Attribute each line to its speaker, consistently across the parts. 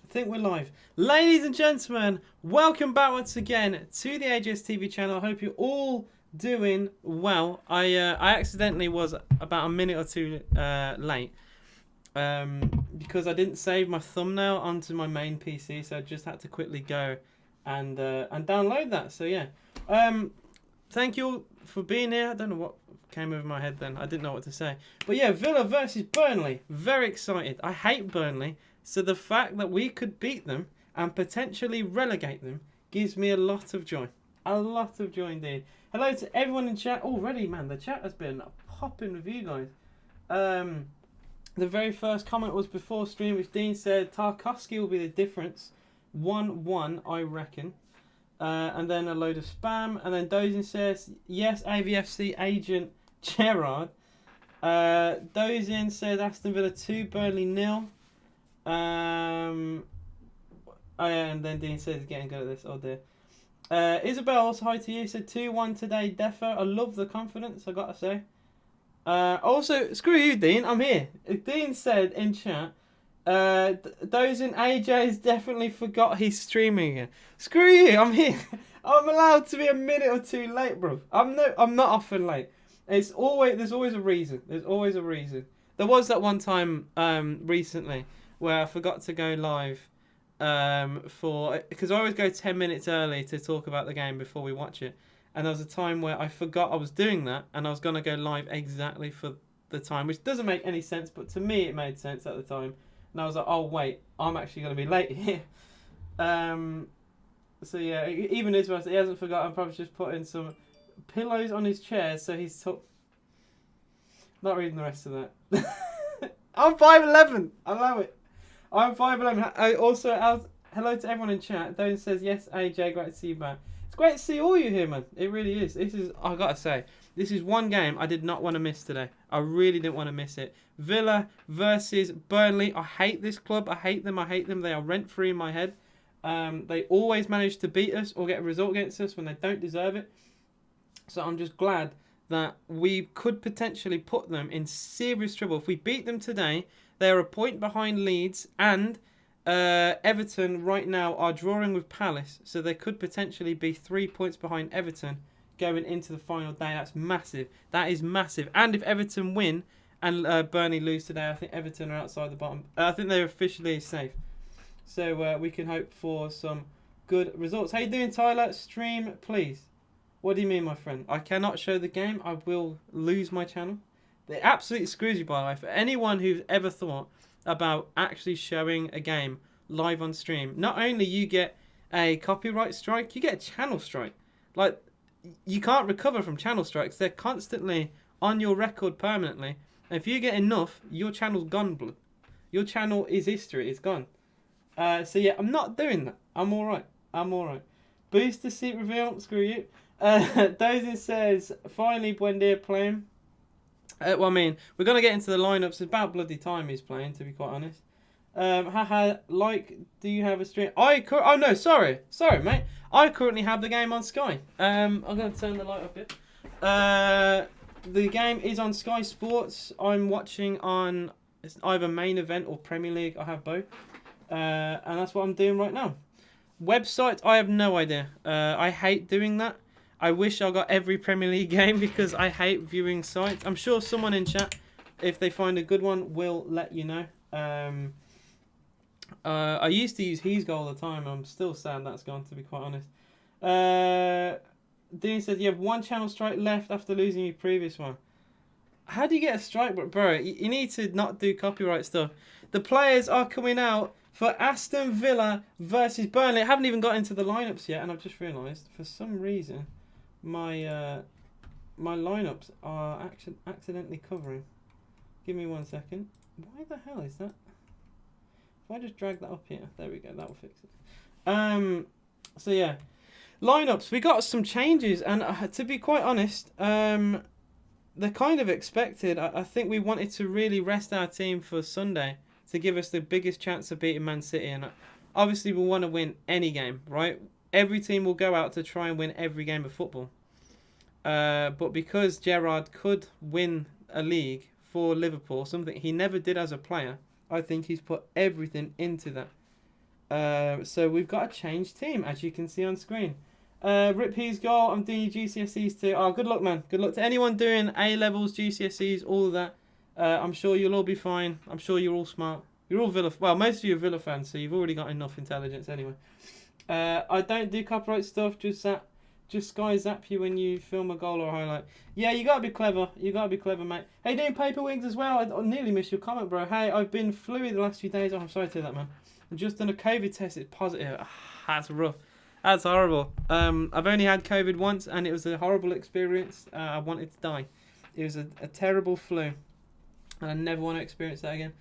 Speaker 1: I think we're live. Ladies and gentlemen, welcome back once again to the AJS TV channel. I hope you're all doing well. I accidentally was about a minute or two late because I didn't save my thumbnail onto my main PC, so I just had to quickly go and download that. So yeah, thank you all for being here. I don't know what came over my head then. I didn't know what to say. But yeah, Villa versus Burnley. Very excited. I hate Burnley. So the fact that we could beat them and potentially relegate them gives me a lot of joy. A lot of joy indeed. Hello to everyone in chat already, man. The chat has been popping with you guys. The very first comment was before stream, which Dean said Tarkovsky will be the difference. 1-1, I reckon. And then a load of spam. And then Dozin says, yes, AVFC agent Gerard. Dozin says Aston Villa 2, Burnley 0. Oh yeah, and then Dean says he's getting good at this. Oh dear. Isabel, also hi to you. Said 2-1 today, defo. I love the confidence, I gotta say. Also, screw you, Dean. I'm here. Dean said in chat, those in AJ's definitely forgot he's streaming again. Screw you, I'm here. I'm allowed to be a minute or two late, bro. I'm not often late. There's always a reason. There's always a reason. There was that one time recently where I forgot to go live because I always go 10 minutes early to talk about the game before we watch it. And there was a time where I forgot I was doing that and I was going to go live exactly for the time, which doesn't make any sense, but to me it made sense at the time. And I was like, oh wait, I'm actually going to be late here. So yeah, even Israel, he hasn't forgotten, probably just put in some pillows on his chair so he's not reading the rest of that. I'm 5'11", I love it. I'm 5'11". Also, hello to everyone in chat. Don says, yes, AJ, great to see you back. It's great to see all you here, man. It really is. I gotta say, this is one game I did not want to miss today. I really didn't want to miss it. Villa versus Burnley. I hate this club. I hate them. They are rent-free in my head. They always manage to beat us or get a result against us when they don't deserve it. So I'm just glad that we could potentially put them in serious trouble. If we beat them today, they are a point behind Leeds, and Everton right now are drawing with Palace, so they could potentially be 3 points behind Everton going into the final day. That's massive. That is massive. And if Everton win and Burnley lose today, I think Everton are outside the bottom. I think they're officially safe. So we can hope for some good results. How you doing, Tyler? Stream, please. What do you mean, my friend? I cannot show the game. I will lose my channel. It absolutely screws you, by the way. For anyone who's ever thought about actually showing a game live on stream, not only you get a copyright strike, you get a channel strike. Like, you can't recover from channel strikes. They're constantly on your record permanently. And if you get enough, your channel's gone, blood. Your channel is history. It's gone. So yeah, I'm not doing that. I'm alright. Booster seat reveal. Screw you. Dozin says, finally Buendia playing. Well, I mean, we're going to get into the lineups. It's about bloody time he's playing, to be quite honest. Do you have a stream? Oh, no, sorry, mate. I currently have the game on Sky. I'm going to turn the light up here. The game is on Sky Sports. I'm watching on it's either main event or Premier League. I have both. And that's what I'm doing right now. Websites, I have no idea. I hate doing that. I wish I got every Premier League game because I hate viewing sites. I'm sure someone in chat, if they find a good one, will let you know. I used to use He's Goal all the time. I'm still sad that's gone, to be quite honest. Dean said, you have one channel strike left after losing your previous one. How do you get a strike? Bro, you need to not do copyright stuff. The players are coming out for Aston Villa versus Burnley. I haven't even got into the lineups yet, and I've just realised, for some reason, my lineups are accidentally covering. Give me 1 second. Why the hell is that? If I just drag that up here, there we go. That will fix it. So yeah, lineups. We got some changes, and to be quite honest, they're kind of expected. I think we wanted to really rest our team for Sunday to give us the biggest chance of beating Man City, and obviously we want to win any game, right? Every team will go out to try and win every game of football. But because Gerrard could win a league for Liverpool, something he never did as a player, I think he's put everything into that. So we've got a changed team, as you can see on screen. Rip Hughes goal. I'm doing GCSEs too. Oh, good luck, man. Good luck to anyone doing A-levels, GCSEs, all of that. I'm sure you'll all be fine. I'm sure you're all smart. You're all Villa. Well, most of you are Villa fans, so you've already got enough intelligence anyway. I don't do copyright stuff. Just Sky zap you when you film a goal or a highlight. Yeah, you gotta be clever. You gotta be clever, mate. Hey, doing paper wings as well. I nearly missed your comment, bro. Hey, I've been fluid the last few days. Oh, I'm sorry to hear that, man. I've just done a COVID test. It's positive. That's rough. That's horrible. I've only had COVID once, and it was a horrible experience. I wanted to die. It was a terrible flu, and I never want to experience that again.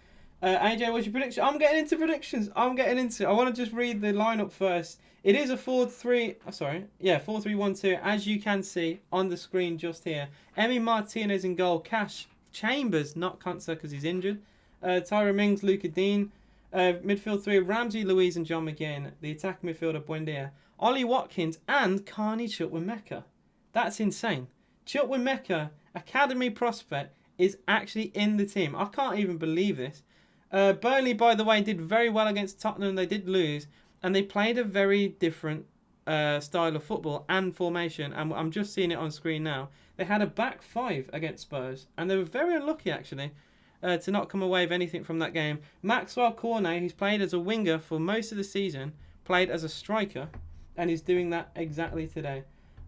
Speaker 1: AJ, what's your prediction? I'm getting into predictions. I want to just read the lineup first. It is a 4-3-1-2, as you can see on the screen just here. Emi Martinez in goal. Cash Chambers, not Conser because he's injured. Tyrone Mings, Luca Dean. Midfield 3, Ramsey, Louise and John McGinn. The attack midfielder, Buendia. Ollie Watkins and Carney Chukwuemeka. That's insane. Chukwuemeka, academy prospect, is actually in the team. I can't even believe this. Burnley, by the way, did very well against Tottenham. They did lose. And they played a very different style of football and formation. And I'm just seeing it on screen now. They had a back five against Spurs. And they were very unlucky, actually, to not come away with anything from that game. Maxwell Cornet, who's played as a winger for most of the season, played as a striker. And he's doing that exactly today.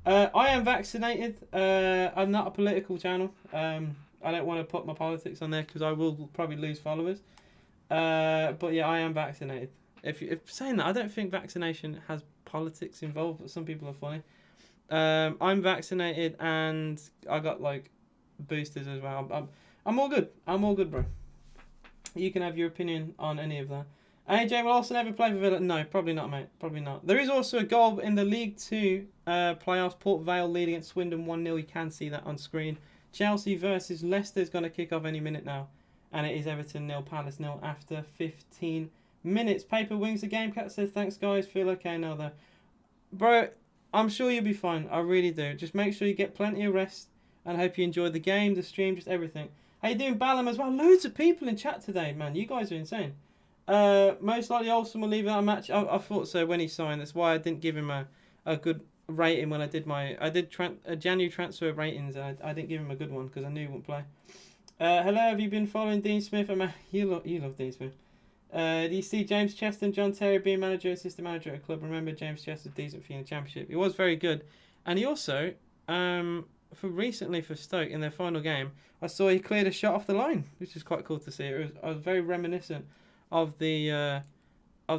Speaker 1: I am vaccinated. I'm not a political channel. I don't want to put my politics on there because I will probably lose followers. But yeah, I am vaccinated. If saying that, I don't think vaccination has politics involved, but some people are funny. I'm vaccinated and I got like boosters as well. I'm all good. I'm all good, bro. You can have your opinion on any of that. AJ will also never play for Villa. No, probably not, mate. Probably not. There is also a goal in the League 2 playoffs. Port Vale leading at Swindon 1-0. You can see that on screen. Chelsea versus Leicester is going to kick off any minute now. And it is Everton 0, Palace 0 after 15 minutes. Paper Wings, the game cat says, thanks guys, feel okay now though. Bro, I'm sure you'll be fine. I really do. Just make sure you get plenty of rest. And I hope you enjoyed the game, the stream, just everything. How you doing, Ballum, as well? Loads of people in chat today, man. You guys are insane. Most likely Olsen will leave that match. I thought so when he signed. That's why I didn't give him a good rating when I did my... I did January transfer ratings. And I didn't give him a good one because I knew he wouldn't play. Hello, have you been following Dean Smith? You love Dean Smith. Do you see James Chester and John Terry being manager, assistant manager at a club? Remember, James Chester's decent for you in the Championship. He was very good. And he also, recently for Stoke in their final game, I saw he cleared a shot off the line, which is quite cool to see. I was very reminiscent of the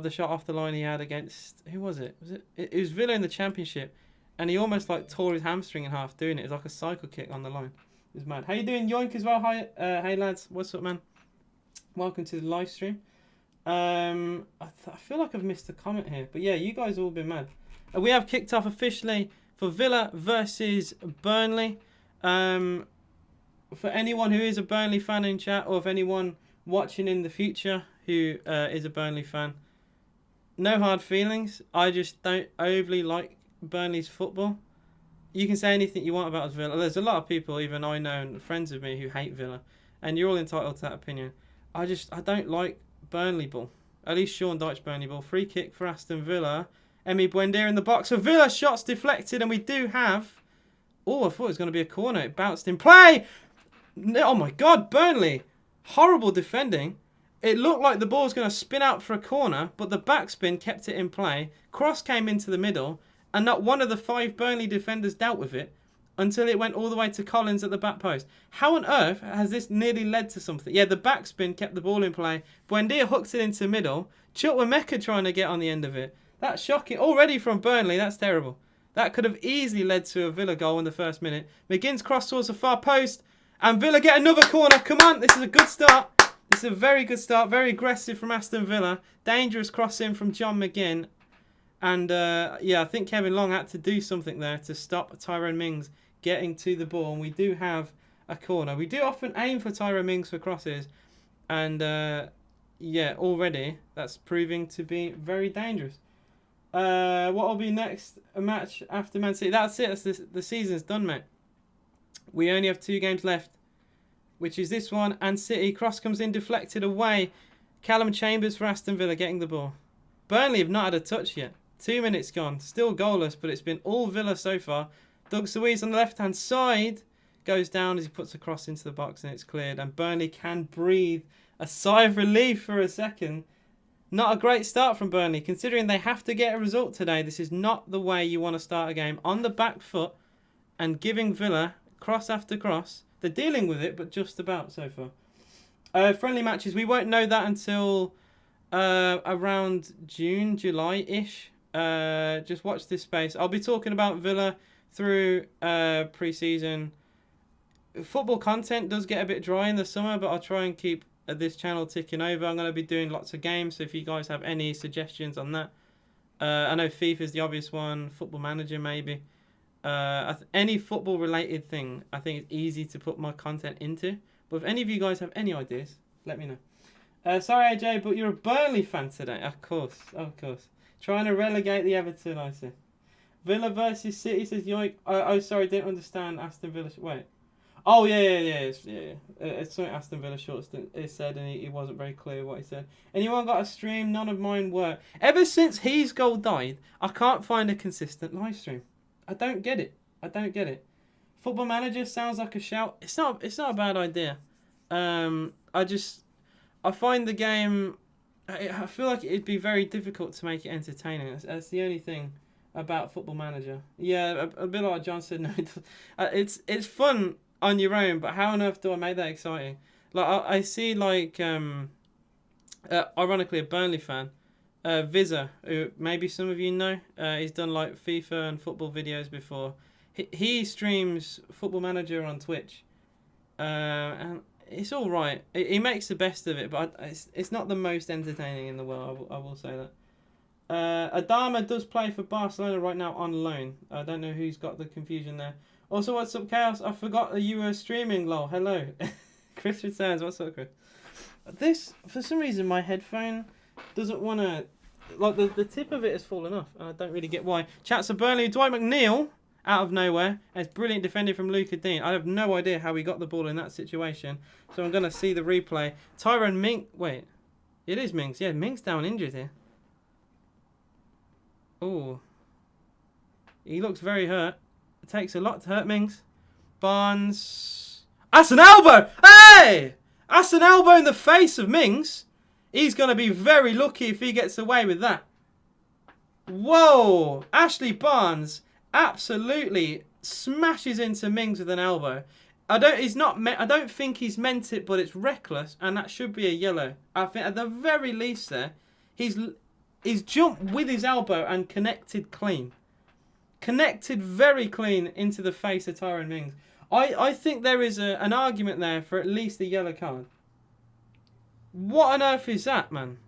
Speaker 1: shot off the line he had against... Who was it? It was Villa in the Championship. And he almost like tore his hamstring in half doing it. It was like a cycle kick on the line. It was mad. How you doing, Yoink, as well? Hi, hey lads. What's up, man? Welcome to the live stream. I feel like I've missed a comment here. But yeah, you guys have all been mad. We have kicked off officially for Villa versus Burnley. For anyone who is a Burnley fan in chat, or if anyone watching in the future who is a Burnley fan, no hard feelings. I just don't overly like Burnley's football. You can say anything you want about Villa. There's a lot of people, even I know, and friends of me, who hate Villa. And you're all entitled to that opinion. I don't like Burnley ball. At least Sean Dyche Burnley ball. Free kick for Aston Villa. Emi Buendia in the box. For Villa, shots deflected. And we do have... Oh, I thought it was going to be a corner. It bounced in play. Oh my God, Burnley. Horrible defending. It looked like the ball was going to spin out for a corner, but the backspin kept it in play. Cross came into the middle. And not one of the 5 Burnley defenders dealt with it until it went all the way to Collins at the back post. How on earth has this nearly led to something? Yeah, the backspin kept the ball in play. Buendia hooked it into the middle. Chukwuemeka trying to get on the end of it. That's shocking. Already from Burnley, that's terrible. That could have easily led to a Villa goal in the first minute. McGinn's cross towards the far post. And Villa get another corner. Come on, this is a good start. This is a very good start. Very aggressive from Aston Villa. Dangerous cross in from John McGinn. And, yeah, I think Kevin Long had to do something there to stop Tyrone Mings getting to the ball. And we do have a corner. We do often aim for Tyrone Mings for crosses. And, yeah, already that's proving to be very dangerous. What will be next? A match after Man City. That's it. The season's done, mate. We only have 2 games left, which is this one and City. Cross comes in, deflected away. Callum Chambers for Aston Villa getting the ball. Burnley have not had a touch yet. 2 minutes gone. Still goalless, but it's been all Villa so far. Doug Suisse on the left-hand side goes down as he puts a cross into the box and it's cleared. And Burnley can breathe a sigh of relief for a second. Not a great start from Burnley, considering they have to get a result today. This is not the way you want to start a game. On the back foot and giving Villa cross after cross. They're dealing with it, but just about so far. Friendly matches, we won't know that until around June, July-ish. Just watch this space. I'll be talking about Villa through pre-season. Football content does get a bit dry in the summer, but I'll try and keep this channel ticking over. I'm going to be doing lots of games, so if you guys have any suggestions on that. I know FIFA is the obvious one, Football Manager maybe. Any football related thing, I think it's easy to put my content into. But if any of you guys have any ideas, let me know. Sorry AJ, but you're a Burnley fan today. Of course. Trying to relegate the Everton, I see. Villa versus City says yoink. Oh, sorry, didn't understand Aston Villa. Wait. Oh, yeah. It's something Aston Villa shorts it said, and he wasn't very clear what he said. Anyone got a stream? None of mine work. Ever since his goal died, I can't find a consistent live stream. I don't get it. Football Manager sounds like a shout. It's not a bad idea. I find the game. I feel like it'd be very difficult to make it entertaining. That's the only thing about Football Manager. Yeah, a bit like John said. No, it's fun on your own, but how on earth do I make that exciting? Like I see like ironically a Burnley fan, Vizza, who maybe some of you know. He's done like FIFA and football videos before. He streams Football Manager on Twitch, and it's all right. He makes the best of it, but it's not the most entertaining in the world. I will say that. Adama does play for Barcelona right now on loan. I don't know who's got the confusion there. Also, what's up, Chaos? I forgot that you were streaming, lol. Hello. Chris returns. What's up, Chris? This, for some reason, my headphone doesn't want to... Like, the tip of it has fallen off, and I don't really get why. Chats of Burnley. Dwight McNeil, out of nowhere. And it's brilliant defending from Luca Dean. I have no idea how he got the ball in that situation, so I'm going to see the replay. Tyrone Mink... Wait. It is Mings. Yeah, Mings down injured here. Oh. He looks very hurt. It takes a lot to hurt Mings. Barnes. That's an elbow! Hey! That's an elbow in the face of Mings. He's going to be very lucky if he gets away with that. Whoa! Ashley Barnes absolutely smashes into Mings with an elbow. I don't think he's meant it, but it's reckless, and that should be a yellow. I think at the very least there, he's jumped with his elbow and connected clean. Connected very clean into the face of Tyrone Mings. I think there is an argument there for at least a yellow card. What on earth is that, man?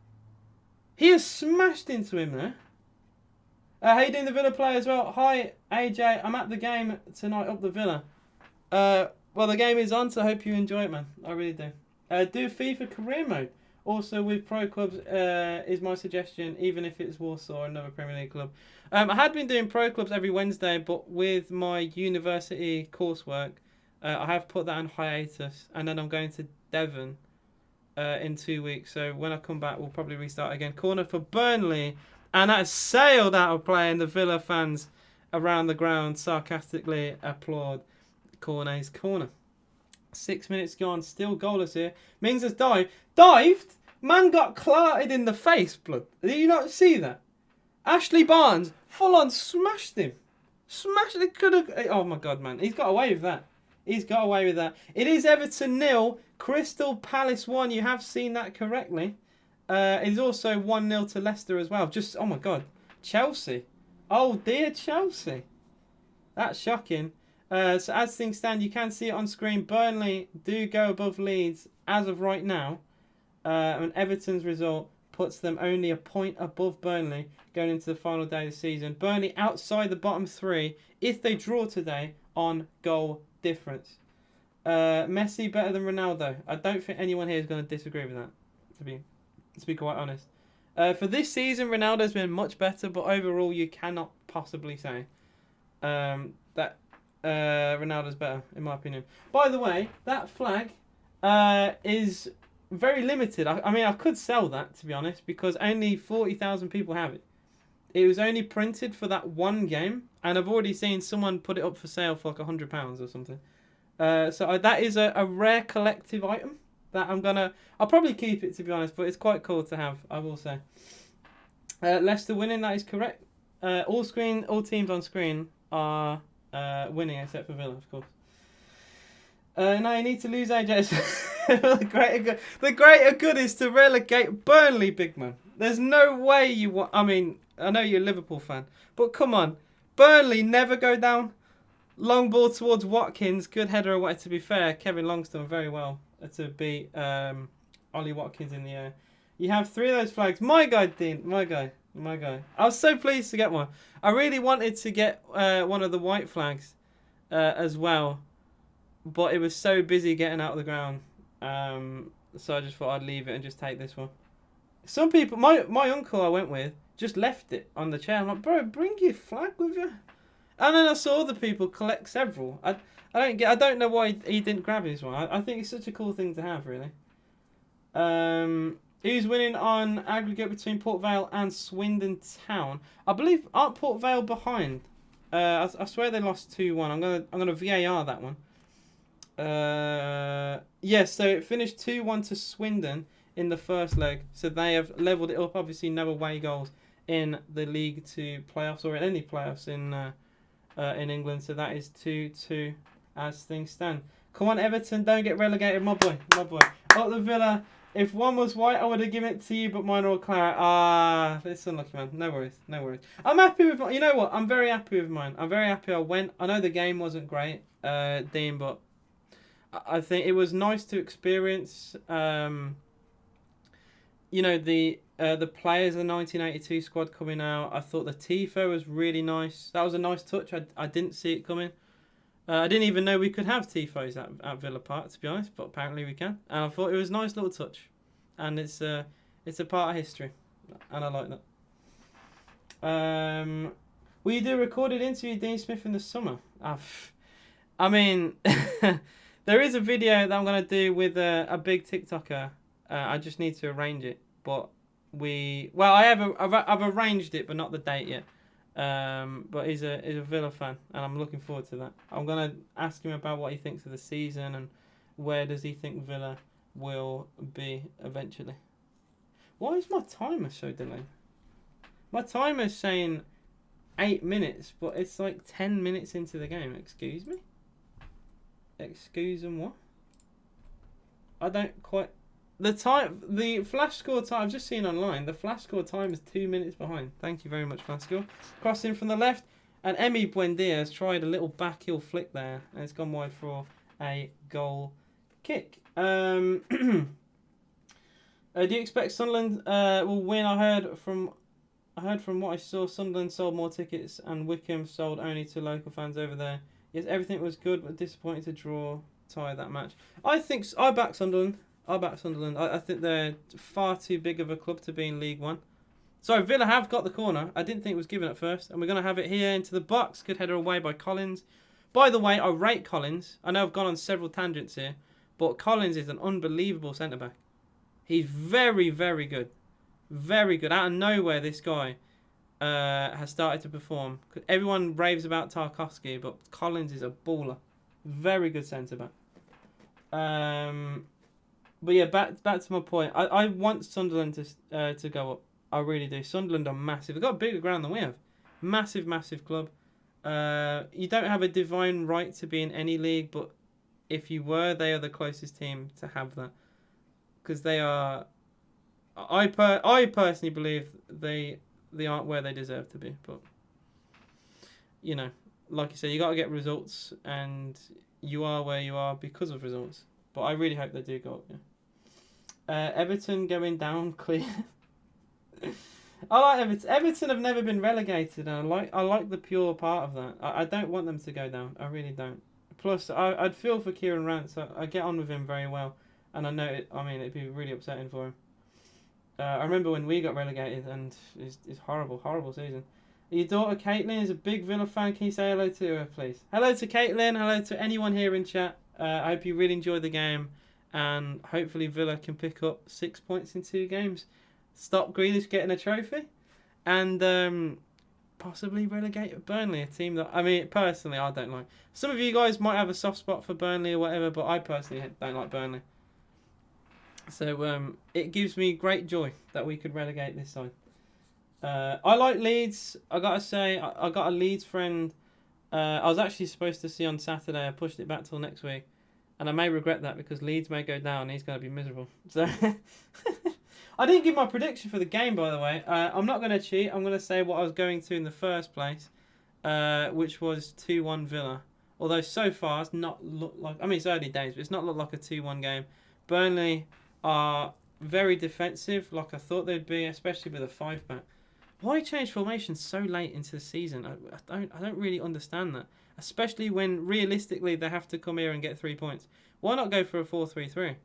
Speaker 1: He has smashed into him there. How you doing, the Villa player as well? Hi, AJ. I'm at the game tonight up the Villa. Well, the game is on, so I hope you enjoy it, man. I really do. Do FIFA career mode. Also, with pro clubs is my suggestion, even if it's Warsaw or another Premier League club. I had been doing pro clubs every Wednesday, but with my university coursework, I have put that on hiatus. And then I'm going to Devon in 2 weeks. So when I come back, we'll probably restart again. Corner for Burnley. And that has sailed out of play, and the Villa fans around the ground sarcastically applaud Cornet's corner. 6 minutes gone, still goalless here. Mings has dived. Man got clarted in the face, blood. Did you not see that? Ashley Barnes full on smashed him. Smashed it. Could have. Oh my god, man. He's got away with that. It is Everton 0, Crystal Palace 1. You have seen that correctly. It's also 1-0 to Leicester as well. Just, oh my god. Chelsea. Oh dear, Chelsea. That's shocking. So as things stand, you can see it on screen. Burnley do go above Leeds as of right now. And Everton's result puts them only a point above Burnley going into the final day of the season. Burnley outside the bottom three if they draw today on goal difference. Messi better than Ronaldo. I don't think anyone here is going to disagree with that, to be quite honest. For this season, Ronaldo's been much better, but overall you cannot possibly say that Ronaldo's better, in my opinion. By the way, that flag is very limited. I mean, I could sell that, to be honest, because only 40,000 people have it. It was only printed for that one game, and I've already seen someone put it up for sale for like £100 or something. So that is a rare collective item that I'll probably keep it, to be honest, but it's quite cool to have, I will say. Leicester winning, that is correct. All teams on screen are winning except for Villa, of course. Now you need to lose AJ. The greater good is to relegate Burnley, big man. There's no way you want. I mean, I know you're a Liverpool fan, but come on, Burnley never go down. Long ball towards Watkins, good header away. To be fair, Kevin Long's done very well to beat Ollie Watkins in the air. You have 3 of those flags. My guy, Dean. My guy. I was so pleased to get one. I really wanted to get one of the white flags as well, but it was so busy getting out of the ground. So I just thought I'd leave it and just take this one. Some people, my uncle I went with, just left it on the chair. I'm like, bro, bring your flag with you. And then I saw the people collect several. I don't know why he didn't grab his one. I think it's such a cool thing to have, really. Who's winning on aggregate between Port Vale and Swindon Town? I believe aren't Port Vale behind. I swear they lost 2-1. I'm gonna VAR that one. Yes, so it finished 2-1 to Swindon in the first leg. So they have levelled it up. Obviously, no away goals in the League 2 playoffs or in any playoffs in England. So that is 2-2 as things stand. Come on, Everton, don't get relegated, my boy. Up the Villa. If one was white, I would have given it to you, but mine are all claret. It's unlucky, man. No worries. I'm happy with mine. You know what? I'm very happy with mine. I'm very happy I went. I know the game wasn't great, Dean, but I think it was nice to experience. You know, the players of the 1982 squad coming out. I thought the tifo was really nice. That was a nice touch. I didn't see it coming. I didn't even know we could have tifos at Villa Park, to be honest, but apparently we can. And I thought it was a nice little touch, and it's a part of history, and I like that. Will you do a recorded interview with Dean Smith in the summer? I mean, there is a video that I'm gonna do with a big TikToker. I just need to arrange it, but I've arranged it, but not the date yet. But he's a Villa fan, and I'm looking forward to that. I'm gonna ask him about what he thinks of the season and where does he think Villa will be eventually. Why is my timer so delayed? My timer's saying 8 minutes, but it's like 10 minutes into the game. Excuse me? Excuse and what? I don't quite... The flash score time, I've just seen online, the flash score time is 2 minutes behind. Thank you very much, flash score. Crossing from the left, and Emi Buendia has tried a little backheel flick there, and it's gone wide for a goal kick. Do you expect Sunderland will win? I heard from what I saw, Sunderland sold more tickets, and Wickham sold only to local fans over there. Yes, everything was good, but disappointing to tie that match. I back Sunderland. I think they're far too big of a club to be in League One. So Villa have got the corner. I didn't think it was given at first. And we're going to have it here into the box. Good header away by Collins. By the way, I rate Collins. I know I've gone on several tangents here. But Collins is an unbelievable centre-back. He's very, very good. Very good. Out of nowhere, this guy has started to perform. Everyone raves about Tarkowski, but Collins is a baller. Very good centre-back. But yeah, back to my point. I want Sunderland to go up. I really do. Sunderland are massive. They've got a bigger ground than we have. Massive, massive club. You don't have a divine right to be in any league, but if you were, they are the closest team to have that. Because they are... I personally believe they aren't where they deserve to be. But, you know, like you said, you got to get results, and you are where you are because of results. But I really hope they do go up, yeah. Everton going down clear. I like Everton. Everton have never been relegated, and I like the pure part of that. I don't want them to go down. I really don't. Plus, I'd feel for Kieran Rance. I get on with him very well, and I know it'd be really upsetting for him. I remember when we got relegated, and it's horrible season. Your daughter Caitlin is a big Villa fan. Can you say hello to her, please? Hello to Caitlin. Hello to anyone here in chat. I hope you really enjoyed the game. and hopefully Villa can pick up 6 points in 2 games. Stop Grealish getting a trophy, and possibly relegate Burnley, a team that, I mean, personally, I don't like. Some of you guys might have a soft spot for Burnley or whatever, but I personally don't like Burnley. So it gives me great joy that we could relegate this side. I like Leeds. I gotta say, I got a Leeds friend. I was actually supposed to see on Saturday. I pushed it back till next week, and I may regret that because Leeds may go down. And he's going to be miserable. So I didn't give my prediction for the game, by the way. I'm not going to cheat. I'm going to say what I was going to in the first place, which was 2-1 Villa. Although so far it's not looked like. I mean, it's early days, but it's not looked like a 2-1 game. Burnley are very defensive, like I thought they'd be, especially with a 5-back. Why change formation so late into the season? I don't really understand that. Especially when realistically they have to come here and get 3 points. Why not go for a 4-3-3?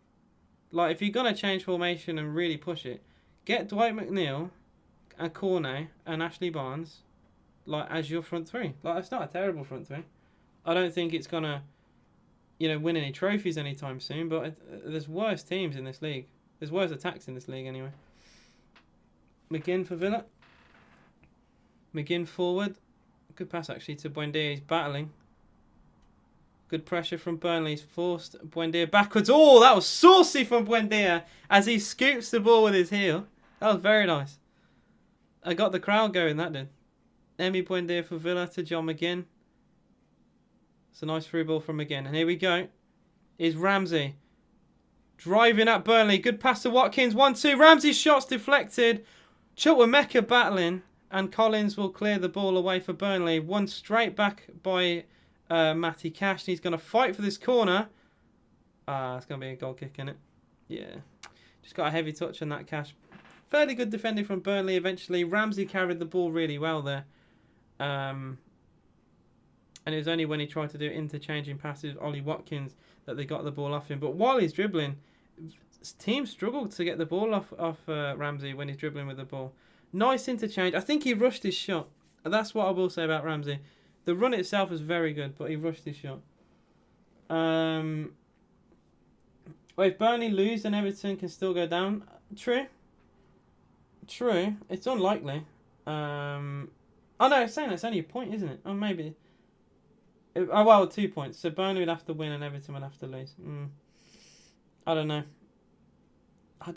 Speaker 1: Like, if you're gonna change formation and really push it, get Dwight McNeil and Cornet and Ashley Barnes like as your front three. Like, it's not a terrible front three. I don't think it's gonna, win any trophies anytime soon. But there's worse teams in this league. There's worse attacks in this league anyway. McGinn for Villa. McGinn forward. Good pass actually to Buendia. He's battling. Good pressure from Burnley. He's forced Buendia backwards. Oh, that was saucy from Buendia as he scoops the ball with his heel. That was very nice. I got the crowd going, that did. Emi Buendia for Villa to John McGinn. It's a nice through ball from McGinn. And here we go. Is Ramsey. Driving at Burnley. Good pass to Watkins. 1-2. Ramsey's shot's deflected. Chukwuemeka battling. And Collins will clear the ball away for Burnley. One straight back by Matty Cash. And he's going to fight for this corner. It's going to be a goal kick, isn't it? Yeah. Just got a heavy touch on that Cash. Fairly good defending from Burnley eventually. Ramsey carried the ball really well there. And it was only when he tried to do interchanging passes with Ollie Watkins that they got the ball off him. But while he's dribbling, teams struggled to get the ball off Ramsey when he's dribbling with the ball. Nice interchange. I think he rushed his shot. That's what I will say about Ramsey. The run itself was very good, but he rushed his shot. Well, if Burnley lose, then Everton can still go down. True. It's unlikely. Oh no, it's saying it's only a point, isn't it? Oh, maybe. Well, 2 points. So Burnley would have to win and Everton would have to lose. I don't know.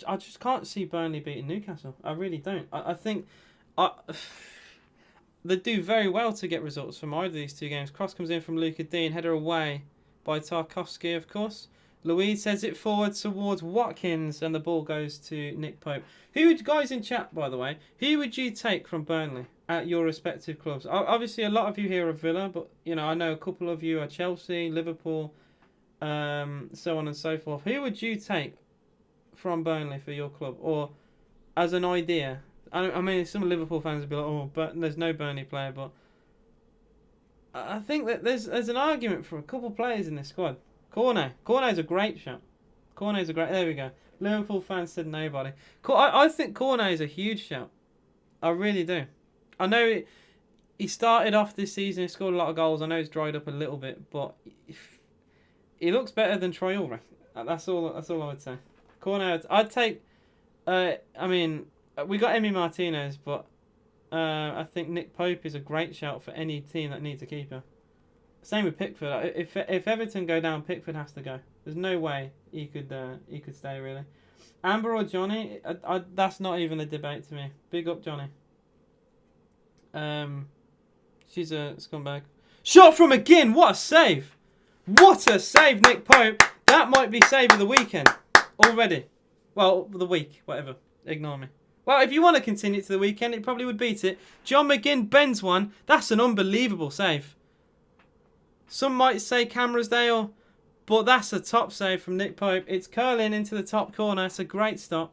Speaker 1: I just can't see Burnley beating Newcastle. I really don't. I think they do very well to get results from either of these 2 games. Cross comes in from Luca Dean. Header away by Tarkowski, of course. Louise sends it forward towards Watkins and the ball goes to Nick Pope. Guys in chat, by the way, who would you take from Burnley at your respective clubs? Obviously, a lot of you here are Villa, but I know a couple of you are Chelsea, Liverpool, so on and so forth. Who would you take from Burnley for your club, or as an idea? I mean, some Liverpool fans would be like, "Oh, but there's no Burnley player," but I think that there's an argument for a couple players in this squad. Cornet's a great shot. There we go. Liverpool fans said nobody. I think Cornet is a huge shout. I really do. I know he started off this season, he scored a lot of goals. I know he's dried up a little bit, but he looks better than Troy Ulrich. That's all I would say. Cornet, I'd take. I mean, we got Emi Martinez, but I think Nick Pope is a great shout for any team that needs a keeper. Same with Pickford. If Everton go down, Pickford has to go. There's no way he could stay really. Amber or Johnny, that's not even a debate to me. Big up Johnny. She's a scumbag. Shot from McGinn. What a save! What a save, Nick Pope. That might be save of the weekend already. Well, the week, whatever. Ignore me. Well, if you want to continue to the weekend, it probably would beat it. John McGinn bends one. That's an unbelievable save. Some might say Cameras-Dale, but that's a top save from Nick Pope. It's curling into the top corner. It's a great stop.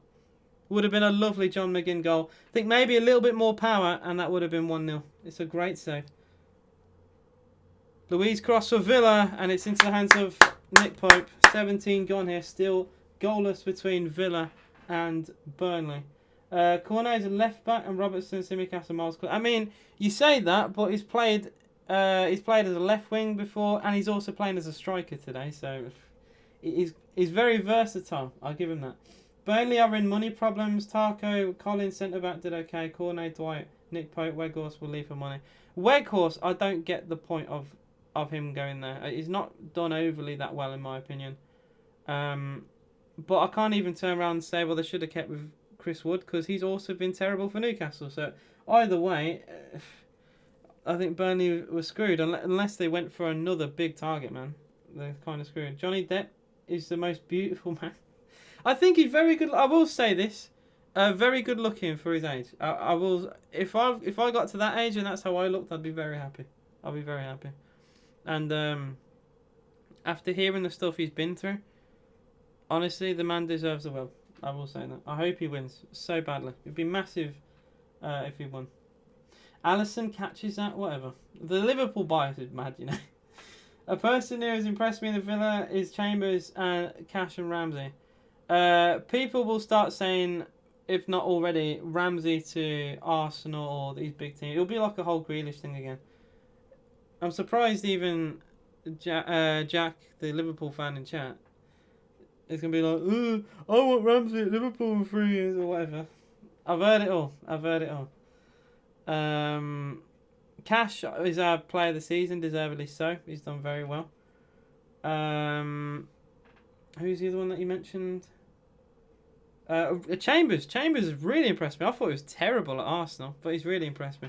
Speaker 1: Would have been a lovely John McGinn goal. I think maybe a little bit more power, and that would have been 1-0. It's a great save. Louise cross for Villa, and it's into the hands of Nick Pope. 17 gone here. Still goalless between Villa and Burnley. Cornet is a left back, and Robertson, Simicast, and Miles. I mean, you say that, but he's played as a left wing before, and he's also playing as a striker today. So he's very versatile. I'll give him that. Burnley are in money problems. Tarko, Collins, centre back did okay. Cornet, Dwight, Nick Pope, Weghorst will leave for money. Weghorst, I don't get the point of him going there. He's not done overly that well in my opinion. But I can't even turn around and say, well, they should have kept with Chris Wood because he's also been terrible for Newcastle. So either way, I think Burnley was screwed unless they went for another big target, man. They're kind of screwed. Johnny Depp is the most beautiful man. I think he's very good. I will say this, very good looking for his age. I will if I got to that age and that's how I looked, I'd be very happy. I'll be very happy. And after hearing the stuff he's been through, honestly, the man deserves the world. I will say that. I hope he wins so badly. It'd be massive if he won. Allison catches that, whatever. The Liverpool bias is mad, you know. A person who has impressed me in the Villa is Chambers, Cash and Ramsey. People will start saying, if not already, Ramsey to Arsenal or these big teams. It'll be like a whole Grealish thing again. I'm surprised even Jack, the Liverpool fan in chat, is going to be like, I want Ramsey at Liverpool in 3 years or whatever. I've heard it all. Cash is our player of the season, deservedly so. He's done very well. Who's the other one that you mentioned? Chambers. Chambers has really impressed me. I thought he was terrible at Arsenal, but he's really impressed me.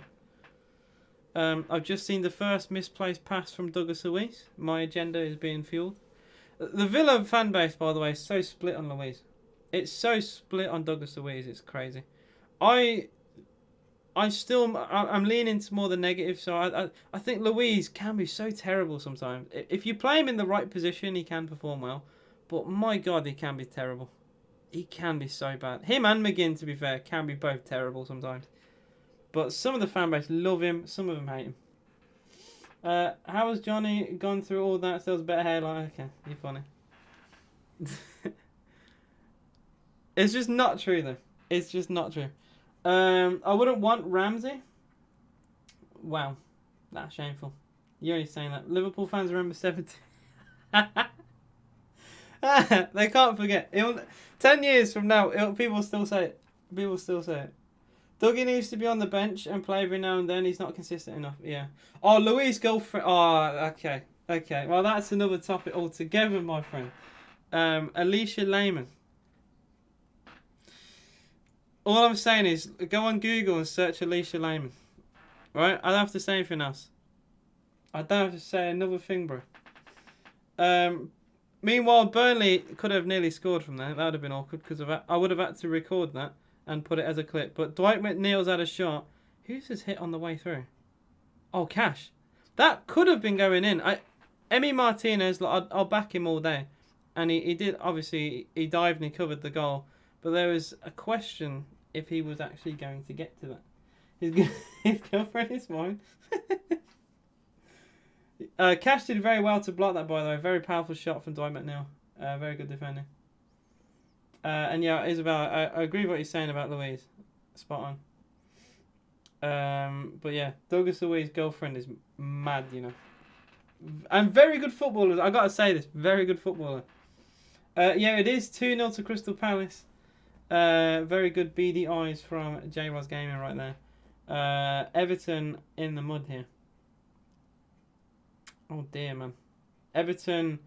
Speaker 1: I've just seen the first misplaced pass from Douglas Luiz. My agenda is being fueled. The Villa fan base, by the way, is so split on Luiz. It's so split on Douglas Luiz. It's crazy. I'm leaning to more the negative. So I think Luiz can be so terrible sometimes. If you play him in the right position, he can perform well. But my God, he can be terrible. He can be so bad. Him and McGinn, to be fair, can be both terrible sometimes. But some of the fan base love him. Some of them hate him. How has Johnny gone through all that? Still has a better hairline. Okay, you're funny. It's just not true, though. It's just not true. I wouldn't want Ramsey. Wow, that's shameful. You're only saying that. Liverpool fans remember 17. They can't forget. 10 years from now, people still say it. People still say it. Dougie needs to be on the bench and play every now and then. He's not consistent enough. Yeah. Oh, Luiz girlfriend. Oh, okay. Okay. Well, that's another topic altogether, my friend. Alicia Lehman. All I'm saying is go on Google and search Alicia Lehman. Right? I don't have to say anything else. I don't have to say another thing, bro. Meanwhile, Burnley could have nearly scored from there. That would have been awkward because I would have had to record that and put it as a clip. But Dwight McNeil's had a shot. Who's this hit on the way through? Oh, Cash. That could have been going in. Emi Martinez, I'll back him all day. And he did, obviously, he dived and he covered the goal. But there was a question if he was actually going to get to that. His girlfriend is mine. Cash did very well to block that, by the way. Very powerful shot from Dwight McNeil. Very good defending. And yeah, Isabel, I agree with what you're saying about Luiz. Spot on. But yeah, Douglas Luiz's girlfriend is mad, you know. And very good footballer. I gotta say this. Very good footballer. Yeah, it is 2-0 to Crystal Palace. Very good beady eyes from J-Roz Gaming right there. Everton in the mud here. Oh dear, man. Everton,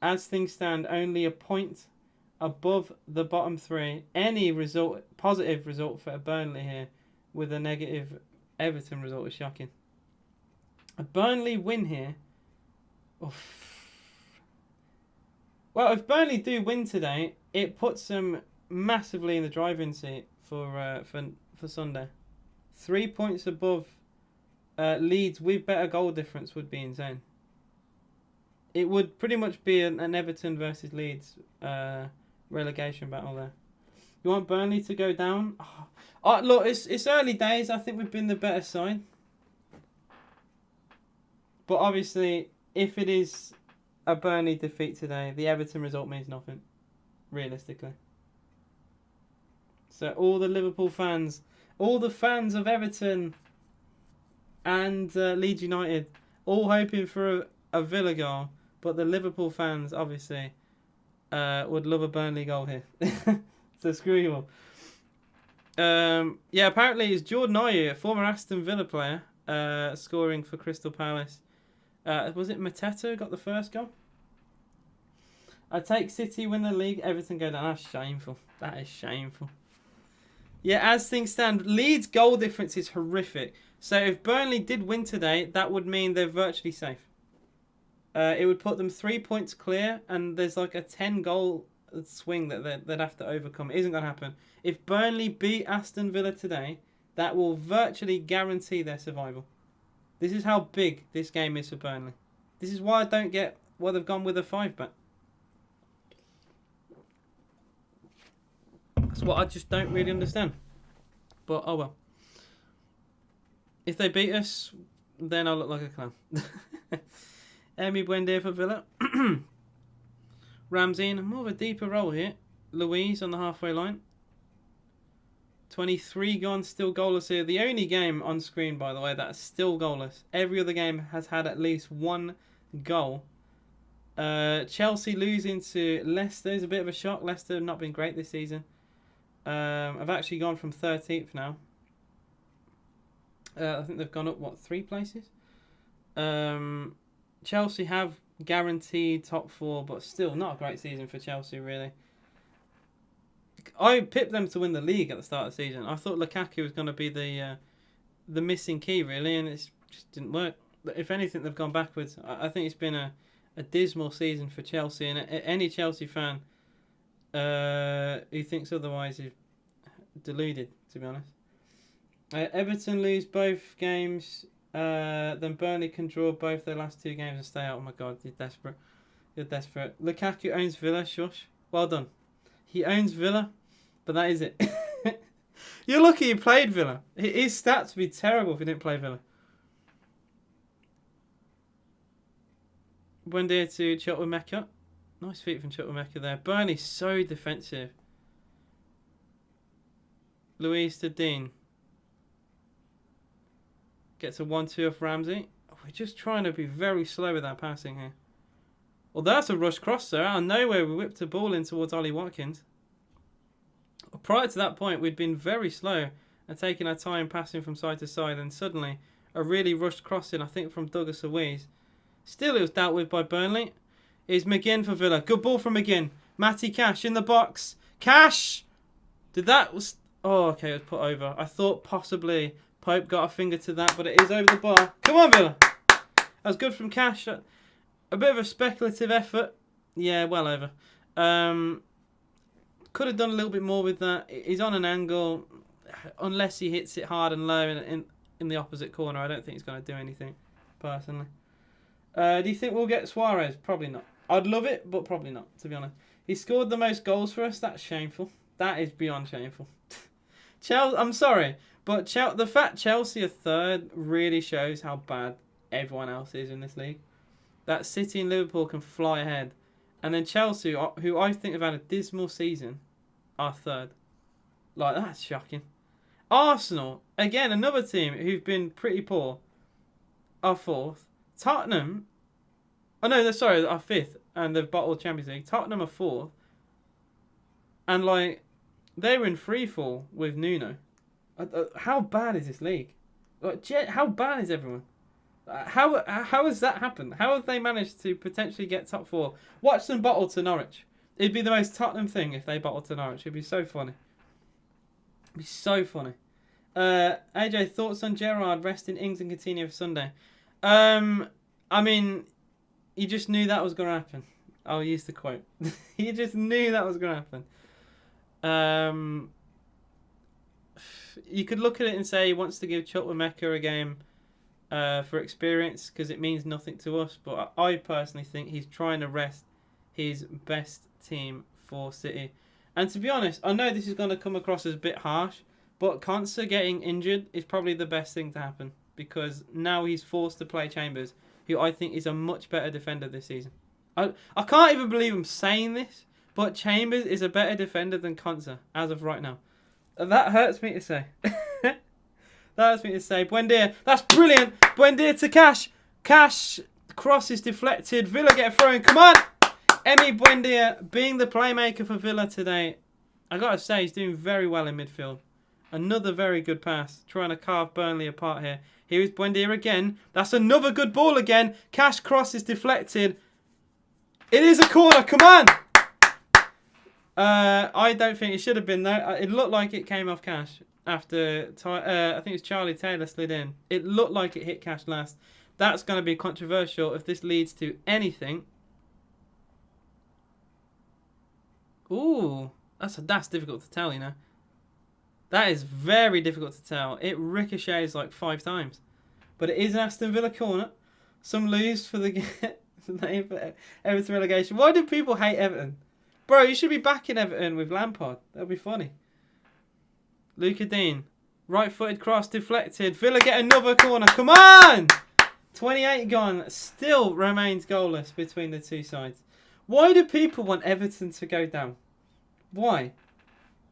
Speaker 1: as things stand, only a point above the bottom three. Any result, positive result for Burnley here with a negative Everton result is shocking. A Burnley win here. Oof. Well, if Burnley do win today, it puts them massively in the driving seat for Sunday. 3 points above Leeds with better goal difference would be insane. It would pretty much be an Everton versus Leeds relegation battle there. You want Burnley to go down? Oh, look, it's early days. I think we've been the better side. But obviously, if it is a Burnley defeat today, the Everton result means nothing, realistically. So all the Liverpool fans, all the fans of Everton and Leeds United, all hoping for a Villa goal. But the Liverpool fans, obviously, would love a Burnley goal here. So screw you all. Yeah, apparently it's Jordan Ayew, a former Aston Villa player, scoring for Crystal Palace. Was it Mateta got the first goal? I take City win the league, Everton go down. That's shameful. That is shameful. Yeah, as things stand, Leeds' goal difference is horrific. So if Burnley did win today, that would mean they're virtually safe. It would put them 3 points clear, and there's like a 10-goal swing that they'd have to overcome. It isn't going to happen. If Burnley beat Aston Villa today, that will virtually guarantee their survival. This is how big this game is for Burnley. This is why I don't get why they've gone with a 5-bet. That's what I just don't really understand. But oh well. If they beat us, then I'll look like a clown. Emi Buendia for Villa. Ramsey in more of a deeper role here. Louise on the halfway line. 23 gone, still goalless here. The only game on screen, by the way, that's still goalless. Every other game has had at least one goal. Chelsea losing to Leicester is a bit of a shock. Leicester have not been great this season. I've actually gone from 13th now. I think they've gone up, what, 3 places? Chelsea have guaranteed top 4, but still not a great season for Chelsea, really. I pipped them to win the league at the start of the season. I thought Lukaku was going to be the missing key, really, and it just didn't work. If anything, they've gone backwards. I think it's been a dismal season for Chelsea, and any Chelsea fan who thinks otherwise is deluded, to be honest. Everton lose both games. Then Burnley can draw both their last 2 games and stay out. Oh my God, you're desperate. You're desperate. Lukaku owns Villa. Shush. Well done. He owns Villa, but that is it. You're lucky he played Villa. His stats would be terrible if he didn't play Villa. Buendia to Chukwuemeka. Nice feet from Chukwuemeka there. Burnley's so defensive. Louise to Dean. Gets a 1-2 off Ramsey. We're just trying to be very slow with our passing here. Well, that's a rush cross, sir. Out of nowhere, we whipped a ball in towards Ollie Watkins. Prior to that point, we'd been very slow and taking our time passing from side to side. And suddenly, a really rushed crossing, I think, from Douglas Luiz. Still, it was dealt with by Burnley. Is McGinn for Villa. Good ball from McGinn. Matty Cash in the box. Cash! Did that... Oh, okay, it was put over. I thought possibly Pope got a finger to that, but it is over the bar. Come on, Villa. That was good from Cash. A bit of a speculative effort. Yeah, well over. Could have done a little bit more with that. He's on an angle. Unless he hits it hard and low in the opposite corner, I don't think he's going to do anything, personally. Do you think we'll get Suarez? Probably not. I'd love it, but probably not, to be honest. He scored the most goals for us. That's shameful. That is beyond shameful. Chelsea, I'm sorry, but the fact Chelsea are third really shows how bad everyone else is in this league. That City and Liverpool can fly ahead. And then Chelsea, who I think have had a dismal season, are third. Like, that's shocking. Arsenal, again, another team who've been pretty poor, are fourth. Tottenham, are fifth, and they've bottled Champions League. Tottenham are fourth. And, like, they were in free fall with Nuno. How bad is this league? Like, how bad is everyone? How has that happened? How have they managed to potentially get top 4? Watch them bottle to Norwich. It'd be the most Tottenham thing if they bottled to Norwich. It'd be so funny. It'd be so funny. AJ, thoughts on Gerrard resting Ings and Coutinho for Sunday? I mean, you just knew that was going to happen. I'll use the quote. You just knew that was going to happen. You could look at it and say he wants to give Chukwuemeka a game for experience because it means nothing to us. But I personally think he's trying to rest his best team for City. And to be honest, I know this is going to come across as a bit harsh, but Konsa getting injured is probably the best thing to happen because now he's forced to play Chambers, who I think is a much better defender this season. I can't even believe I'm saying this, but Chambers is a better defender than Konsa as of right now. That hurts me to say. That hurts me to say. Buendia, that's brilliant. Buendia to Cash. Cash, cross is deflected. Villa get a throw in. Come on. Emi Buendia being the playmaker for Villa today. I got to say, he's doing very well in midfield. Another very good pass. Trying to carve Burnley apart here. Here is Buendia again. That's another good ball again. Cash cross is deflected. It is a corner. Come on. I don't think it should have been, though. It looked like it came off Cash after, I think it was Charlie Taylor slid in. It looked like it hit Cash last. That's going to be controversial if this leads to anything. Ooh, that's difficult to tell, you know. That is very difficult to tell. It ricochets like 5 times. But it is an Aston Villa corner. Some lose for the Everton relegation. Why do people hate Everton? Bro, you should be backing Everton with Lampard. That'd be funny. Luca Dean. Right-footed cross deflected. Villa get another corner. Come on! 28 gone. Still remains goalless between the two sides. Why do people want Everton to go down? Why?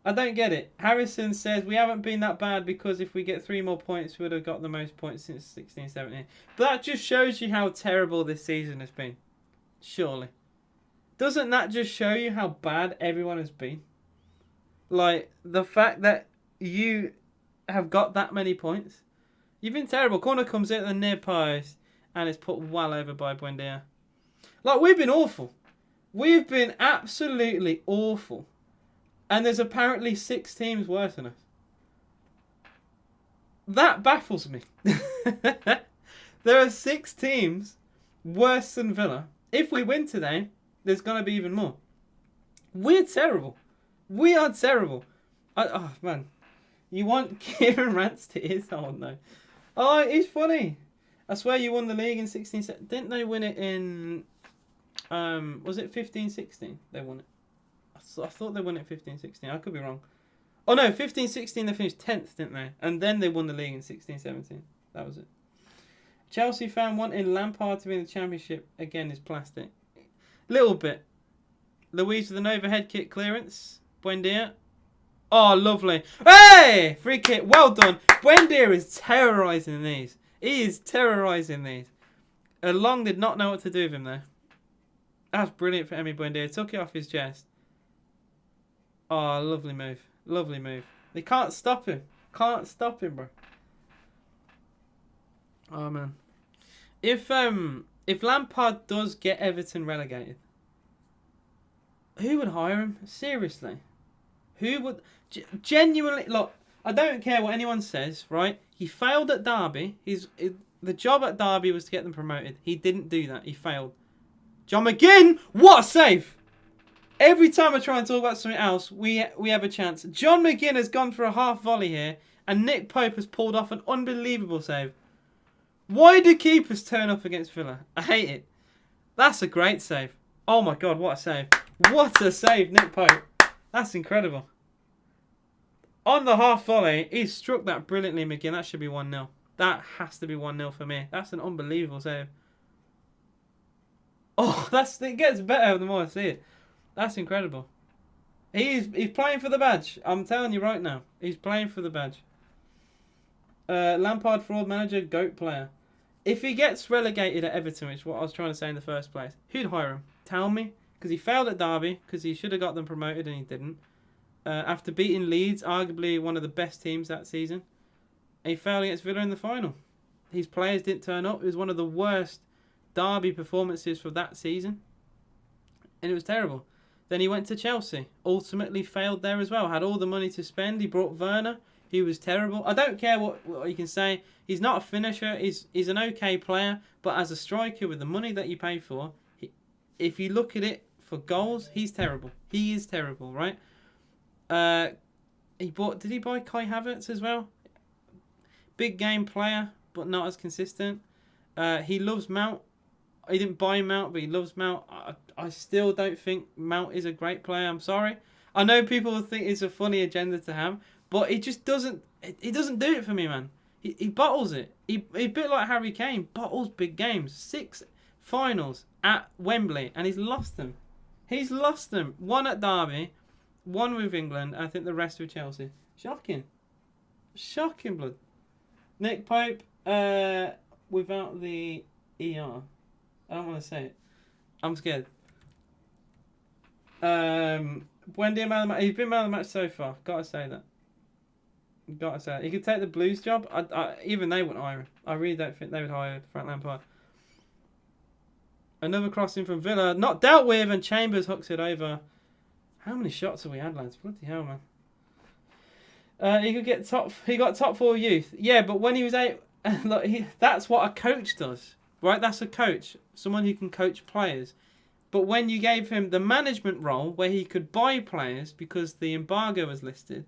Speaker 1: I don't get it. Harrison says we haven't been that bad because if we get 3 more points, we would have got the most points since 16-17. But that just shows you how terrible this season has been. Surely. Doesn't that just show you how bad everyone has been? Like, the fact that you have got that many points. You've been terrible. Corner comes in at the near post and it's put well over by Buendia. Like, we've been awful. We've been absolutely awful. And there's apparently 6 teams worse than us. That baffles me. There are 6 teams worse than Villa. If we win today, there's going to be even more. We're terrible. We are terrible. Oh, man. You want Kieran Rance to his own, though. Oh, he's funny. I swear you won the league in 16... Didn't they win it in... was it 15-16? They won it. I thought they won it 15-16. I could be wrong. Oh, no. 15-16, they finished 10th, didn't they? And then they won the league in 16-17. That was it. Chelsea fan wanting Lampard to be in the Championship again is plastic. Little bit. Louise with an overhead kick clearance. Buendia. Oh, lovely. Hey! Free kick. Well done. Buendia is terrorising these. He is terrorising these. Long did not know what to do with him there. That's brilliant for Emi Buendia. Took it off his chest. Oh, lovely move. Lovely move. They can't stop him. Can't stop him, bro. Oh, man. If Lampard does get Everton relegated, who would hire him? Seriously. Who would... Genuinely... Look, I don't care what anyone says, right? He failed at Derby. The job at Derby was to get them promoted. He didn't do that. He failed. John McGinn! What a save! Every time I try and talk about something else, we have a chance. John McGinn has gone for a half volley here, and Nick Pope has pulled off an unbelievable save. Why do keepers turn up against Villa? I hate it. That's a great save. Oh my God, what a save. What a save, Nick Pope. That's incredible. On the half volley, he struck that brilliantly, McGinn. That should be 1-0. That has to be 1-0 for me. That's an unbelievable save. Oh, it gets better the more I see it. That's incredible. He's playing for the badge. I'm telling you right now. He's playing for the badge. Lampard fraud manager, GOAT player. If he gets relegated at Everton, which is what I was trying to say in the first place, who'd hire him? Tell me. Because he failed at Derby, because he should have got them promoted and he didn't. After beating Leeds, arguably one of the best teams that season, he failed against Villa in the final. His players didn't turn up. It was one of the worst Derby performances for that season. And it was terrible. Then he went to Chelsea. Ultimately failed there as well. Had all the money to spend. He brought Werner. He was terrible. I don't care what you can say. He's not a finisher. He's an okay player. But as a striker with the money that you pay for, if you look at it for goals, he's terrible. He is terrible, right? Did he buy Kai Havertz as well? Big game player, but not as consistent. He loves Mount. He didn't buy Mount, but he loves Mount. I still don't think Mount is a great player. I'm sorry. I know people think it's a funny agenda to have, but it just doesn't. He doesn't do it for me, man. He bottles it. He a bit like Harry Kane. Bottles big games. 6 finals at Wembley, and he's lost them. He's lost them. 1 at Derby, 1 with England. I think the rest with Chelsea. Shocking. Shocking, blood. Nick Pope, without the ER. I don't want to say it. I'm scared. Wendy, man of the match. He's been man of the match so far. Gotta say that. Gotta say that. He could take the Blues job. Even they wouldn't hire him. I really don't think they would hire Frank Lampard. Another crossing from Villa. Not dealt with, and Chambers hooks it over. How many shots have we had, lads? Bloody hell, man. He could get top. He got top 4 youth. Yeah, but when he was out, look, that's what a coach does, right? That's a coach, someone who can coach players. But when you gave him the management role, where he could buy players because the embargo was listed,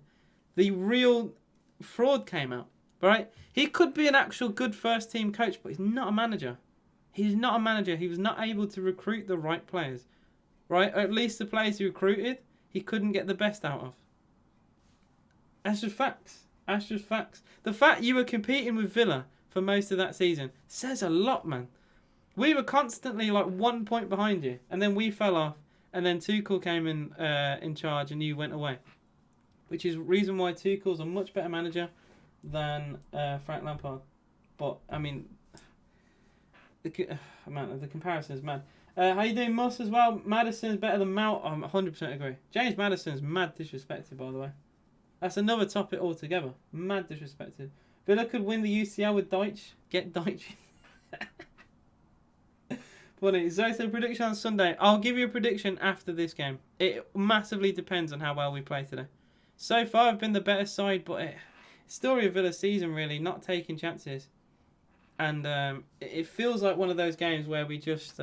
Speaker 1: the real fraud came out, right? He could be an actual good first team coach, but he's not a manager. He's not a manager. He was not able to recruit the right players, right? Or at least the players he recruited, he couldn't get the best out of. That's just facts. That's just facts. The fact you were competing with Villa for most of that season says a lot, man. We were constantly like 1 point behind you, and then we fell off, and then Tuchel came in charge, and you went away. Which is the reason why Tuchel's a much better manager than Frank Lampard. But, I mean, the comparison is mad. How you doing, Moss, as well? Maddison's better than Mount. I 100% agree. James Maddison's mad disrespected, by the way. That's another topic altogether. Mad disrespected. Villa could win the UCL with Deitch. Get Deitch. Funny. Zoto prediction on Sunday. I'll give you a prediction after this game. It massively depends on how well we play today. So far, I've been the better side, but story of Villa's season, really, not taking chances. And it feels like one of those games where we just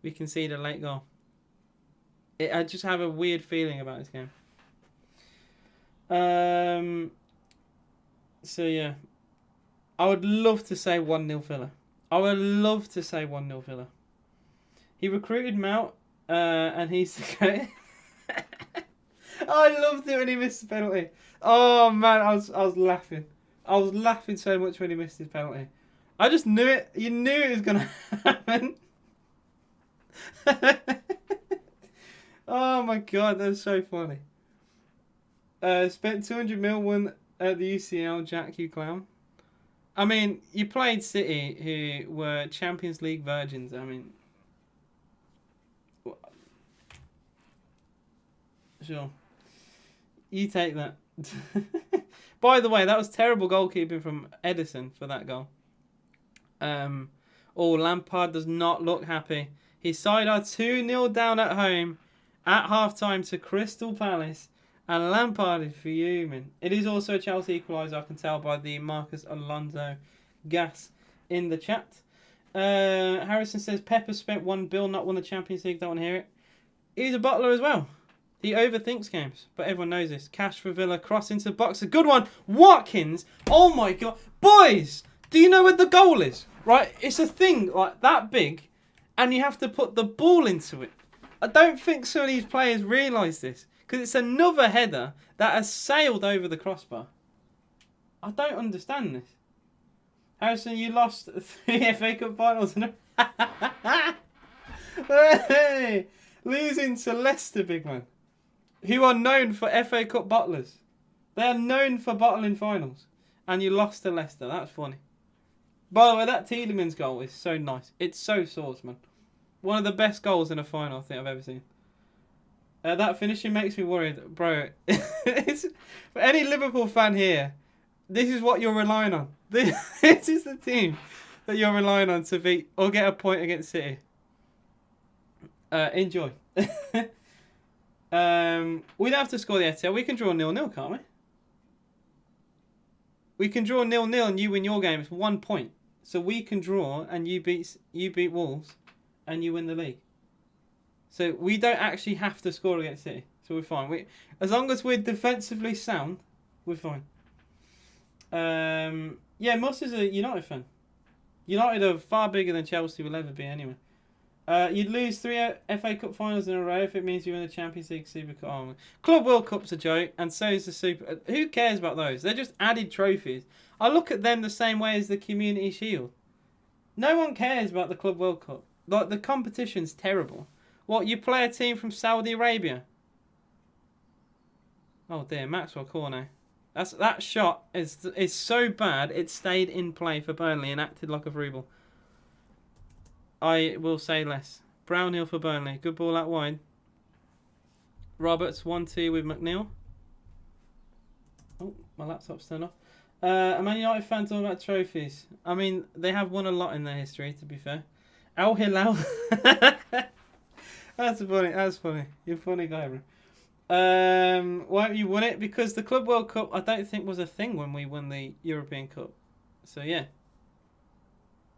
Speaker 1: we concede a late goal. I just have a weird feeling about this game. So, yeah. I would love to say 1-0 Villa. I would love to say 1-0 Villa. He recruited Mount, and he's the guy. I loved it when he missed the penalty. Oh man, I was laughing. I was laughing so much when he missed his penalty. I just knew it. You knew it was gonna happen. Oh my god, that's so funny. Spent 200 mil, won at the UCL. Jack, you clown. I mean, you played City, who were Champions League virgins. I mean, sure. You take that. By the way, that was terrible goalkeeping from Edison for that goal. Lampard does not look happy. His side are 2-0 down at home at half-time to Crystal Palace, and Lampard is fuming. It is also a Chelsea equaliser, I can tell by the Marcus Alonso gas in the chat. Harrison says, Pepper spent $1 billion, not won the Champions League, don't want to hear it. He's a butler as well. He overthinks games, but everyone knows this. Cash for Villa, cross into the box, a good one. Watkins, oh my god. Boys, do you know where the goal is? Right, it's a thing like that big, and you have to put the ball into it. I don't think some of these players realise this, because it's another header that has sailed over the crossbar. I don't understand this. Harrison, you lost 3 FA Cup finals. Hey, losing to Leicester, big man, who are known for FA Cup bottlers. They are known for bottling finals. And you lost to Leicester. That's funny. By the way, that Tielemans goal is so nice. It's so sauce, man. One of the best goals in a final I think I've ever seen. That finishing makes me worried. Bro, for any Liverpool fan here, this is what you're relying on. This is the team that you're relying on to beat or get a point against City. Enjoy. We don't have to score the FTL. We can draw 0-0, can't we? We can draw 0-0 and you win your game. It's 1 point. So we can draw and you beat Wolves and you win the league. So we don't actually have to score against City. So we're fine. As long as we're defensively sound, we're fine. Yeah, Moss is a United fan. United are far bigger than Chelsea will ever be anyway. You'd lose 3 FA Cup finals in a row if it means you win the Champions League, Super Cup. Oh, Club World Cup's a joke, and so is the Super. Who cares about those? They're just added trophies. I look at them the same way as the Community Shield. No one cares about the Club World Cup. Like, the competition's terrible. What, you play a team from Saudi Arabia? Oh dear, Maxwell corner. That shot is so bad it stayed in play for Burnley and acted like a free ball. I will say less. Brownhill for Burnley. Good ball out wide. Roberts 1-2 with McNeil. Oh, my laptop's turned off. A Man United fan talking about trophies. I mean, they have won a lot in their history, to be fair. Al Hilal. That's funny. That's funny. You're a funny guy, bro. Why haven't you won it? Because the Club World Cup, I don't think was a thing when we won the European Cup. So yeah.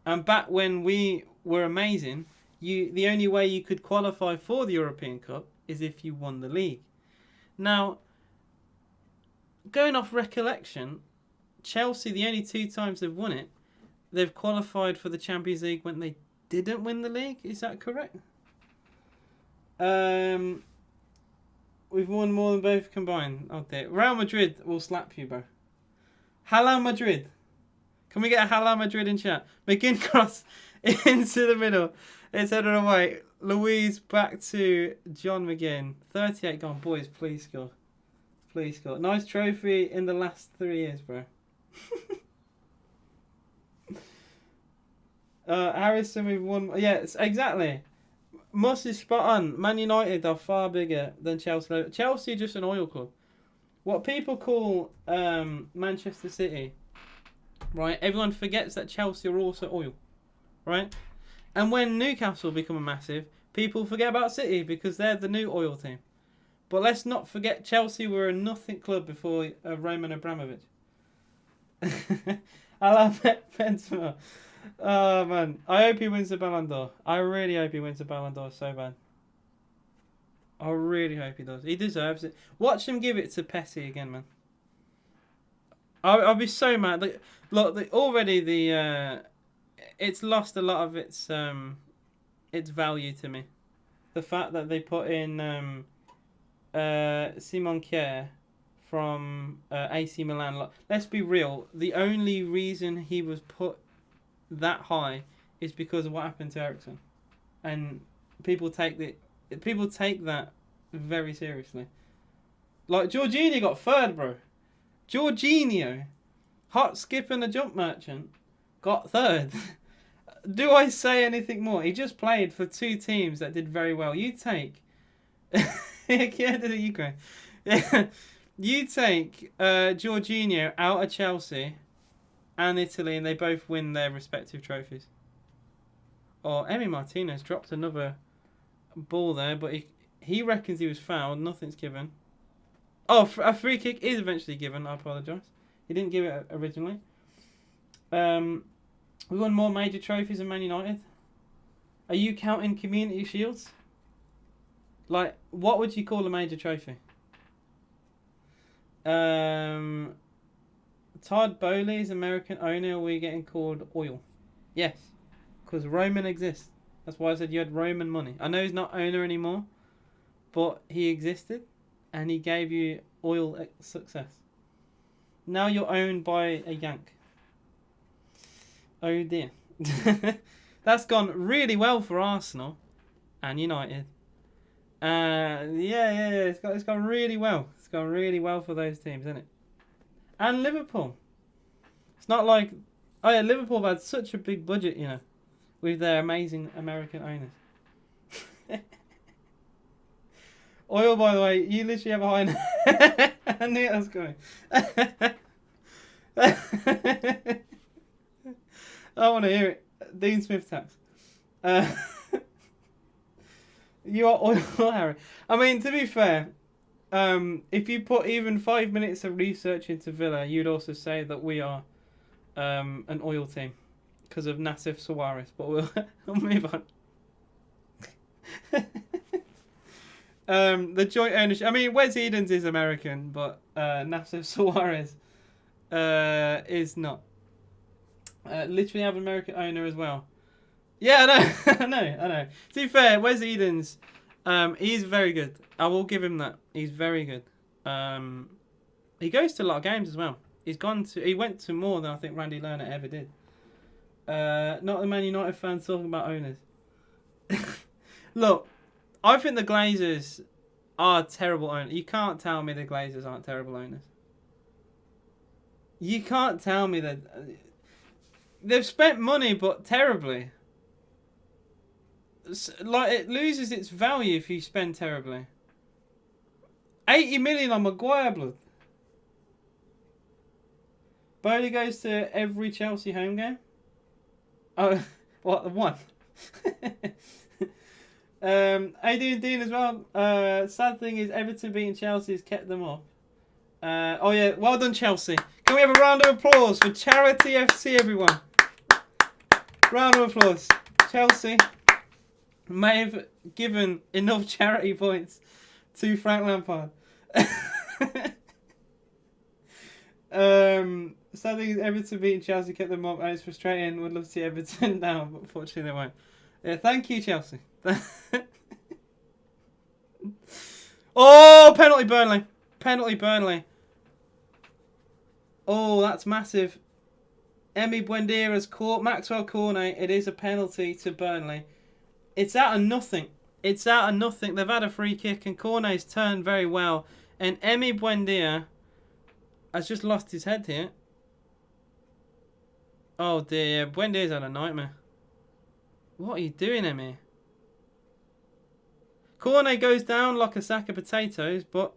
Speaker 1: And back when we were amazing, the only way you could qualify for the European Cup is if you won the league. Now, going off recollection, Chelsea, the only 2 times they've won it, they've qualified for the Champions League when they didn't win the league. Is that correct? We've won more than both combined. Oh dear. Real Madrid will slap you, bro. Hala Madrid. Can we get a Hala Madrid in chat? McGinn cross into the middle. It's headed away. Louise back to John McGinn. 38 gone. Boys, please score. Please score. Nice trophy in the last 3 years, bro. Harrison, we've won. Yes, exactly. Muss is spot on. Man United are far bigger than Chelsea. Chelsea are just an oil club. What people call Manchester City, right? Everyone forgets that Chelsea are also oil, right? And when Newcastle become a massive, people forget about City because they're the new oil team. But let's not forget Chelsea were a nothing club before Roman Abramovich. I love Benzema. Oh man, I hope he wins the Ballon d'Or. I really hope he wins the Ballon d'Or so bad. I really hope he does. He deserves it. Watch him give it to Pessi again, man. I'll be so mad. Like, look, already it's lost a lot of its value to me. The fact that they put in Simon Kjaer from AC Milan. Like, let's be real. The only reason he was put that high is because of what happened to Eriksen, and people take that very seriously. Like Jorginho got third, bro. Jorginho, hot skip and a jump merchant, got third. Do I say anything more? He just played for 2 teams that did very well. You take Ukraine. You take Jorginho out of Chelsea and Italy, and they both win their respective trophies. Or Emi Martinez dropped another ball there, but he reckons he was fouled. Nothing's given. Oh, a free kick is eventually given. I apologise. He didn't give it originally. We won more major trophies than Man United. Are you counting Community Shields? Like, what would you call a major trophy? Todd Bowley's American owner, are we getting called oil? Yes, because Roman exists. That's why I said you had Roman money. I know he's not owner anymore, but he existed, and he gave you oil success. Now you're owned by a Yank. Oh dear. That's gone really well for Arsenal and United. It's gone really well. It's gone really well for those teams, isn't it? And Liverpool. It's not like... Oh yeah, Liverpool have had such a big budget, you know, with their amazing American owners. Oil, by the way, you literally have a high... I knew that was coming. I want to hear it. Dean Smith tax. You are oil, Harry. I mean, to be fair... if you put even 5 minutes of research into Villa, you'd also say that we are an oil team because of Nassif Suarez. But we'll move on. The joint ownership. I mean, Wes Edens is American, but Nassif Suarez is not. Literally have an American owner as well. Yeah, I know. I know. To be fair, Wes Edens, he's very good. I will give him that. He's very good. He goes to a lot of games as well. He went to more than I think Randy Lerner ever did. Not the Man United fans talking about owners. Look, I think the Glazers are terrible owners. You can't tell me the Glazers aren't terrible owners. You can't tell me that. They've spent money, but terribly. Like, it loses its value if you spend terribly. 80 million on Maguire, blood. Burnley goes to every Chelsea home game. Oh, what, the one? How you doing, Dean, as well? Sad thing is Everton beating Chelsea has kept them up. Oh yeah, well done, Chelsea. Can we have a round of applause for Charity FC, everyone? Round of applause. Chelsea may have given enough charity points to Frank Lampard. Sad thing is Everton beating Chelsea kept them up, and it's frustrating. Would love to see Everton down, but unfortunately they won't. Yeah, thank you, Chelsea. Oh, penalty Burnley. Penalty Burnley. Oh, that's massive. Emi Buendia has caught Maxwell Cornet. It is a penalty to Burnley. It's out of nothing. It's out of nothing. They've had a free kick and Cornet's turned very well. And Emi Buendia has just lost his head here. Oh dear, Buendia's had a nightmare. What are you doing, Emi? Cornet goes down like a sack of potatoes, but...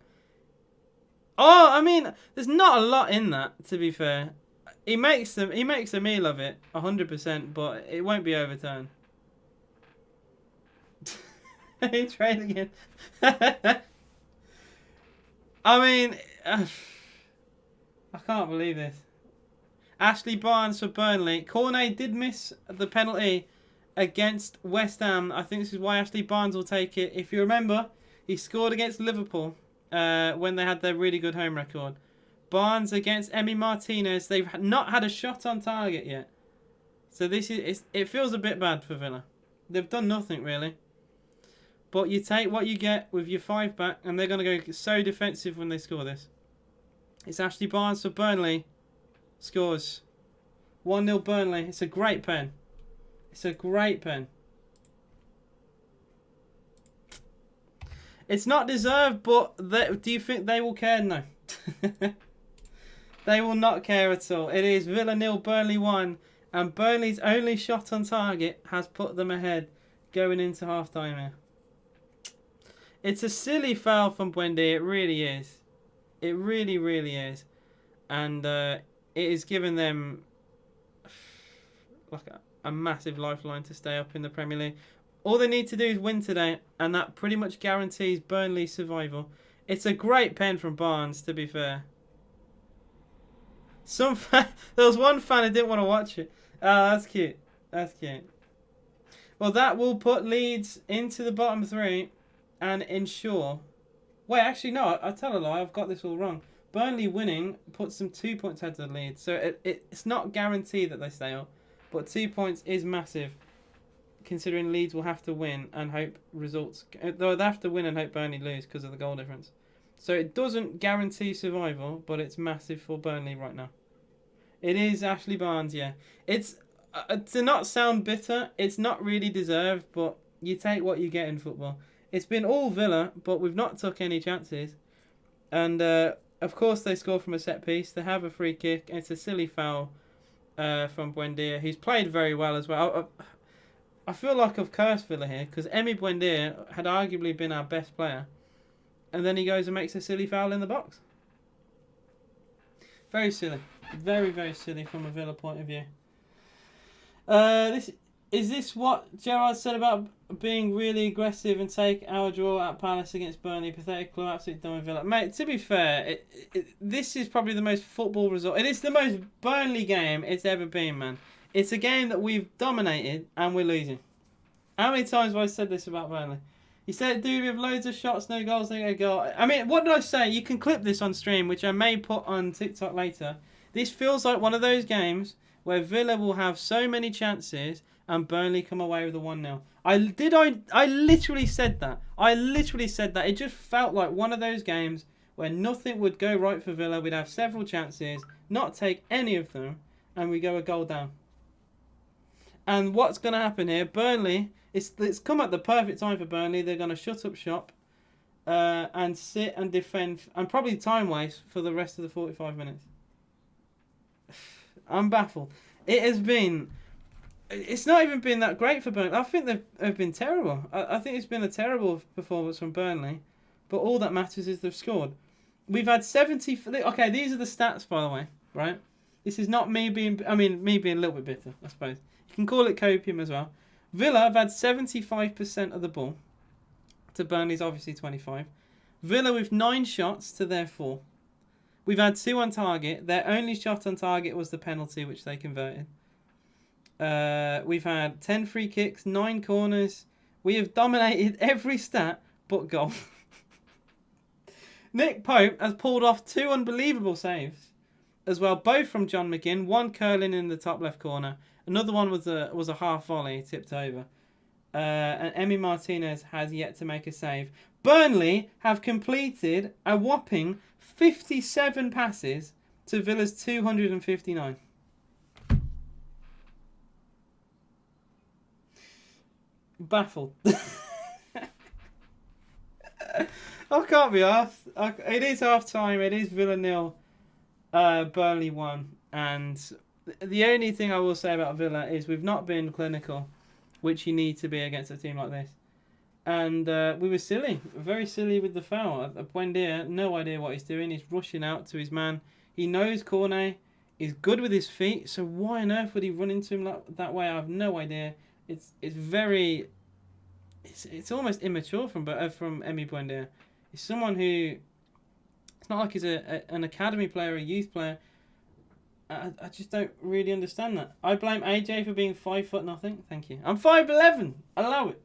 Speaker 1: Oh, I mean, there's not a lot in that, to be fair. He makes a meal of it, 100%, but it won't be overturned. He tried again. I mean, I can't believe this. Ashley Barnes for Burnley. Cornet did miss the penalty against West Ham. I think this is why Ashley Barnes will take it. If you remember, he scored against Liverpool when they had their really good home record. Barnes against Emi Martinez. They've not had a shot on target yet. So it feels a bit bad for Villa. They've done nothing really. But you take what you get with your 5 back, and they're going to go so defensive when they score this. It's Ashley Barnes for Burnley. Scores. 1-0 Burnley. It's a great pen. It's a great pen. It's not deserved, but do you think they will care? No. They will not care at all. It is Villa 0, Burnley 1. And Burnley's only shot on target has put them ahead going into half-time here. It's a silly foul from Buendia. It really is. It really, really is. And it has given them like a massive lifeline to stay up in the Premier League. All they need to do is win today, and that pretty much guarantees Burnley's survival. It's a great pen from Barnes, to be fair. There was one fan who didn't want to watch it. Oh, that's cute. That's cute. Well, that will put Leeds into the bottom 3 and ensure... Wait, actually, no, I tell a lie. I've got this all wrong. Burnley winning puts them 2 points ahead of the Leeds. So it's not guaranteed that they stay up. But 2 points is massive, considering Leeds will have to win and hope results... Though they have to win and hope Burnley lose because of the goal difference. So it doesn't guarantee survival, but it's massive for Burnley right now. It is Ashley Barnes, yeah. It's to not sound bitter, it's not really deserved, but you take what you get in football. It's been all Villa, but we've not took any chances. And of course they score from a set piece. They have a free kick. And it's a silly foul from Buendia, who's played very well as well. I feel like I've cursed Villa here, because Emi Buendia had arguably been our best player. And then he goes and makes a silly foul in the box. Very silly. Very, very silly from a Villa point of view. Is this what Gerrard said about being really aggressive and take our draw at Palace against Burnley? Pathetic club, absolutely done with Villa. Mate, to be fair, this is probably the most football result. It is the most Burnley game it's ever been, man. It's a game that we've dominated and we're losing. How many times have I said this about Burnley? You said, dude, we have loads of shots, no goals, no goal. I mean, what did I say? You can clip this on stream, which I may put on TikTok later. This feels like one of those games where Villa will have so many chances and Burnley come away with a 1-0. I literally said that. I literally said that. It just felt like one of those games where nothing would go right for Villa. We'd have several chances, not take any of them, and we go a goal down. And what's going to happen here? Burnley... It's come at the perfect time for Burnley. They're going to shut up shop and sit and defend and probably time waste for the rest of the 45 minutes. I'm baffled. It's not even been that great for Burnley. I think they've been terrible. I think it's been a terrible performance from Burnley. but all that matters is they've scored. We've had 70... Okay, these are the stats, by the way, right? This is not me being... I mean, me being a little bit bitter, I suppose. You can call it copium as well. Villa have had 75% of the ball. To Burnley's obviously 25. Villa with 9 shots to their 4. We've had 2 on target. Their only shot on target was the penalty, which they converted. We've had 10 free kicks, 9 corners. We have dominated every stat but goal. Nick Pope has pulled off 2 unbelievable saves as well, both from John McGinn. One curling in the top left corner. Another one was a half volley tipped over. And Emi Martinez has yet to make a save. Burnley have completed a whopping 57 passes to Villa's 259. Baffled. I can't be arsed. It is half time. It is Villa 0, Burnley 1. And the only thing I will say about Villa is we've not been clinical, which you need to be against a team like this. And we were silly. Very silly with the foul. Buendia, no idea what he's doing. He's rushing out to his man. He knows Cornet. He's good with his feet. So why on earth would he run into him that way? I have no idea. It's very... It's almost immature from Emi Buendia. He's someone who... It's not like he's an academy player, a youth player. I just don't really understand that. I blame AJ for being 5'0". Thank you. I'm 5'11". Allow it.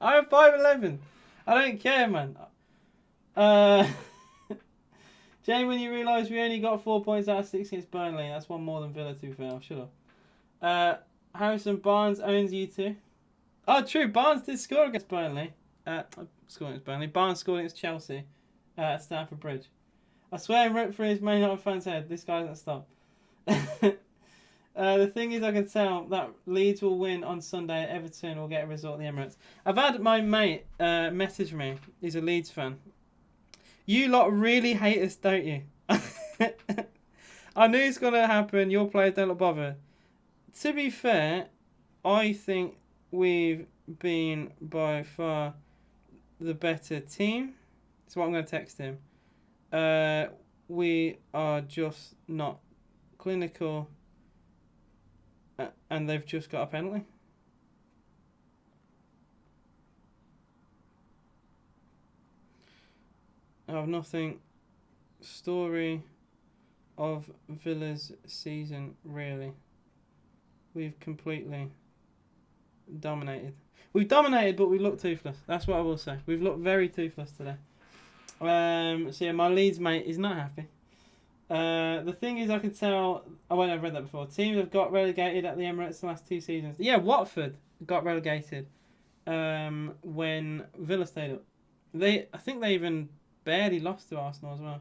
Speaker 1: I'm 5'11". I don't care, man. Jane, when you realise we only got 4 points out of 6 against Burnley, that's one more than Villa, to be fair. Shut up. Harrison Barnes owns you too. Oh, true. Barnes did score against Burnley. Barnes scored against Chelsea at Stamford Bridge. I swear he wrote for his Man United fan's head. This guy doesn't stop. The thing is, I can tell that Leeds will win on Sunday. Everton will get a result at the Emirates. I've had my mate message me. He's a Leeds fan. You lot really hate us, don't you? I knew it's going to happen. Your players don't look bothered. To be fair, I think we've been by far the better team. That's what I'm going to text him. We are just not clinical, and they've just got a penalty. I have nothing. Story of Villa's season, really. We've completely dominated. We've dominated, but we look toothless. That's what I will say. We've looked very toothless today. So yeah, my Leeds mate is not happy. The thing is, I can tell... I won't have read that before. Teams have got relegated at the Emirates the last 2 seasons. Yeah, Watford got relegated when Villa stayed up. I think they even barely lost to Arsenal as well.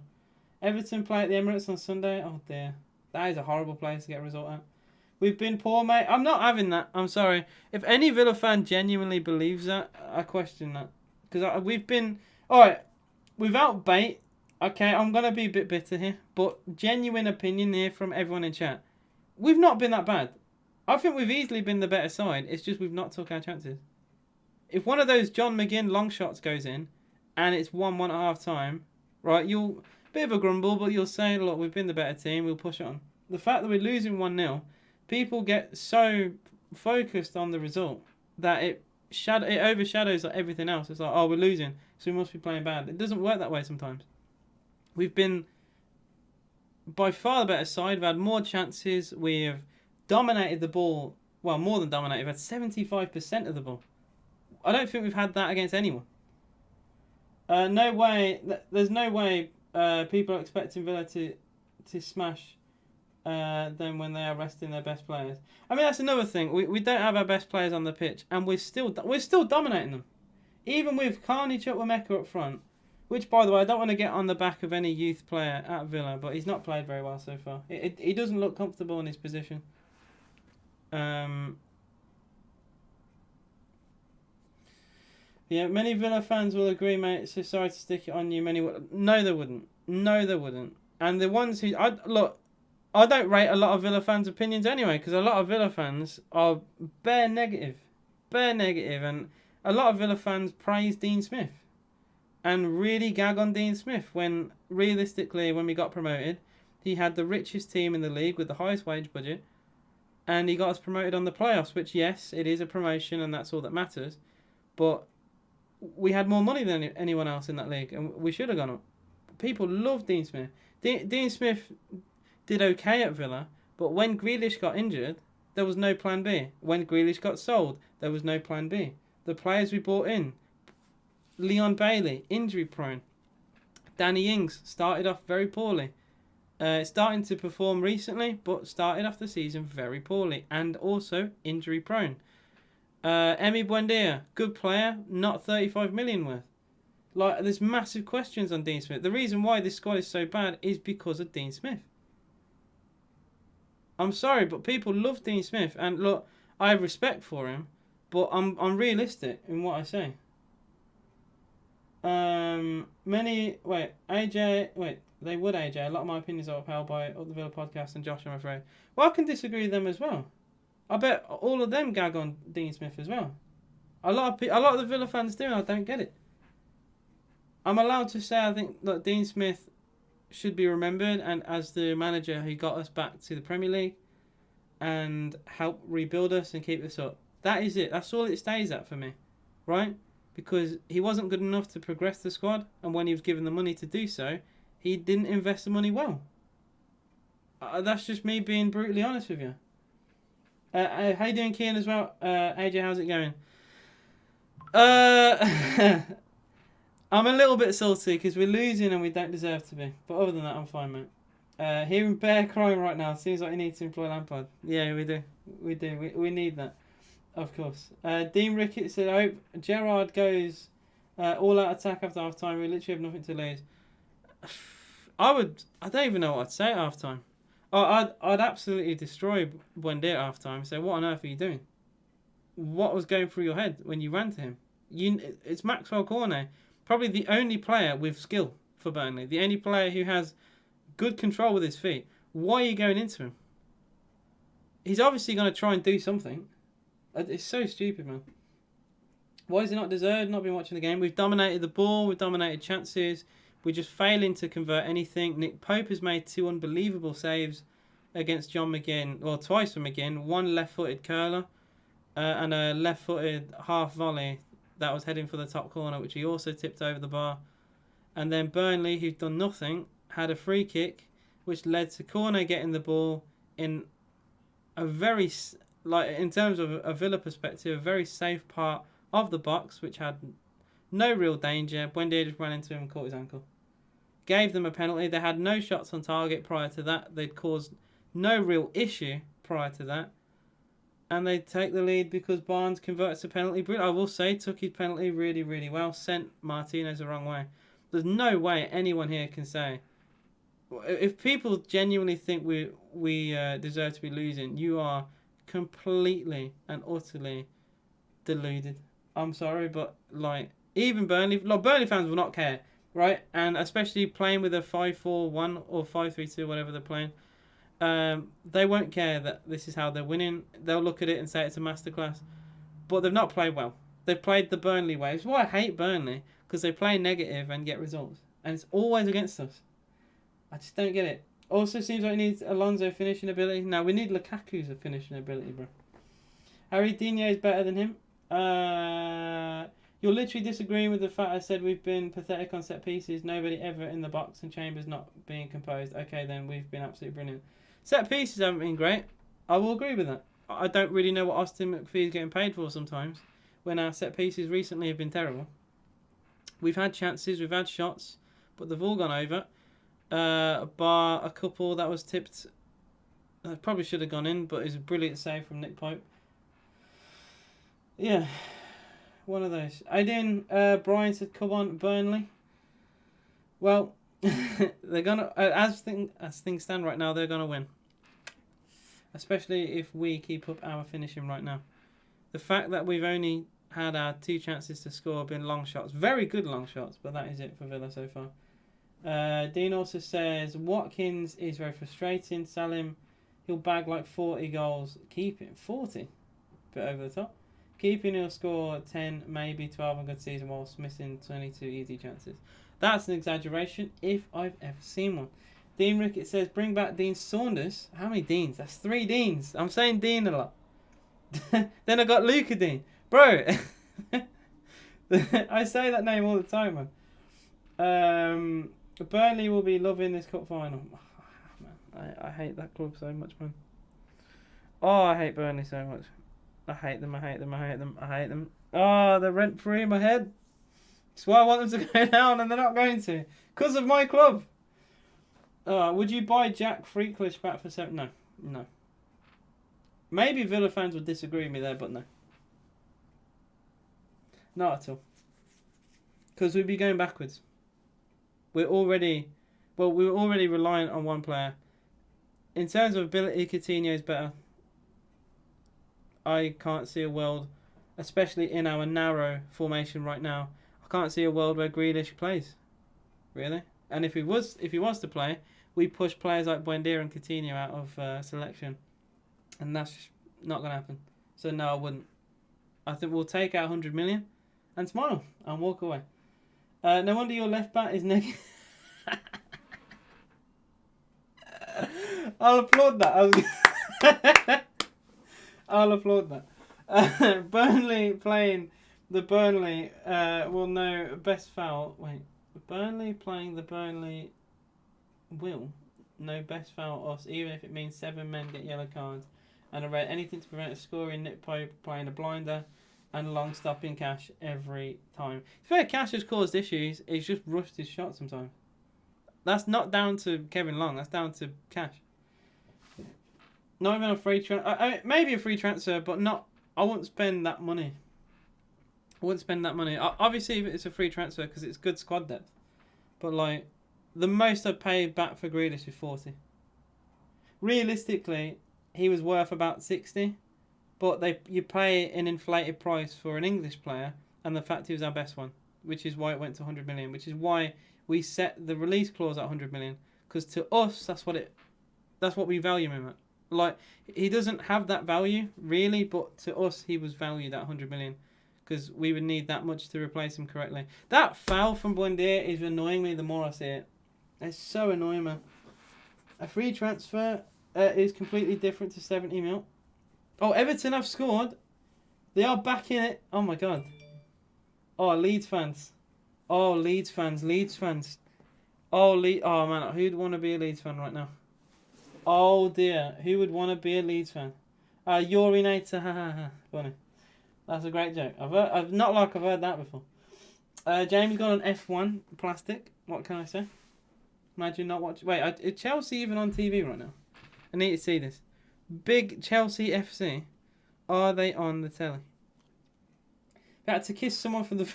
Speaker 1: Everton play at the Emirates on Sunday. Oh dear. That is a horrible place to get a result at. We've been poor, mate. I'm not having that. I'm sorry. If any Villa fan genuinely believes that, I question that. Because we've been... Alright, without bait, okay, I'm going to be a bit bitter here, but genuine opinion here from everyone in chat. We've not been that bad. I think we've easily been the better side. It's just we've not took our chances. If one of those John McGinn long shots goes in, and it's 1-1 at half time, right, you'll... Bit of a grumble, but you'll say, look, we've been the better team, we'll push it on. The fact that we're losing 1-0... People get so focused on the result that it overshadows everything else. It's like, oh, we're losing, so we must be playing bad. It doesn't work that way sometimes. We've been by far the better side. We've had more chances. We have dominated the ball. Well, more than dominated. We've had 75% of the ball. I don't think we've had that against anyone. No way. There's no way people are expecting Villa to smash than when they are resting their best players. I mean, that's another thing. We don't have our best players on the pitch, and we're still dominating them. Even with Carney Chukwuemeka up front, which, by the way, I don't want to get on the back of any youth player at Villa, but he's not played very well so far. He doesn't look comfortable in his position. Yeah, many Villa fans will agree, mate. So sorry to stick it on you. No, they wouldn't. No, they wouldn't. And the ones who... I don't rate a lot of Villa fans' opinions anyway, because a lot of Villa fans are bare negative, and a lot of Villa fans praise Dean Smith, and really gag on Dean Smith when, realistically, when we got promoted, he had the richest team in the league with the highest wage budget, and he got us promoted on the playoffs, which, yes, it is a promotion and that's all that matters, but we had more money than anyone else in that league, and we should have gone up. People love Dean Smith. Dean Smith did okay at Villa, but when Grealish got injured, there was no plan B. When Grealish got sold, there was no plan B. The players we brought in, Leon Bailey, injury prone. Danny Ings started off very poorly. Starting to perform recently, but started off the season very poorly and also injury prone. Emi Buendia, good player, not 35 million worth. Like, there's massive questions on Dean Smith. The reason why this squad is so bad is because of Dean Smith. I'm sorry, but people love Dean Smith, and look, I have respect for him, but I'm realistic in what I say. They would AJ. A lot of my opinions are upheld by the Villa podcast and Josh, I'm afraid. Well, I can disagree with them as well. I bet all of them gag on Dean Smith as well. A lot of the Villa fans do, and I don't get it. I'm allowed to say I think that Dean Smith should be remembered, and as the manager who got us back to the Premier League and helped rebuild us and keep us up. That is it. That's all it stays at for me, right? Because he wasn't good enough to progress the squad, and when he was given the money to do so, he didn't invest the money well. That's just me being brutally honest with you. How you doing, Kian, as well? AJ, how's it going? I'm a little bit salty because we're losing and we don't deserve to be. But other than that, I'm fine, mate. Hearing Bear crying right now seems like he needs to employ Lampard. Yeah, we do. We need that, of course. Dean Ricketts said, I hope Gerrard goes all-out attack after half-time. We literally have nothing to lose. I don't even know what I'd say at half-time. I'd absolutely destroy Buendia at half-time and say, what on earth are you doing? What was going through your head when you ran to him? It's Maxwell Cornet. Probably the only player with skill for Burnley. The only player who has good control with his feet. Why are you going into him? He's obviously going to try and do something. It's so stupid, man. Why is he not deserved? Not been watching the game. We've dominated the ball. We've dominated chances. We're just failing to convert anything. Nick Pope has made 2 unbelievable saves against John McGinn. Well, twice from McGinn. 1 left-footed curler and a left-footed half volley that was heading for the top corner, which he also tipped over the bar. And then Burnley, who'd done nothing, had a free kick, which led to Corner getting the ball in a very, in terms of a Villa perspective, a very safe part of the box, which had no real danger. Buendia just ran into him and caught his ankle. Gave them a penalty. They had no shots on target prior to that. They'd caused no real issue prior to that. And they take the lead because Barnes converts a penalty. I will say, took his penalty really, really well. Sent Martinez the wrong way. There's no way anyone here can say. If people genuinely think we deserve to be losing, you are completely and utterly deluded. I'm sorry, but even Burnley fans will not care, right? And especially playing with a 5-4-1 or 5-3-2, whatever they're playing. They won't care that this is how they're winning. They'll look at it and say it's a masterclass. But they've not played well. They've played the Burnley way. It's why I hate Burnley, because they play negative and get results. And it's always against us. I just don't get it. Also seems like it needs Alonso finishing ability. Now, we need Lukaku's finishing ability, bro. Harry Digne is better than him. You're literally disagreeing with the fact I said we've been pathetic on set pieces. Nobody ever in the box and Chambers not being composed. Okay, then we've been absolutely brilliant. Set pieces haven't been great. I will agree with that. I don't really know what Austin McPhee is getting paid for sometimes when our set pieces recently have been terrible. We've had chances, we've had shots, but they've all gone over. Bar a couple that was tipped. Probably should have gone in, but it's a brilliant save from Nick Pope. Yeah, one of those. Brian said, come on, Burnley. Well, they're gonna, as things stand right now, they're gonna win. Especially if we keep up our finishing right now. The fact that we've only had our 2 chances to score have been long shots. Very good long shots, but that is it for Villa so far. Dean also says, Watkins is very frustrating. Salim, he'll bag like 40 goals. Keep it. 40? Bit over the top. Keeping he'll score 10, maybe 12 in good season whilst missing 22 easy chances. That's an exaggeration if I've ever seen one. Dean Rickett says, bring back Dean Saunders. How many Deans? That's 3 Deans. I'm saying Dean a lot. Then I got Luca Dean. Bro, I say that name all the time, man. Burnley will be loving this cup final. Man, I hate that club so much, man. Oh, I hate Burnley so much. I hate them, I hate them, I hate them, I hate them. Oh, they're rent-free in my head. That's why I want them to go down and they're not going to. Because of my club. Would you buy Jack Freaklish back for 7? No. No. Maybe Villa fans would disagree with me there, but no. Not at all. Because we'd be going backwards. We were already reliant on one player. In terms of ability, Coutinho's better. I can't see a world, especially in our narrow formation right now, I can't see a world where Grealish plays. Really? And if he was to play, we push players like Buendia and Coutinho out of selection. And that's just not going to happen. So no, I wouldn't. I think we'll take out 100 million and smile and walk away. No wonder your left back is negative. I'll applaud that. I'll applaud that. Burnley playing the Burnley will know best foul. Wait, Burnley playing the Burnley will know best foul us, even if it means 7 men get yellow cards and a red. Anything to prevent a scoring. Nick Pope playing a blinder and long stopping Cash every time. It's fair, Cash has caused issues. He's just rushed his shot sometimes. That's not down to Kevin Long. That's down to Cash. Not even a free transfer. Maybe a free transfer, but not. I wouldn't spend that money. Obviously, it's a free transfer because it's good squad depth. But like, the most I'd pay back for Grealish is 40. Realistically, he was worth about 60. But you pay an inflated price for an English player, and the fact he was our best one, which is why it went to 100 million. Which is why we set the release clause at 100 million. Because to us, that's what we value him at. Like, he doesn't have that value, really, but to us, he was valued at 100 million. Because we would need that much to replace him correctly. That foul from Buendia is annoying me the more I see it. It's so annoying, man. A free transfer is completely different to 70 mil. Oh, Everton have scored. They are back in it. Oh, my God. Oh, Leeds fans. Oh, Leeds fans. Oh, man, who'd want to be a Leeds fan right now? Oh dear, who would want to be a Leeds fan? Urinator, ha ha ha. Funny. That's a great joke. I've heard that before. Jamie's got an F1 plastic. What can I say? Imagine not watching. Wait, is Chelsea even on TV right now? I need to see this. Big Chelsea FC. Are they on the telly? You had to kiss someone from the.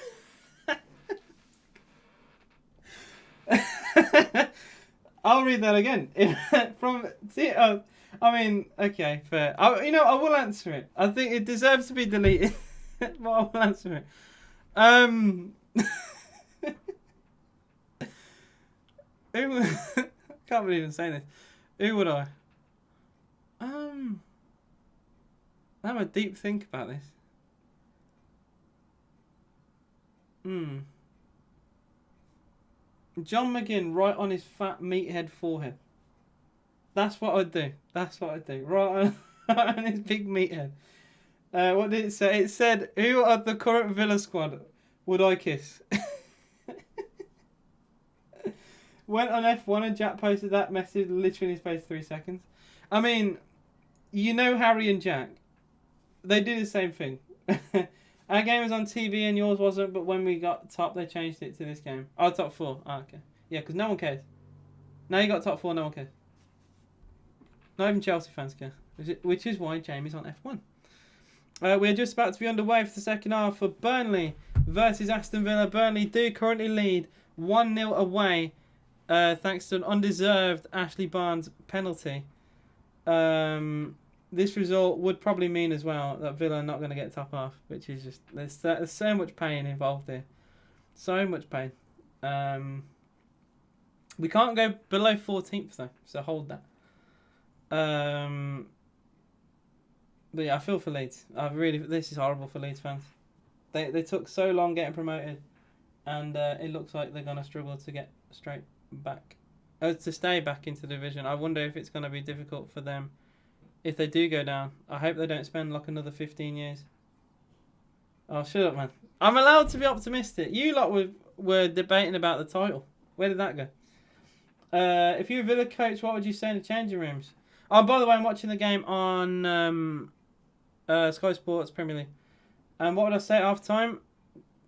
Speaker 1: I'll read that again. Okay, fair. I will answer it. I think it deserves to be deleted, but I will answer it. Can't believe I'm saying this. Who would I? Have a deep think about this. John McGinn right on his fat meathead forehead. That's what I'd do. Right on his big meathead. What did it say? It said, who of the current Villa squad would I kiss? Went on F1 and Jack posted that message literally in his space 3 seconds. I mean, you know Harry and Jack. They do the same thing. Our game was on TV and yours wasn't, but when we got top, they changed it to this game. Oh, top 4. Oh, okay. Yeah, because no one cares. Now you got top 4, no one cares. Not even Chelsea fans care. Which is why Jamie's on F1. We're just about to be underway for the second half for Burnley versus Aston Villa. Burnley do currently lead 1-0 away, thanks to an undeserved Ashley Barnes penalty. This result would probably mean as well that Villa are not going to get top half, which is just there's so much pain involved here, so much pain. We can't go below 14th though, so hold that. But yeah, I feel for Leeds. This is horrible for Leeds fans. They took so long getting promoted, and it looks like they're gonna struggle to get straight back, to stay back into the division. I wonder if it's gonna be difficult for them if they do go down. I hope they don't spend like another 15 years. Oh, shut up, man. I'm allowed to be optimistic. You lot were debating about the title. Where did that go? If you were Villa coach, what would you say in the changing rooms? Oh, by the way, I'm watching the game on Sky Sports Premier League. And what would I say at half time?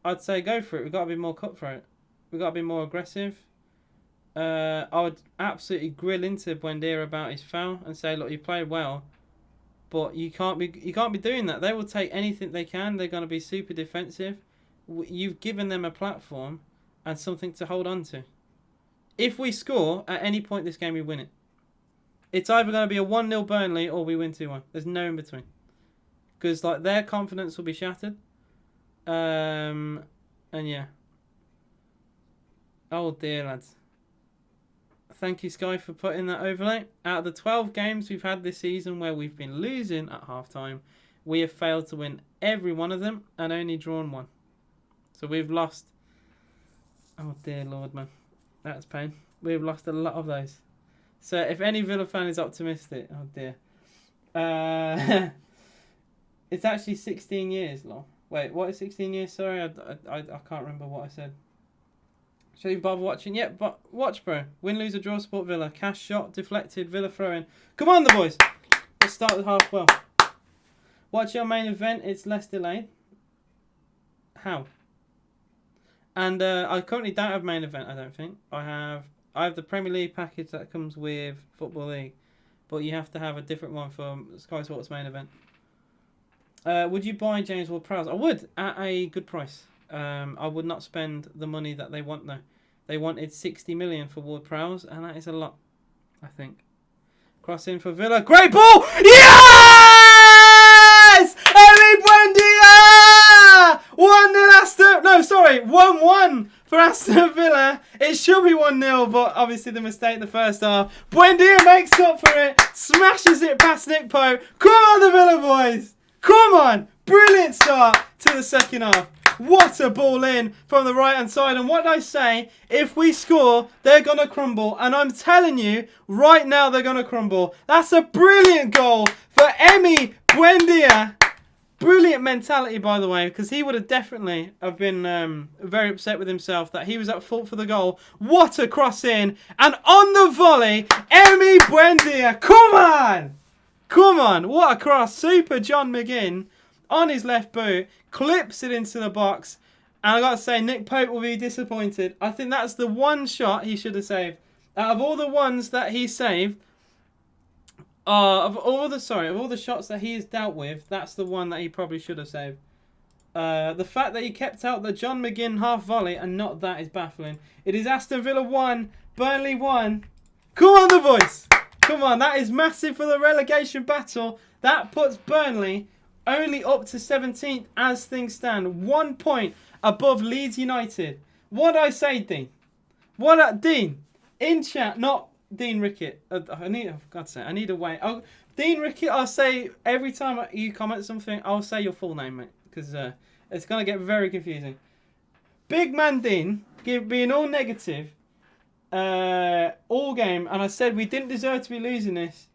Speaker 1: I'd say go for it. We've got to be more cutthroat. We've got to be more aggressive. I would absolutely grill into Buendia about his foul and say, look, you played well, but you can't be doing that. They will take anything they can. They're going to be super defensive. You've given them a platform and something to hold on to. If we score at any point this game, we win it. It's either going to be a 1-0 Burnley or we win 2-1. There's no in between. Because like their confidence will be shattered. And yeah. Oh dear, lads. Thank you, Sky, for putting that overlay. Out of the 12 games we've had this season where we've been losing at halftime, we have failed to win every one of them and only drawn one. So we've lost. Oh dear Lord, man. That's pain. We've lost a lot of those. So if any Villa fan is optimistic, oh dear. It's actually 16 years long. Wait, what is 16 years? Sorry, I can't remember what I said. Should you bother watching? Yep, but watch, bro. Win, lose, or draw, support Villa. Cash shot, deflected, Villa throw-in. Come on, the boys. Let's start the half well. Watch your main event. It's less delayed. How? And I currently don't have main event, I don't think. I have the Premier League package that comes with Football League. But you have to have a different one for Sky Sports main event. Would you buy James Ward-Prowse? I would, at a good price. I would not spend the money that they want, though. They wanted 60 million for Ward-Prowse, and that is a lot, I think. Cross in for Villa. Great ball! Yes! Eli Buendia! 1-0 Aston... No, sorry, 1-1 for Aston Villa. It should be 1-0, but obviously the mistake in the first half. Buendia makes up for it, smashes it past Nick Pope. Come on, the Villa boys! Come on! Brilliant start to the second half. What a ball in from the right-hand side. And what did I say? If we score, they're going to crumble. And I'm telling you, right now they're going to crumble. That's a brilliant goal for Emi Buendia. Brilliant mentality, by the way, because he would have definitely have been very upset with himself that he was at fault for the goal. What a cross in. And on the volley, Emi Buendia. Come on! Come on. What a cross. Super John McGinn. On his left boot, clips it into the box, and I got to say, Nick Pope will be disappointed. I think that's the one shot he should have saved. Out of all the ones that he saved, of all the shots that he has dealt with, that's the one that he probably should have saved. The fact that he kept out the John McGinn half volley and not that is baffling. It is Aston Villa 1, Burnley 1. Come on, the boys! Come on, that is massive for the relegation battle. That puts Burnley only up to 17th as things stand. 1 point above Leeds United. What I say, Dean? Dean? In chat, not Dean Rickett. I need a way. Dean Rickett, I'll say every time you comment something, I'll say your full name, mate. Because it's going to get very confusing. Big man Dean, being all negative all game. And I said we didn't deserve to be losing this.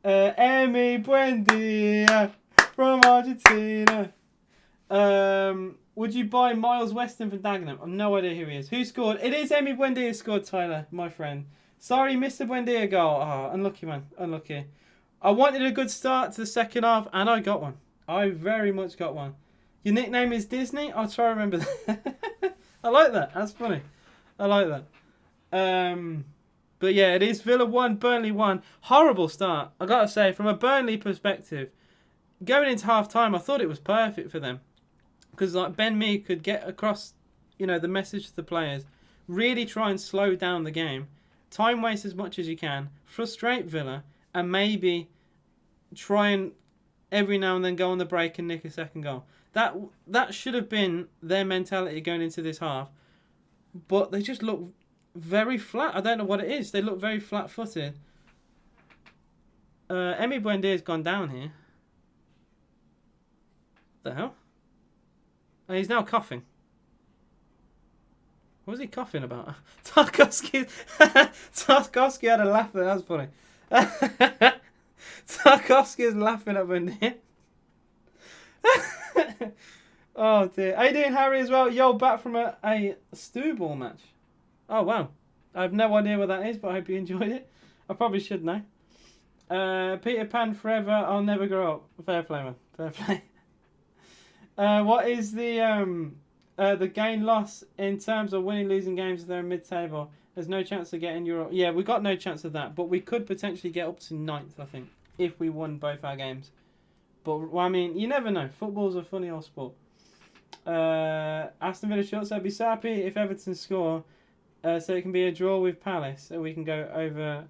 Speaker 1: Emi Buendia. From Argentina. Would you buy Miles Weston for Dagenham? I've no idea who he is. Who scored? It is Emi Buendia scored, Tyler, my friend. Sorry, Mr. Buendia goal. Oh, unlucky, man. Unlucky. I wanted a good start to the second half, and I got one. I very much got one. Your nickname is Disney? I'll try to remember that. I like that. That's funny. I like that. But yeah, it is Villa 1, Burnley 1. Horrible start. I got to say, from a Burnley perspective, going into half-time, I thought it was perfect for them. Because like Ben Mee could get across, the message to the players. Really try and slow down the game. Time waste as much as you can. Frustrate Villa. And maybe try and every now and then go on the break and nick a second goal. That should have been their mentality going into this half. But they just look very flat. I don't know what it is. They look very flat-footed. Emi Buendia's gone down here. The hell? And he's now coughing. What was he coughing about? Tarkovsky had a laugh there. That was funny. Tarkovsky is laughing at Bundy. Oh dear. How you doing, Harry, as well? Yo, back from a stew ball match. Oh wow. I have no idea what that is, but I hope you enjoyed it. I probably should know. Peter Pan forever. I'll never grow up. Fair play, man. Fair play. What is the gain loss in terms of winning losing games if they're mid-table? There's no chance of getting Europe. Yeah, we got no chance of that, but we could potentially get up to 9th, I think, if we won both our games. But well, I mean, you never know. Football's a funny old sport. Aston Villa short, so I'd be so happy if Everton score, so it can be a draw with Palace, so we can go over.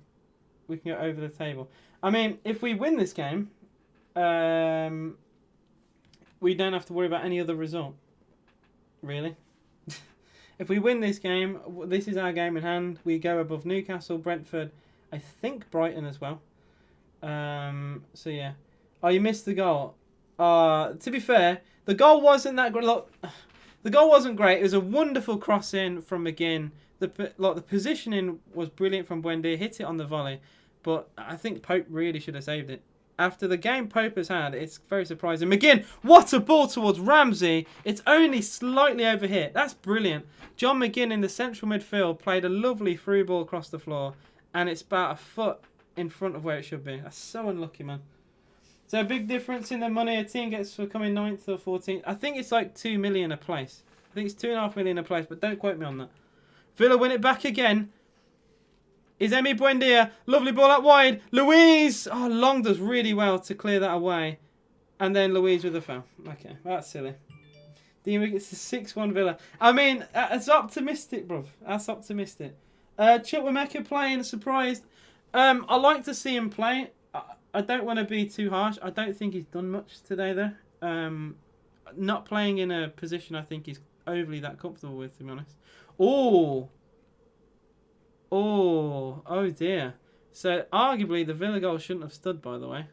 Speaker 1: We can go over the table. I mean, if we win this game, we don't have to worry about any other result. Really. If we win this game, this is our game in hand. We go above Newcastle, Brentford, I think Brighton as well. So yeah. Oh, you missed the goal. To be fair, the goal wasn't that great. Look, the goal wasn't great. It was a wonderful cross in from McGinn. The positioning was brilliant from Buendia. Hit it on the volley, but I think Pope really should have saved it. After the game Pope has had, it's very surprising. McGinn, what a ball towards Ramsey. It's only slightly overhit. That's brilliant. John McGinn in the central midfield played a lovely through ball across the floor, and it's about a foot in front of where it should be. That's so unlucky, man. So a big difference in the money a team gets for coming 9th or 14th. I think it's like 2 million a place. I think it's 2.5 million a place, but don't quote me on that. Villa win it back again. Is Emi Buendia. Lovely ball out wide. Louise. Oh, Long does really well to clear that away. And then Louise with a foul. Okay, that's silly. Dean gets a 6-1 Villa. I mean, that's optimistic, bruv. That's optimistic. Chukwuemeka playing, surprised. I like to see him play. I don't want to be too harsh. I don't think he's done much today, though. Not playing in a position I think he's overly that comfortable with, to be honest. Oh dear. So, arguably, the Villa goal shouldn't have stood, by the way.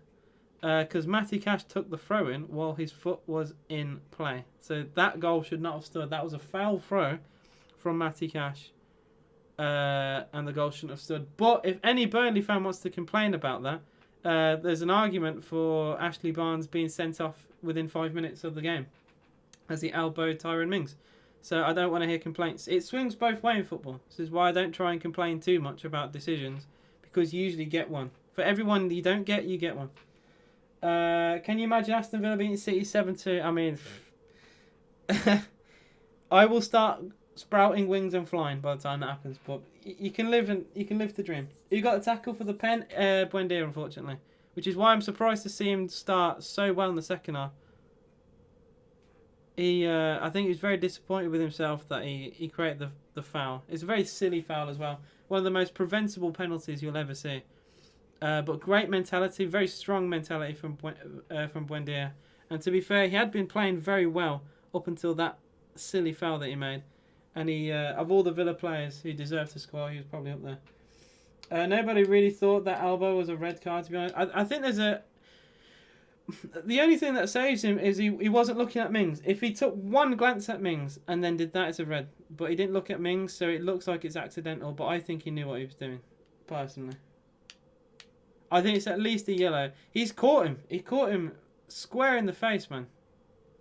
Speaker 1: Because Matty Cash took the throw-in while his foot was in play. So, that goal should not have stood. That was a foul throw from Matty Cash. And the goal shouldn't have stood. But if any Burnley fan wants to complain about that, there's an argument for Ashley Barnes being sent off within 5 minutes of the game as he elbowed Tyrone Mings. So I don't want to hear complaints. It swings both ways in football. This is why I don't try and complain too much about decisions, because you usually get one. For everyone you don't get, you get one. Can you imagine Aston Villa beating City 7-2? I mean, I will start sprouting wings and flying by the time that happens. But you can live the dream. You got a tackle for the pen, Buendia, unfortunately, which is why I'm surprised to see him start so well in the second half. I think he was very disappointed with himself that he created the foul. It's a very silly foul as well. One of the most preventable penalties you'll ever see. But great mentality, very strong mentality from Buendia. And to be fair, he had been playing very well up until that silly foul that he made. And he, of all the Villa players who deserved to score, he was probably up there. Nobody really thought that elbow was a red card, to be honest. I think there's a... The only thing that saves him is he wasn't looking at Mings. If he took one glance at Mings and then did that, it's a red. But he didn't look at Mings, so it looks like it's accidental. But I think he knew what he was doing, personally. I think it's at least a yellow. He's caught him. He caught him square in the face, man.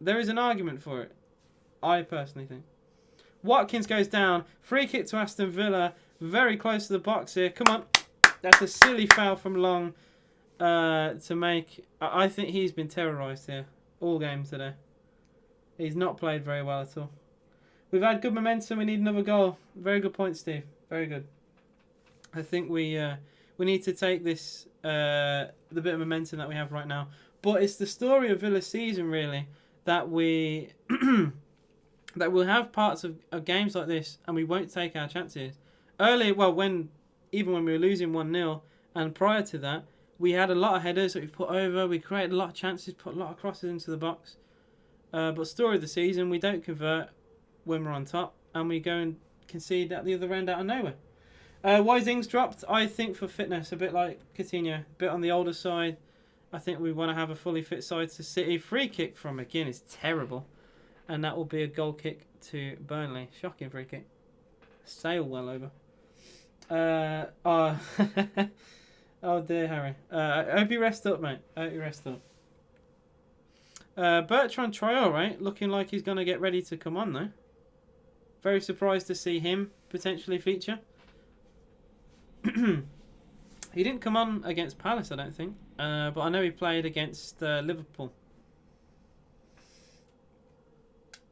Speaker 1: There is an argument for it. I personally think. Watkins goes down. Free kick to Aston Villa. Very close to the box here. Come on. That's a silly foul from Long. To make... I think he's been terrorised here all game today. He's not played very well at all. We've had good momentum. We need another goal. Very good point, Steve. Very good. I think we need to take this the bit of momentum that we have right now. But it's the story of Villa's season, really, that we that we'll have parts of games like this and we won't take our chances. Earlier, well, even when we were losing 1-0 and prior to that, we had a lot of headers that we put over. We created a lot of chances, put a lot of crosses into the box. But story of the season, we don't convert when we're on top. And we go and concede at the other end out of nowhere. Why is Ings dropped? I think for fitness, a bit like Coutinho. A bit on the older side. I think we want to have a fully fit side to City. Free kick from McGinn is terrible. And that will be a goal kick to Burnley. Shocking free kick. Sail well over. Oh dear, Harry. I hope you rest up, mate. I hope you rest up. Bertrand Traore looking like he's going to get ready to come on, though. Very surprised to see him potentially feature. He didn't come on against Palace, I don't think. But I know he played against Liverpool.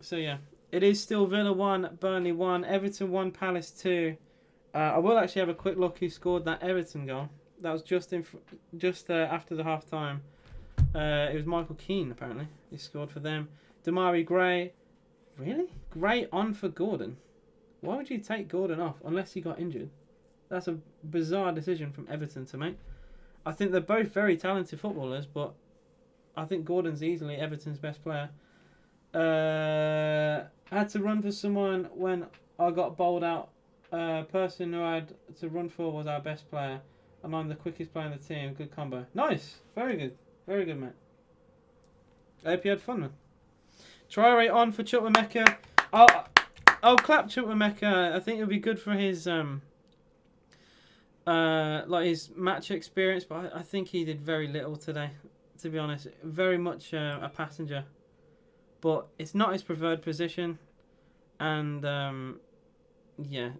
Speaker 1: So, yeah. It is still Villa 1, Burnley 1, Everton 1, Palace 2. I will actually have a quick look who scored that Everton goal. That was just after the half-time. It was Michael Keane, apparently. He scored for them. Damari Gray. Really? Gray on for Gordon? Why would you take Gordon off unless he got injured? That's a bizarre decision from Everton to make. I think they're both very talented footballers, but I think Gordon's easily Everton's best player. I had to run for someone when I got bowled out. Person who I had to run for was our best player, and I'm the quickest player in the team. Good combo. Nice. Very good. Very good, mate. I hope you had fun, man. Traore on for Chukwuemeka. I'll clap Chukwuemeka. I think it'll be good for his his match experience, but I think he did very little today, to be honest. Very much a passenger, but it's not his preferred position, and yeah,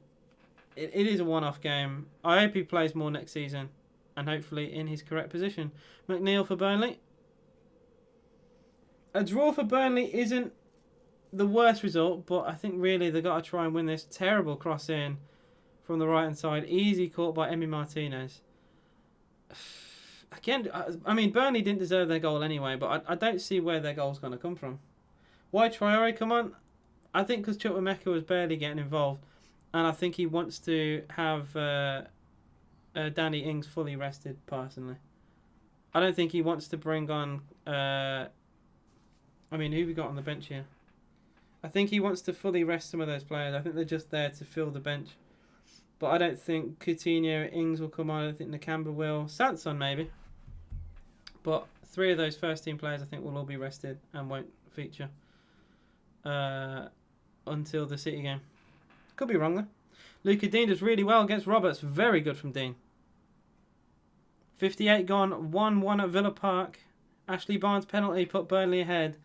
Speaker 1: it is a one-off game. I hope he plays more next season, and hopefully in his correct position. McNeil for Burnley. A draw for Burnley isn't the worst result, but I think really they've got to try and win this. Terrible cross in from the right-hand side. Easy caught by Emi Martinez. Again, I mean, Burnley didn't deserve their goal anyway, but I don't see where their goal's going to come from. Why Traore come on? I think because Chukwuemeka was barely getting involved, and I think he wants to have Danny Ings fully rested, personally. I don't think he wants to bring on... who we got on the bench here? I think he wants to fully rest some of those players. I think they're just there to fill the bench. But I don't think Coutinho, Ings will come on. I don't think Nakamba will. Sanson maybe. But 3 of those first team players I think will all be rested and won't feature until the City game. Could be wrong though. Luca Dean does really well against Roberts. Very good from Dean. 58 gone. 1-1 at Villa Park. Ashley Barnes penalty put Burnley ahead.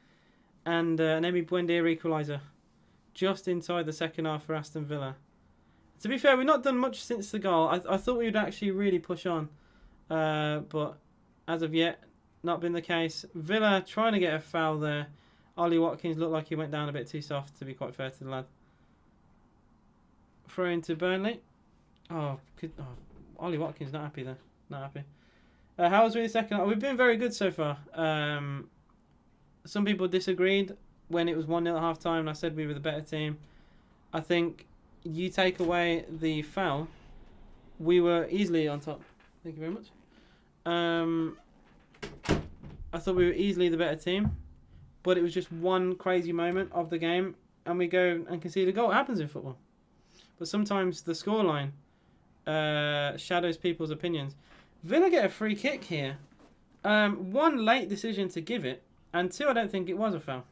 Speaker 1: And an Emi Buendia equaliser. Just inside the second half for Aston Villa. To be fair, we've not done much since the goal. I thought we would actually really push on. But as of yet, not been the case. Villa trying to get a foul there. Ollie Watkins looked like he went down a bit too soft, to be quite fair to the lad. Throw into Burnley. Ollie Watkins not happy there. Not happy. How was we the second half? We've been very good so far. Some people disagreed when it was 1-0 at half time and I said we were the better team. I think you take away the foul, we were easily on top. Thank you very much. I thought we were easily the better team, but it was just one crazy moment of the game and we go and concede a goal. It happens in football. But sometimes the scoreline shadows people's opinions. Villa get a free kick here. 1, late decision to give it, and 2, I don't think it was a foul.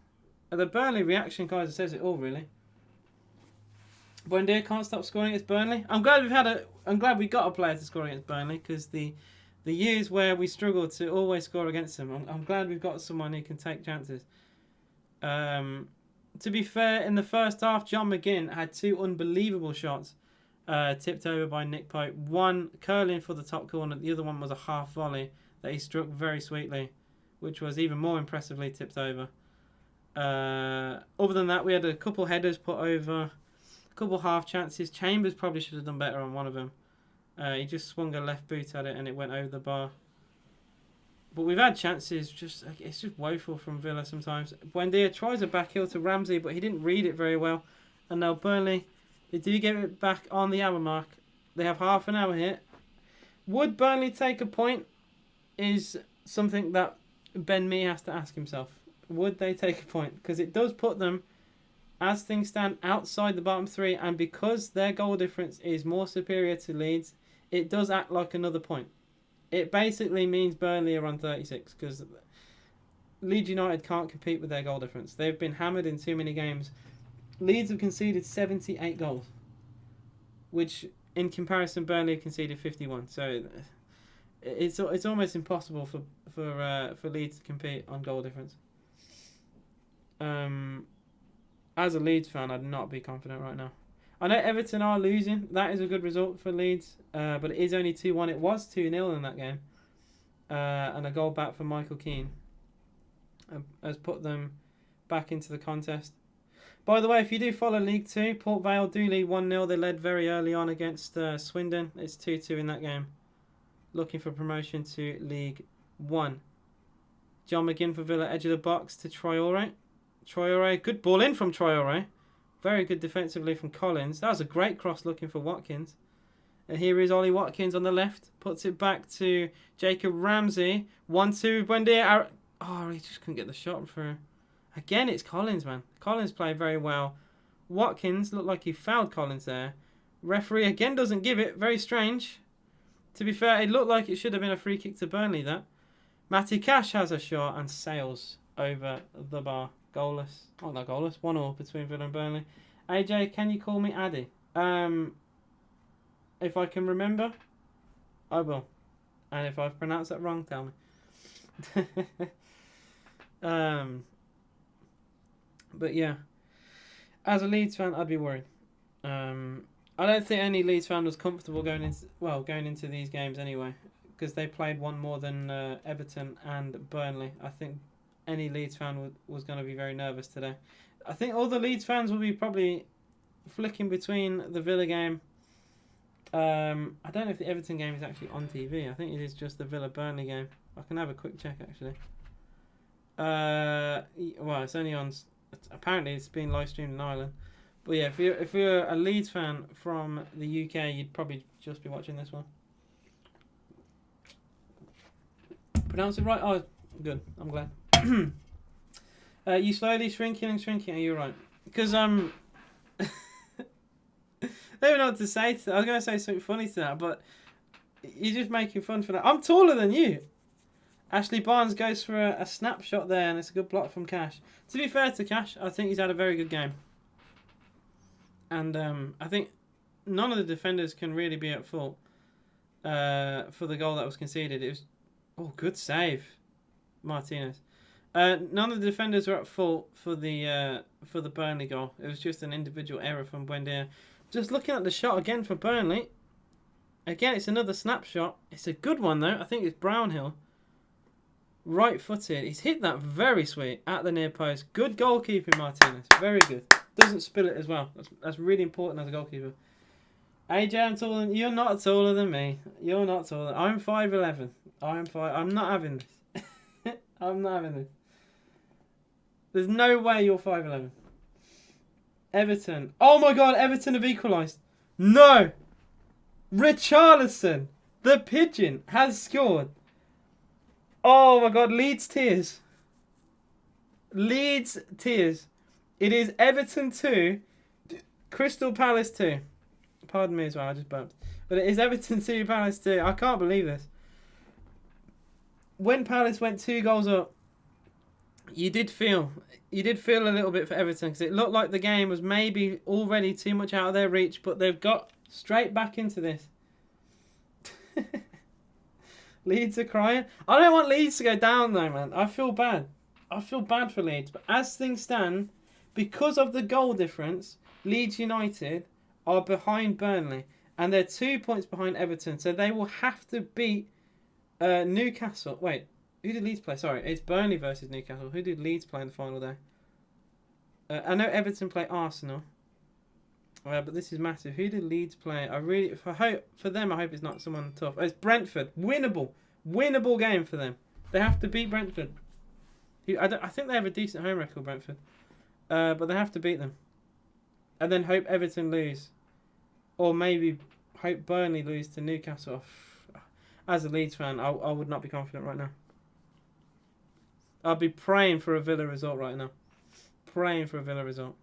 Speaker 1: The Burnley reaction kind of says it all, really. Buendia can't stop scoring against Burnley. I'm glad we got a player to score against Burnley, because the years where we struggled to always score against them, I'm glad we've got someone who can take chances. To be fair, in the first half, John McGinn had 2 unbelievable shots tipped over by Nick Pope. One curling for the top corner, the other one was a half volley that he struck very sweetly, which was even more impressively tipped over. Other than that, we had a couple headers put over, a couple half chances. Chambers probably should have done better on one of them. He just swung a left boot at it and it went over the bar. But we've had chances, it's just woeful from Villa sometimes. Buendia tries a back heel to Ramsey, but he didn't read it very well. And now Burnley, they do get it back on the hour mark. They have half an hour here. Would Burnley take a point is something that Ben Mee has to ask himself. Would they take a point? Because it does put them, as things stand, outside the bottom 3. And because their goal difference is more superior to Leeds, it does act like another point. It basically means Burnley are on 36 because Leeds United can't compete with their goal difference. They've been hammered in too many games. Leeds have conceded 78 goals, which in comparison Burnley have conceded 51. So it's almost impossible for Leeds to compete on goal difference. As a Leeds fan, I'd not be confident right now. I know Everton are losing. That is a good result for Leeds, but it is only 2-1. It was 2-0 in that game, and a goal back for Michael Keane has put them back into the contest. By the way, if you do follow League 2, Port Vale do lead 1-0. They led very early on against Swindon. It's 2-2 in that game. Looking for promotion to League 1. John McGinn for Villa, edge of the box to Traore. Traore, good ball in from Traore. Very good defensively from Collins. That was a great cross looking for Watkins. And here is Ollie Watkins on the left. Puts it back to Jacob Ramsey. 1-2, Buendia. Oh, he just couldn't get the shot through. Again, it's Collins, man. Collins played very well. Watkins looked like he fouled Collins there. Referee again doesn't give it. Very strange. To be fair, it looked like it should have been a free kick to Burnley, that. Matty Cash has a shot and sails over the bar. Goalless. Oh, not goalless. 1-1 between Villa and Burnley. AJ, can you call me Addy? If I can remember, I will. And if I've pronounced that wrong, tell me. But yeah, as a Leeds fan, I'd be worried. I don't think any Leeds fan was comfortable going into these games anyway, because they played one more than Everton and Burnley. I think any Leeds fan was going to be very nervous today. I think all the Leeds fans will be probably flicking between the Villa game. I don't know if the Everton game is actually on TV. I think it is just the Villa-Burnley game. I can have a quick check actually. Well, it's only on. Apparently, it's been live streamed in Ireland. But yeah, if you're a Leeds fan from the UK, you'd probably just be watching this one. Pronounce it right? Oh, good. I'm glad. You slowly shrinking and shrinking. Are you right? Because I don't know what to say. I was going to say something funny to that, but you're just making fun for that. I'm taller than you. Ashley Barnes goes for a snapshot there, and it's a good block from Cash. To be fair to Cash, I think he's had a very good game. And I think none of the defenders can really be at fault for the goal that was conceded. It was, good save, Martinez. None of the defenders were at fault for the Burnley goal. It was just an individual error from Buendia. Just looking at the shot again for Burnley. Again, it's another snapshot. It's a good one though. I think it's Brownhill. Right-footed. He's hit that very sweet at the near post. Good goalkeeping, Martinez. Very good. Doesn't spill it as well. That's really important as a goalkeeper. AJ, I'm taller than you're not taller than me. You're not taller. I'm 5'11". I'm not having this. I'm not having this. There's no way you're 5'11". Everton. Oh my God, Everton have equalised. No. Richarlison, the pigeon, has scored. Oh my God, Leeds tears. Leeds tears. It is Everton 2, Crystal Palace 2. Pardon me as well, I just burped. But it is Everton 2, Palace 2. I can't believe this. When Palace went 2 goals up, you did feel a little bit for Everton, because it looked like the game was maybe already too much out of their reach, but they've got straight back into this. Leeds are crying. I don't want Leeds to go down though, man. I feel bad. I feel bad for Leeds. But as things stand, because of the goal difference, Leeds United are behind Burnley. And they're 2 points behind Everton. So they will have to beat Newcastle. Wait, who did Leeds play? Sorry, it's Burnley versus Newcastle. Who did Leeds play in the final day? I know Everton play Arsenal. But this is massive. Who did Leeds play? I hope it's not someone tough. It's Brentford. Winnable game for them. They have to beat Brentford. I think they have a decent home record, Brentford. But they have to beat them. And then hope Everton lose. Or maybe hope Burnley lose to Newcastle. As a Leeds fan, I would not be confident right now. I'll be praying for a Villa result right now. Praying for a Villa result.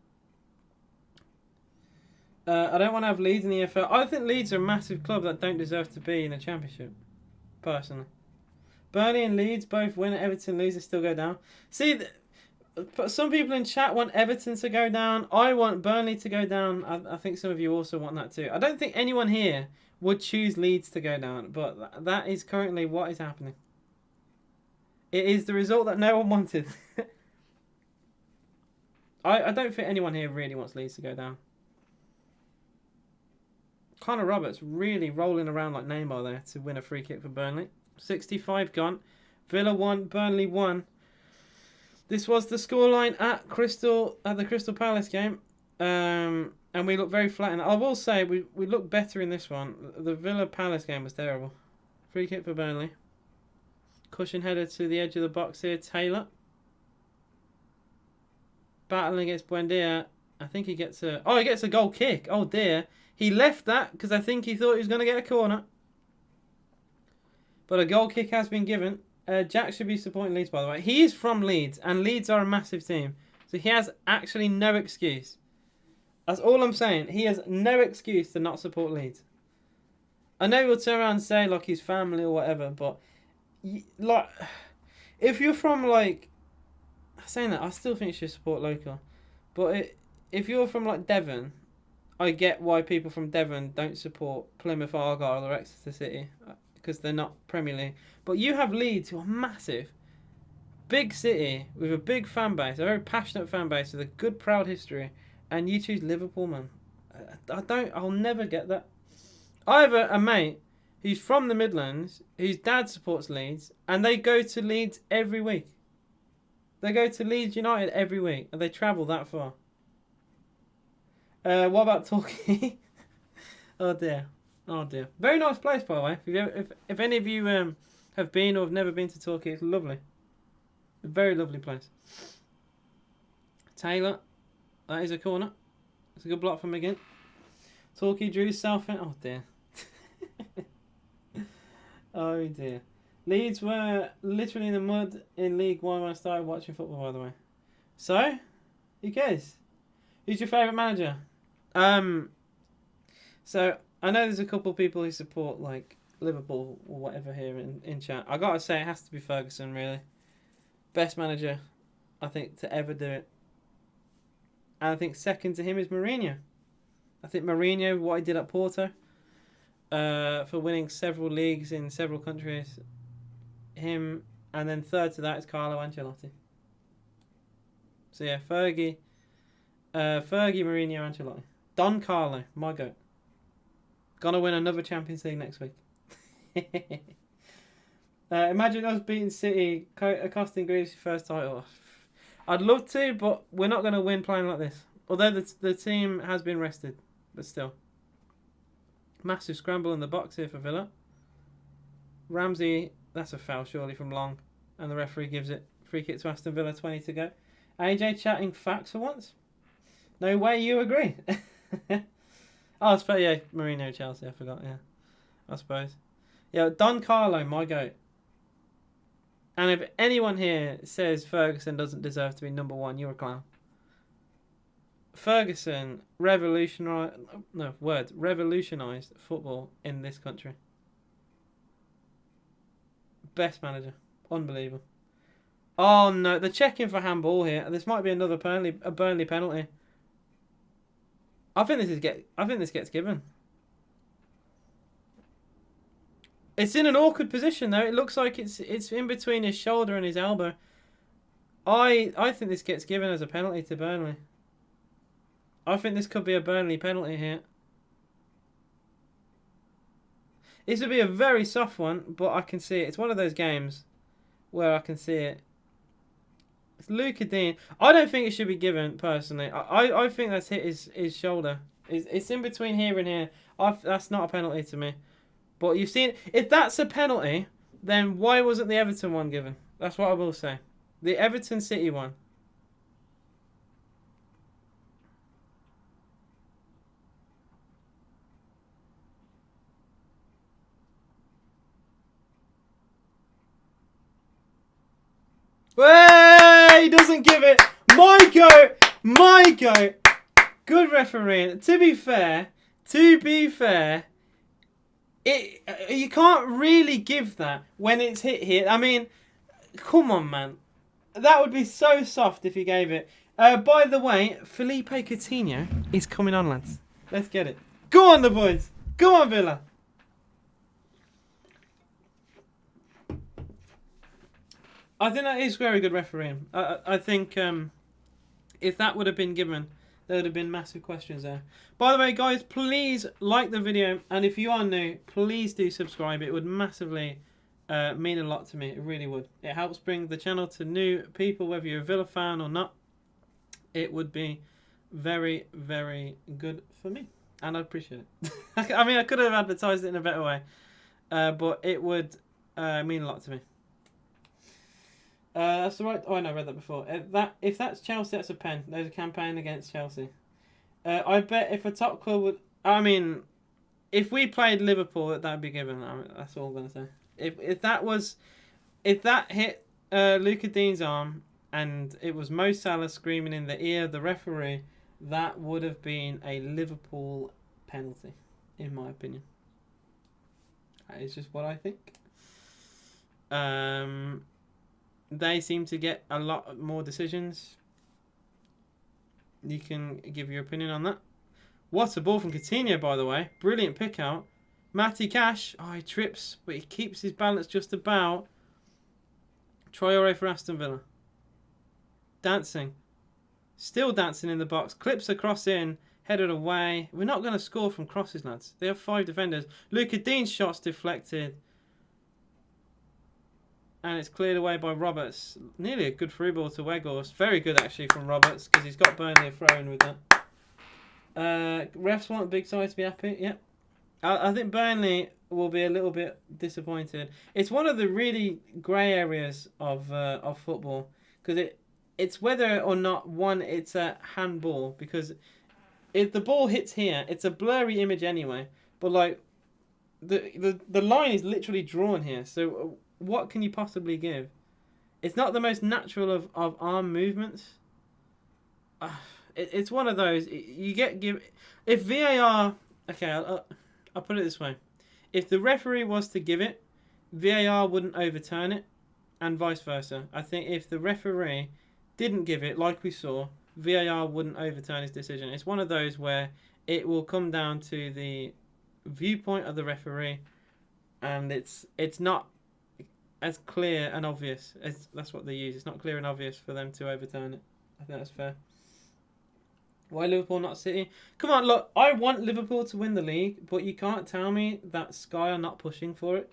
Speaker 1: I don't want to have Leeds in the EFL. I think Leeds are a massive club that don't deserve to be in the Championship. personally. Burnley and Leeds both win. Everton loses, still go down. See, some people in chat want Everton to go down. I want Burnley to go down. I think some of you also want that too. I don't think anyone here would choose Leeds to go down, but that is currently what is happening. It is the result that no one wanted. I don't think anyone here really wants Leeds to go down. Connor Roberts really rolling around like Neymar there to win a free kick for Burnley. 65 gone. Villa 1, Burnley 1. This was the scoreline at the Crystal Palace game. And we look very flat in it. I will say we look better in this one. The Villa Palace game was terrible. Free kick for Burnley. Cushion header to the edge of the box here. Taylor. Battling against Buendia. I think he gets a... Oh, he gets a goal kick. Oh, dear. He left that because I think he thought he was going to get a corner. But a goal kick has been given. Jack should be supporting Leeds, by the way. He is from Leeds, and Leeds are a massive team. So he has actually no excuse. That's all I'm saying. He has no excuse to not support Leeds. I know he'll turn around and say, like, his family or whatever, but... like, if you're from, like... Saying that, I still think you should support local. But if you're from, like, Devon, I get why people from Devon don't support Plymouth Argyle or Exeter City. Because they're not Premier League. But you have Leeds, who are massive. Big city, with a big fan base. A very passionate fan base with a good, proud history. And you choose Liverpool, man. I'll never get that. I have a mate who's from the Midlands, whose dad supports Leeds, and they go to Leeds every week. They go to Leeds United every week, and they travel that far. What about Torquay? Oh dear. Oh dear. Very nice place, by the way. If any of you have been or have never been to Torquay, it's lovely. A very lovely place. Taylor. That is a corner. It's a good block from McGinn. Torquay drew Southend. Oh dear. Oh dear. Leeds were literally in the mud in League One when I started watching football, by the way. So, who cares? Who's your favourite manager? So, I know there's a couple of people who support, like, Liverpool or whatever here in chat. I gotta say, it has to be Ferguson, really. Best manager, I think, to ever do it. And I think second to him is Mourinho. I think Mourinho, what he did at Porto, for winning several leagues in several countries, him, and then third to that is Carlo Ancelotti. So yeah, Fergie, Mourinho, Ancelotti. Don Carlo, my goat. Gonna win another Champions League next week. Imagine us beating City, costing Grealish first title. I'd love to, but we're not going to win playing like this. Although the team has been rested, but still. Massive scramble in the box here for Villa. Ramsey, that's a foul surely from Long. And the referee gives it. Free kick to Aston Villa, 20 to go. AJ chatting facts for once. No way you agree. Oh, it's fair, yeah, Mourinho, Chelsea, I forgot, yeah. I suppose. Yeah, Don Carlo, my goat. And if anyone here says Ferguson doesn't deserve to be number one, you're a clown. Ferguson revolutionised football in this country. Best manager. Unbelievable. Oh no, they're checking for handball here. This might be another Burnley penalty. I think this gets given. It's in an awkward position though. It looks like it's in between his shoulder and his elbow. I think this gets given as a penalty to Burnley. I think this could be a Burnley penalty here. This would be a very soft one, but I can see it. It's one of those games where I can see it. It's Luca Dean. I don't think it should be given, personally. I think that's hit his shoulder. It's in between here and here. That's not a penalty to me. But you've seen... If that's a penalty, then why wasn't the Everton one given? That's what I will say. The Everton City one. Hey, he doesn't give it. My goat. My goat. Good refereeing. To be fair, You can't really give that when it's hit here. I mean, come on, man. That would be so soft if you gave it. By the way, Felipe Coutinho is coming on, lads. Let's get it. Go on, the boys. Go on, Villa. I think that is very good refereeing. I think if that would have been given, there would have been massive questions there. By the way, guys, please like the video. And if you are new, please do subscribe. It would massively mean a lot to me. It really would. It helps bring the channel to new people, whether you're a Villa fan or not. It would be very, very good for me. And I appreciate it. I mean, I could have advertised it in a better way. But it would mean a lot to me. That's the right. Oh, no, I read that before. If that's Chelsea, that's a pen. There's a campaign against Chelsea. I bet if a top club would. I mean, if we played Liverpool, that'd be given. I mean, that's all I'm gonna say. If that hit Luka Dean's arm and it was Mo Salah screaming in the ear of the referee, that would have been a Liverpool penalty, in my opinion. That is just what I think. They seem to get a lot more decisions. You can give your opinion on that. What a ball from Coutinho, by the way. Brilliant pick out. Matty Cash. Oh, he trips, but he keeps his balance just about. Traore for Aston Villa. Dancing. Still dancing in the box. Clips a cross in. Headed away. We're not going to score from crosses, lads. They have 5 defenders. Luka Dean's shot's deflected. And it's cleared away by Roberts. Nearly a good through ball to Weghorst. Very good, actually, from Roberts, because he's got Burnley a throw-in with that. Refs want big side to be happy. Yep. I think Burnley will be a little bit disappointed. It's one of the really grey areas of football, because it's whether or not, it's a handball. Because if the ball hits here, it's a blurry image anyway. But, like, the line is literally drawn here. So what can you possibly give? It's not the most natural of arm movements. It's one of those. You give if VAR. Okay, I'll put it this way: if the referee was to give it, VAR wouldn't overturn it, and vice versa. I think if the referee didn't give it, like we saw, VAR wouldn't overturn his decision. It's one of those where it will come down to the viewpoint of the referee, and it's not as clear and obvious as that's what they use. It's not clear and obvious for them to overturn it. I think that's fair. Why Liverpool, not City? Come on, look, I want Liverpool to win the league, but you can't tell me that Sky are not pushing for it.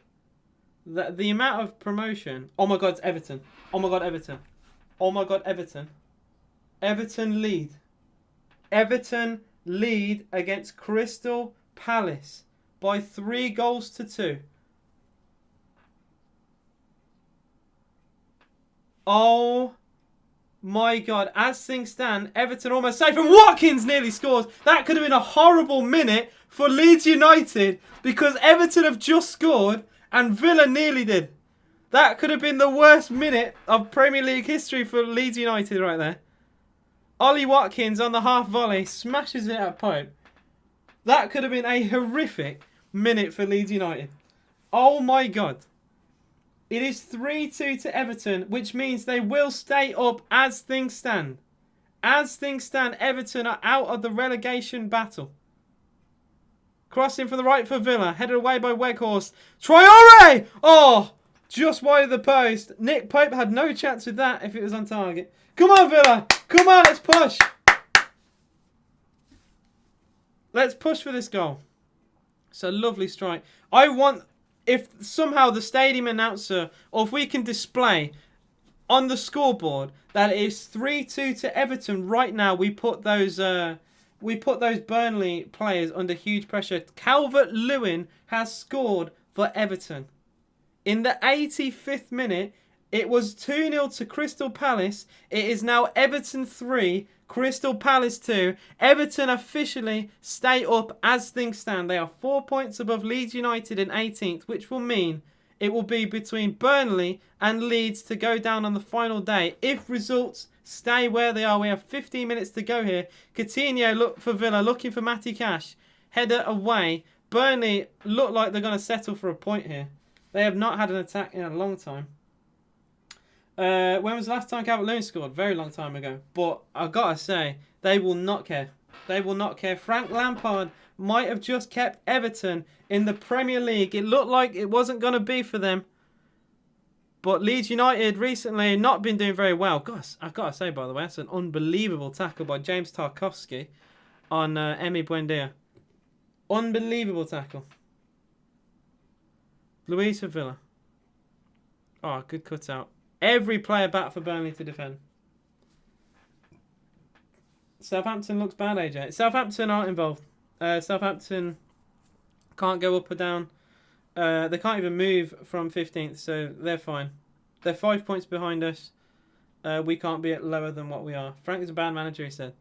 Speaker 1: The amount of promotion. Oh my God, it's Everton. Oh my God, Everton. Oh my God, Everton. Everton lead. Everton lead against Crystal Palace by 3-2. Oh my God. As things stand, Everton almost safe. And Watkins nearly scores. That could have been a horrible minute for Leeds United because Everton have just scored and Villa nearly did. That could have been the worst minute of Premier League history for Leeds United right there. Ollie Watkins on the half volley smashes it out pipe. That could have been a horrific minute for Leeds United. Oh my God. It is 3-2 to Everton, which means they will stay up as things stand. As things stand, Everton are out of the relegation battle. Crossing from the right for Villa. Headed away by Weghorst. Traore! Oh! Just wide of the post. Nick Pope had no chance with that if it was on target. Come on, Villa! Come on, let's push! Let's push for this goal. It's a lovely strike. I want... If somehow the stadium announcer, or if we can display on the scoreboard that it is 3-2 to Everton right now, we put those Burnley players under huge pressure. Calvert-Lewin has scored for Everton. In the 85th minute, it was 2-0 to Crystal Palace. It is now Everton 3, Crystal Palace 2. Everton officially stay up as things stand. They are 4 points above Leeds United in 18th, which will mean it will be between Burnley and Leeds to go down on the final day. If results stay where they are, we have 15 minutes to go here. Coutinho look for Villa, looking for Matty Cash. Header away. Burnley look like they're going to settle for a point here. They have not had an attack in a long time. When was the last time Calvert-Lewin scored? Very long time ago. But I've got to say, they will not care. They will not care. Frank Lampard might have just kept Everton in the Premier League. It looked like it wasn't going to be for them. But Leeds United recently not been doing very well. Gosh, I've got to say, by the way, that's an unbelievable tackle by James Tarkowski on Emi Buendia. Unbelievable tackle. Luis for Villa. Oh, good cutout. Every player back for Burnley to defend. Southampton looks bad, AJ. Southampton aren't involved. Southampton can't go up or down. They can't even move from 15th, so they're fine. They're 5 points behind us. We can't be at lower than what we are. Frank is a bad manager, he said.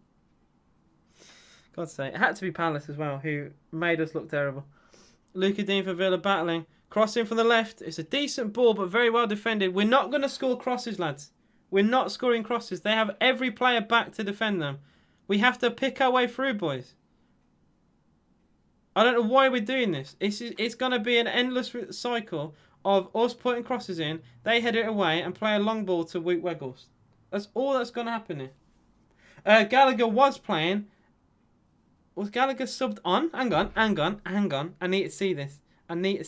Speaker 1: God's sake. It had to be Palace as well, who made us look terrible. Luca Dean for Villa battling. Crossing from the left. It's a decent ball, but very well defended. We're not going to score crosses, lads. We're not scoring crosses. They have every player back to defend them. We have to pick our way through, boys. I don't know why we're doing this. It's going to be an endless cycle of us putting crosses in, they head it away and play a long ball to Wout Weghorst. That's all that's going to happen here. Gallagher was playing. Was Gallagher subbed on? Hang on. I need to see this. I need to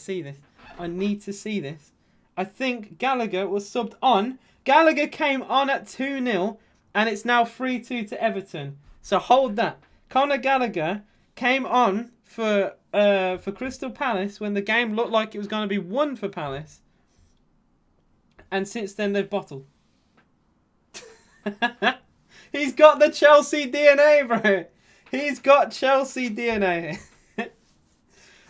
Speaker 1: see this. I think Gallagher was subbed on. Gallagher came on at 2-0 and it's now 3-2 to Everton. So hold that. Conor Gallagher came on for Crystal Palace when the game looked like it was going to be won for Palace. And since then they've bottled. He's got the Chelsea DNA, bro. He's got Chelsea DNA.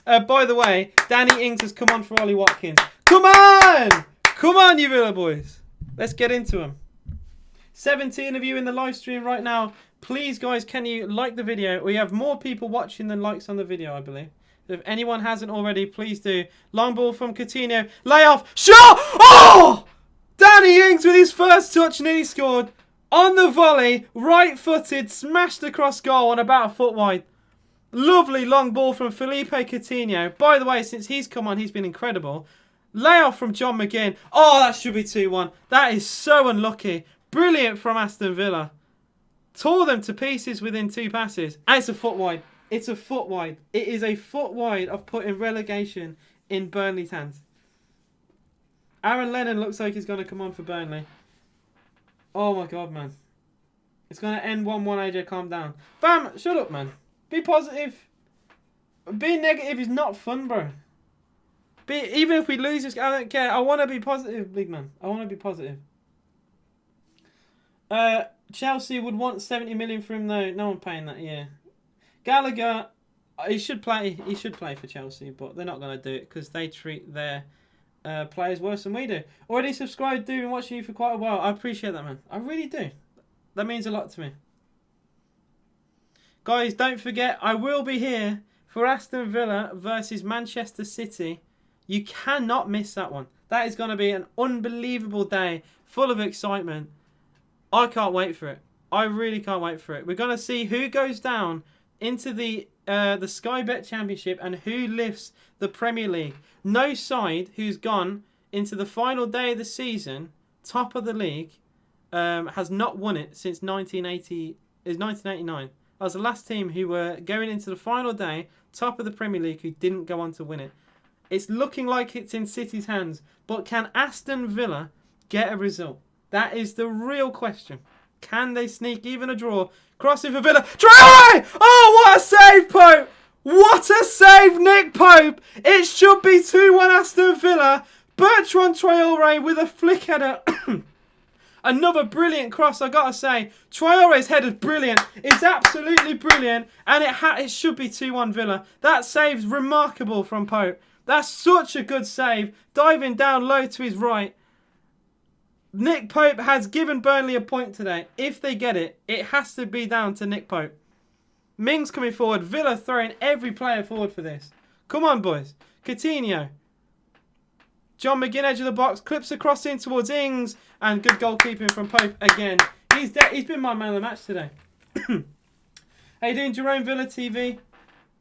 Speaker 1: By the way, Danny Ings has come on for Ollie Watkins. Come on! Come on, you Villa boys. Let's get into them. 17 of you in the live stream right now. Please, guys, can you like the video? We have more people watching than likes on the video, I believe. If anyone hasn't already, please do. Long ball from Coutinho. Layoff. Shot! Oh! Danny Ings with his first touch nearly scored. On the volley, right-footed, smashed across goal and about a foot wide. Lovely long ball from Felipe Coutinho. By the way, since he's come on, he's been incredible. Layoff from John McGinn. Oh, that should be 2-1. That is so unlucky. Brilliant from Aston Villa. Tore them to pieces within 2 passes. And it's a foot wide. It's a foot wide. It is a foot wide of putting relegation in Burnley's hands. Aaron Lennon looks like he's going to come on for Burnley. Oh my God, man. It's going to end 1-1, AJ. Calm down. Fam, shut up, man. Be positive. Being negative is not fun, bro. Even if we lose this, I don't care. I want to be positive, big man. I want to be positive. Chelsea would want 70 million for him, though. No one paying that, yeah. Gallagher, he should play. He should play for Chelsea, but they're not going to do it because they treat their players worse than we do. Already subscribed, dude, been watching you for quite a while. I appreciate that, man. I really do. That means a lot to me. Guys, don't forget, I will be here for Aston Villa versus Manchester City. You cannot miss that one. That is going to be an unbelievable day, full of excitement. I can't wait for it. I really can't wait for it. We're going to see who goes down into the Sky Bet Championship and who lifts the Premier League. No side who's gone into the final day of the season, top of the league, has not won it since 1989. That was the last team who were going into the final day, top of the Premier League, who didn't go on to win it. It's looking like it's in City's hands, but can Aston Villa get a result? That is the real question. Can they sneak even a draw? Crossing for Villa. Try! Oh, what a save, Pope! What a save, Nick Pope! It should be 2-1 Aston Villa. Bertrand Traoré with a flick header. Another brilliant cross, I gotta say. Traore's header is brilliant. It's absolutely brilliant. And it should be 2-1 Villa. That save's remarkable from Pope. That's such a good save. Diving down low to his right. Nick Pope has given Burnley a point today. If they get it, it has to be down to Nick Pope. Mings coming forward. Villa throwing every player forward for this. Come on, boys. Coutinho. John McGinn, edge of the box. Clips across in towards Ings. And good goalkeeping from Pope again. He's been my man of the match today. How you doing, Jerome Villa TV?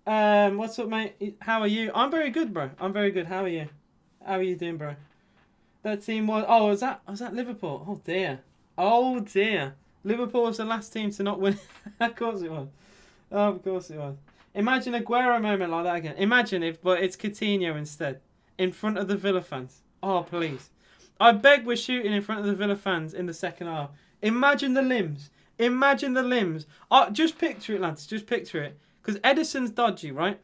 Speaker 1: What's up, mate? How are you? I'm very good, bro. I'm very good. How are you? How are you doing, bro? That team was... Oh, was that Liverpool? Oh, dear. Oh, dear. Liverpool was the last team to not win. Of course it was. Oh, of course it was. Imagine a Aguero moment like that again. Imagine if, but it's Coutinho instead. In front of the Villa fans. Oh, please. I beg we're shooting in front of the Villa fans in the second half. Imagine the limbs. Imagine the limbs. Just picture it, lads. Just picture it. Because Edison's dodgy, right?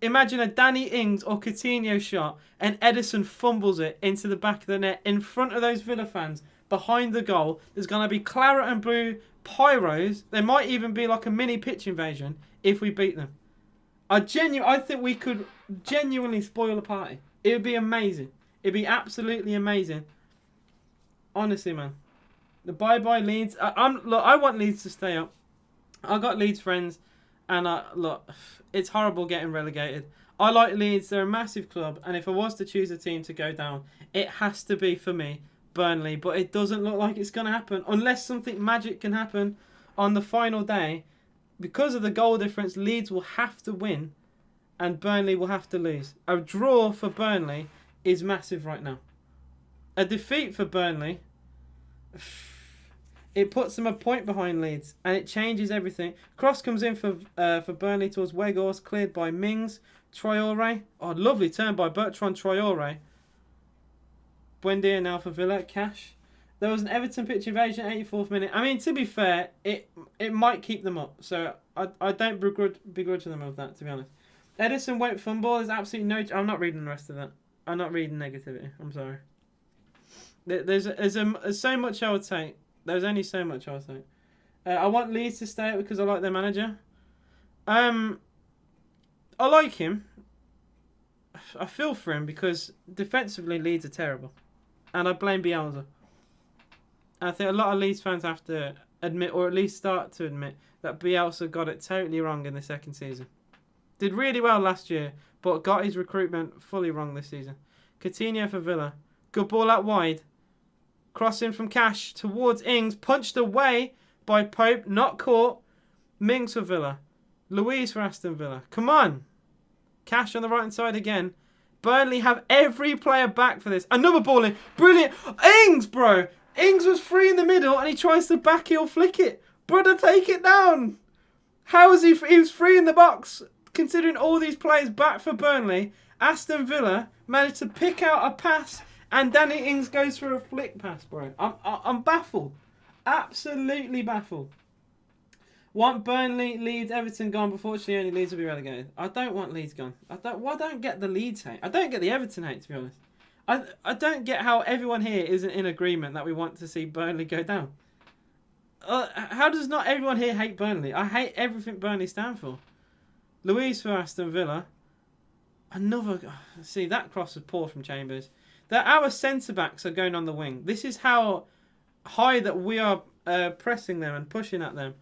Speaker 1: Imagine a Danny Ings or Coutinho shot and Edison fumbles it into the back of the net in front of those Villa fans behind the goal. There's going to be claret and blue pyros. There might even be like a mini pitch invasion if we beat them. I think we could genuinely spoil the party. It would be amazing. It'd be absolutely amazing. Honestly, man. The bye-bye Leeds. Look, I want Leeds to stay up. I got Leeds friends. And look, it's horrible getting relegated. I like Leeds. They're a massive club. And if I was to choose a team to go down, it has to be, for me, Burnley. But it doesn't look like it's going to happen. Unless something magic can happen on the final day. Because of the goal difference, Leeds will have to win. And Burnley will have to lose. A draw for Burnley is massive right now. A defeat for Burnley... It puts them a point behind Leeds, and it changes everything. Cross comes in for Burnley towards Weghorst, cleared by Mings. Traore. Oh, lovely turn by Bertrand Traore. Buendia now for Villa. Cash. There was an Everton pitch invasion, 84th minute. I mean, to be fair, it might keep them up. So I don't begrudge them of that, to be honest. Edison won't fumble. There's absolutely no... I'm not reading the rest of that. I'm not reading negativity. I'm sorry. There's so much I would say. There's only so much I'll say. I want Leeds to stay up because I like their manager. I like him. I feel for him because defensively Leeds are terrible. And I blame Bielsa. I think a lot of Leeds fans have to admit, or at least start to admit, that Bielsa got it totally wrong in the second season. Did really well last year, but got his recruitment fully wrong this season. Coutinho for Villa. Good ball out wide. Crossing from Cash towards Ings. Punched away by Pope. Not caught. Mings for Villa. Louise for Aston Villa. Come on. Cash on the right hand side again. Burnley have every player back for this. Another ball in. Brilliant. Ings, bro. Ings was free in the middle and he tries to back heel flick it. Brother, take it down. How is he? He was free in the box. Considering all these players back for Burnley, Aston Villa managed to pick out a pass. And Danny Ings goes for a flick pass, bro. I'm baffled. Absolutely baffled. Want Burnley, Leeds, Everton gone. Unfortunately, only Leeds will be relegated. I don't want Leeds gone. I don't get the Leeds hate. I don't get the Everton hate, to be honest. I don't get how everyone here isn't in agreement that we want to see Burnley go down. How does not everyone here hate Burnley? I hate everything Burnley stand for. Louise for Aston Villa. Another... See, that cross was poor from Chambers. That our centre-backs are going on the wing. This is how high that we are pressing them and pushing at them.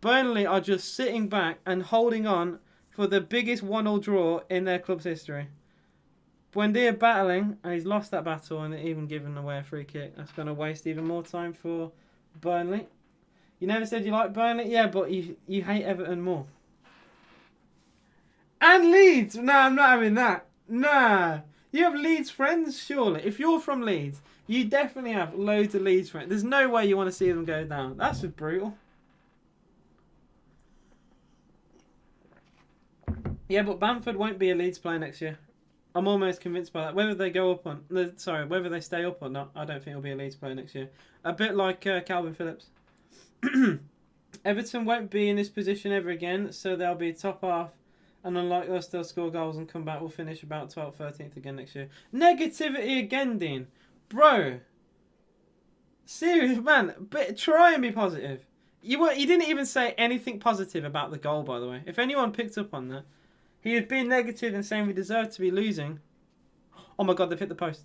Speaker 1: Burnley are just sitting back and holding on for the biggest 1-1 draw in their club's history. Buendia battling, and he's lost that battle and even given away a free kick. That's going to waste even more time for Burnley. You never said you liked Burnley? Yeah, but you hate Everton more. And Leeds! Nah, I'm not having that. Nah. You have Leeds friends, surely. If you're from Leeds, you definitely have loads of Leeds friends. There's no way you want to see them go down. That's just brutal. Yeah, but Bamford won't be a Leeds player next year. I'm almost convinced by that. Whether they go up on... whether they stay up or not, I don't think he'll be a Leeds player next year. A bit like Calvin Phillips. Everton won't be in this position ever again, so they'll be top half. And unlike us, they'll score goals and come back. We'll finish about 12th, 13th again next year. Negativity again, Dean. Bro. Serious, man. But try and be positive. You didn't even say anything positive about the goal, by the way. If anyone picked up on that, he was being negative and saying we deserve to be losing. Oh my God, they've hit the post.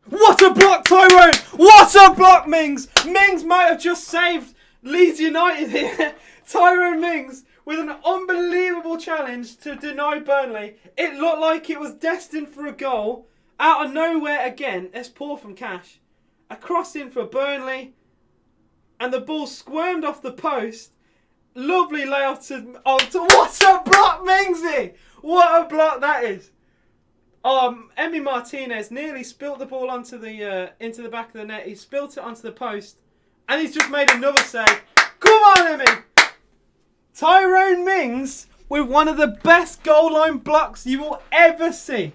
Speaker 1: What a block, Tyrone! What a block, Mings! Mings might have just saved Leeds United here. Tyrone Mings with an unbelievable challenge to deny Burnley. It looked like it was destined for a goal. Out of nowhere again. That's poor from Cash. A cross in for Burnley. And the ball squirmed off the post. Lovely layout to what a block, Mingsy! What a block that is! Emi Martinez nearly spilt the ball onto the into the back of the net. He spilt it onto the post, and he's just made another save. Come on, Emi! Tyrone Mings with one of the best goal line blocks you will ever see.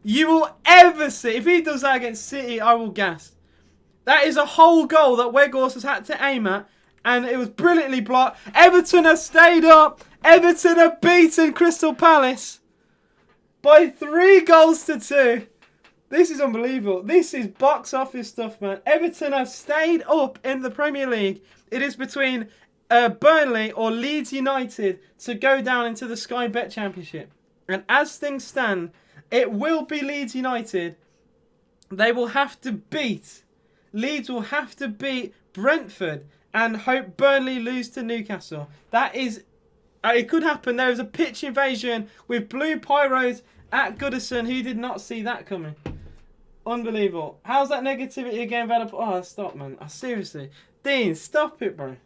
Speaker 1: You will ever see. If he does that against City, I will gasp. That is a whole goal that Weghorst has had to aim at. And it was brilliantly blocked. Everton have stayed up. Everton have beaten Crystal Palace by 3-2. This is unbelievable. This is box office stuff, man. Everton have stayed up in the Premier League. It is between Burnley or Leeds United to go down into the Sky Bet Championship. And as things stand, it will be Leeds United. They will have to beat. Leeds will have to beat Brentford and hope Burnley lose to Newcastle. That is, it could happen. There was a pitch invasion with blue pyros at Goodison. Who did not see that coming? Unbelievable. How's that negativity again? Oh, stop, man. Seriously. Dean, stop it, bro.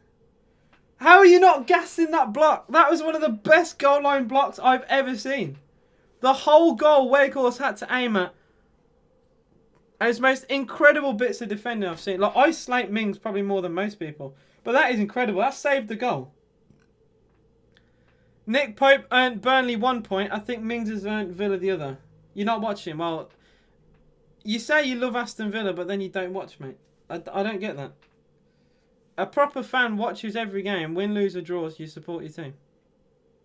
Speaker 1: How are you not gassing that block? That was one of the best goal line blocks I've ever seen. The whole goal Weghorst had to aim at. And it's the most incredible bits of defending I've seen. Like, I slate Mings probably more than most people. But that is incredible. That saved the goal. Nick Pope earned Burnley 1 point. I think Mings has earned Villa the other. You're not watching. Well, you say you love Aston Villa, but then you don't watch, mate. I don't get that. A proper fan watches every game. Win, lose or draws, you support your team.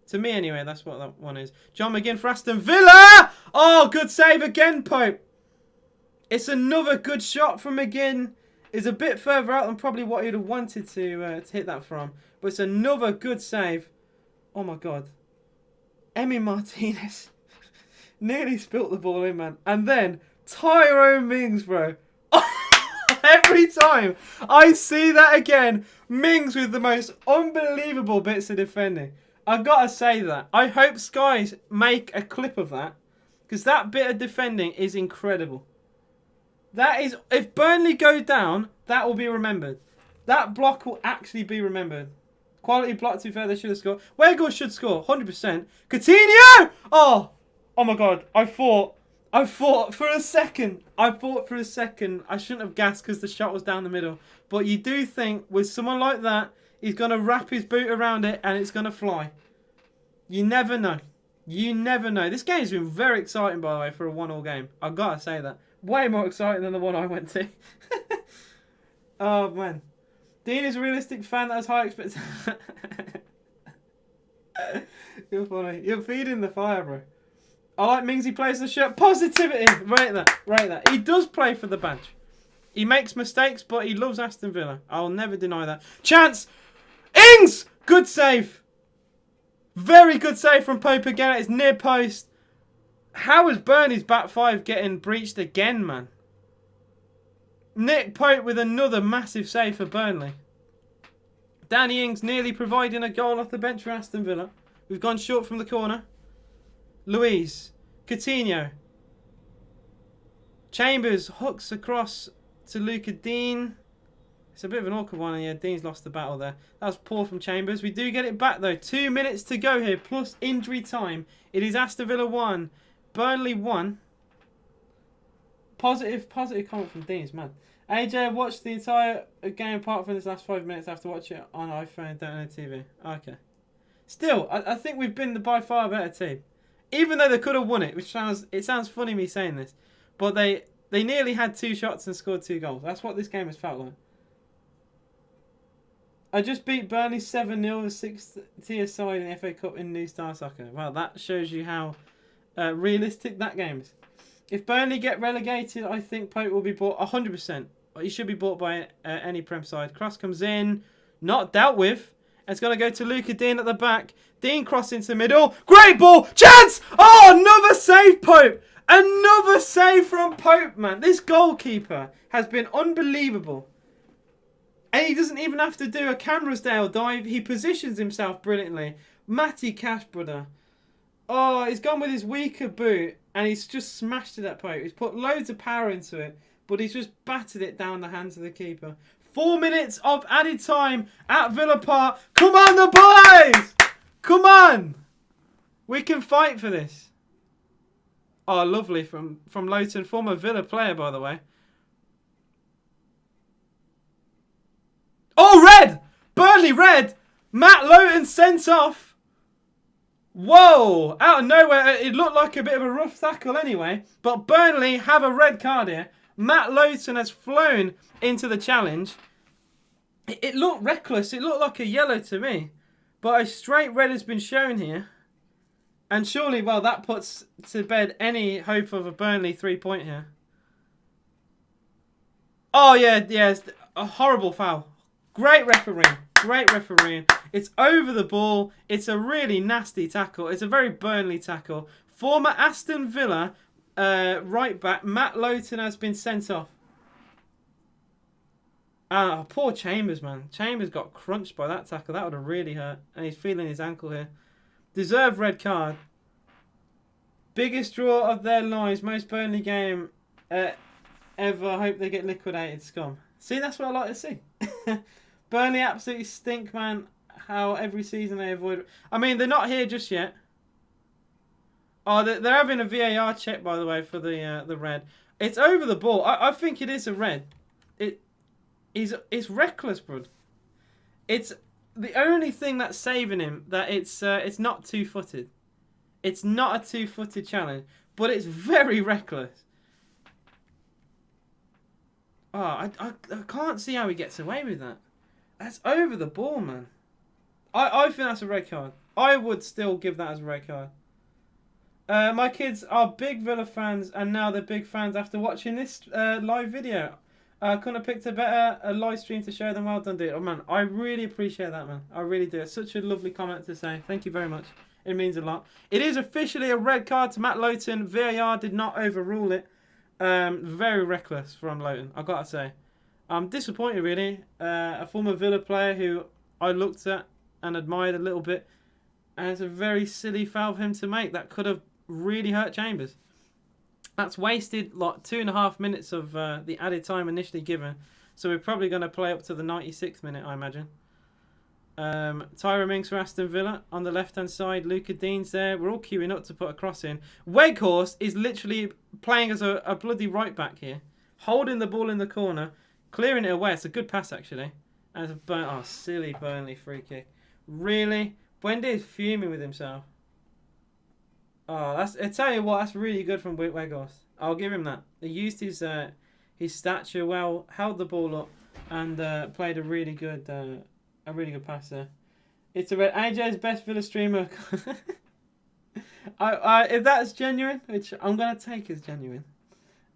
Speaker 1: To me, anyway, that's what that one is. John McGinn for Aston Villa! Oh, good save again, Pope. It's another good shot from McGinn. It's a bit further out than probably what he'd have wanted to hit that from. But it's another good save. Oh, my God. Emi Martinez nearly spilt the ball in, man. And then Tyrone Mings, bro. Every time I see that again, Mings with the most unbelievable bits of defending. I gotta say that. I hope Sky make a clip of that. Because that bit of defending is incredible. That is, if Burnley go down, that will be remembered. That block will actually be remembered. Quality block, to be fair, they should have scored. Weghorst should score, 100%. Coutinho! Oh my God. I thought for a second. I shouldn't have gassed because the shot was down the middle. But you do think, with someone like that, he's going to wrap his boot around it and it's going to fly. You never know. You never know. This game's been very exciting, by the way, for a 1-1 game. I've got to say that. Way more exciting than the one I went to. Oh, man. Dean is a realistic fan that has high expectations. You're funny. You're feeding the fire, bro. I like Mings. He plays the shirt. Positivity. Rate that. He does play for the badge. He makes mistakes, but he loves Aston Villa. I'll never deny that. Chance. Ings! Good save. Very good save from Pope again at his near post. How is Burnley's back five getting breached again, man? Nick Pope with another massive save for Burnley. Danny Ings nearly providing a goal off the bench for Aston Villa. We've gone short from the corner. Luiz. Coutinho. Chambers hooks across to Luca Dean. It's a bit of an awkward one, and yeah, Dean's lost the battle there. That was poor from Chambers. We do get it back, though. 2 minutes to go here, plus injury time. It is Aston Villa 1. Burnley 1. Positive comment from Dean. It's mad. AJ, I've watched the entire game apart from this last 5 minutes. I have to watch it on iPhone, don't on TV. Okay. Still, I think we've been the by far better team. Even though they could have won it, which sounds funny me saying this. But they nearly had 2 shots and scored 2 goals. That's what this game has felt like. I just beat Burnley 7-0 with 6th-tier side in the FA Cup in New Star Soccer. Well, that shows you how realistic that game is. If Burnley get relegated, I think Pope will be bought 100%. He should be bought by any Prem side. Cross comes in. Not dealt with. And it's going to go to Luca Dean at the back. Dean cross into the middle. Great ball. Chance! Oh, another save, Pope. Another save from Pope, man. This goalkeeper has been unbelievable. And he doesn't even have to do a Camrasdale dive. He positions himself brilliantly. Matty Cash, brother. Oh, he's gone with his weaker boot. And he's just smashed it at Pope. He's put loads of power into it. But he's just battered it down the hands of the keeper. 4 minutes of added time at Villa Park. Come on, the boys! Come on! We can fight for this. Oh, lovely from Lowton. Former Villa player, by the way. Oh, red! Burnley red! Matt Lowton sent off. Whoa! Out of nowhere. It looked like a bit of a rough tackle anyway. But Burnley have a red card here. Matt Lowton has flown into the challenge. It looked reckless. It looked like a yellow to me. But a straight red has been shown here. And surely, well, that puts to bed any hope of a Burnley 3-point here. Oh, yeah, it's a horrible foul. Great refereeing. Great refereeing. It's over the ball. It's a really nasty tackle. It's a very Burnley tackle. Former Aston Villa right back, Matt Lowton, has been sent off. Poor Chambers, man. Chambers got crunched by that tackle. That would have really hurt. And he's feeling his ankle here. Deserved red card. Biggest draw of their lives. Most Burnley game ever. Hope they get liquidated. Scum. See, that's what I like to see. Burnley absolutely stink, man. How every season they avoid... I mean, they're not here just yet. Oh, they're having a VAR check, by the way, for the red. It's over the ball. I think it is a red. It's reckless, bro. It's the only thing that's saving him that it's not 2-footed. It's not a 2-footed challenge, but it's very reckless. Oh, I can't see how he gets away with that. That's over the ball, man. I think that's a red card. I would still give that as a red card. My kids are big Villa fans, and now they're big fans after watching this live video. Couldn't have picked a better live stream to show them. Well done, dude. Oh, man, I really appreciate that, man. I really do. It's such a lovely comment to say. Thank you very much. It means a lot. It is officially a red card to Matt Lowton. VAR did not overrule it. Very reckless from Lowton, I've got to say. I'm disappointed, really. A former Villa player who I looked at and admired a little bit. And it's a very silly foul for him to make. That could have really hurt Chambers. That's wasted like 2.5 minutes of the added time initially given. So we're probably going to play up to the 96th minute, I imagine. TYRONE MINGS for Aston Villa on the left-hand side. Luca Dean's there. We're all queuing up to put a cross in. Weghorst is literally playing as a bloody right-back here. Holding the ball in the corner. Clearing it away. It's a good pass, actually. And it's silly Burnley free kick. Really? Buendia is fuming with himself. Oh, I tell you what, that's really good from Weghorst. I'll give him that. He used his stature well, held the ball up, and played a really good pass there. It's a red. AJ's best Villa streamer. If that's genuine, which I'm gonna take as genuine,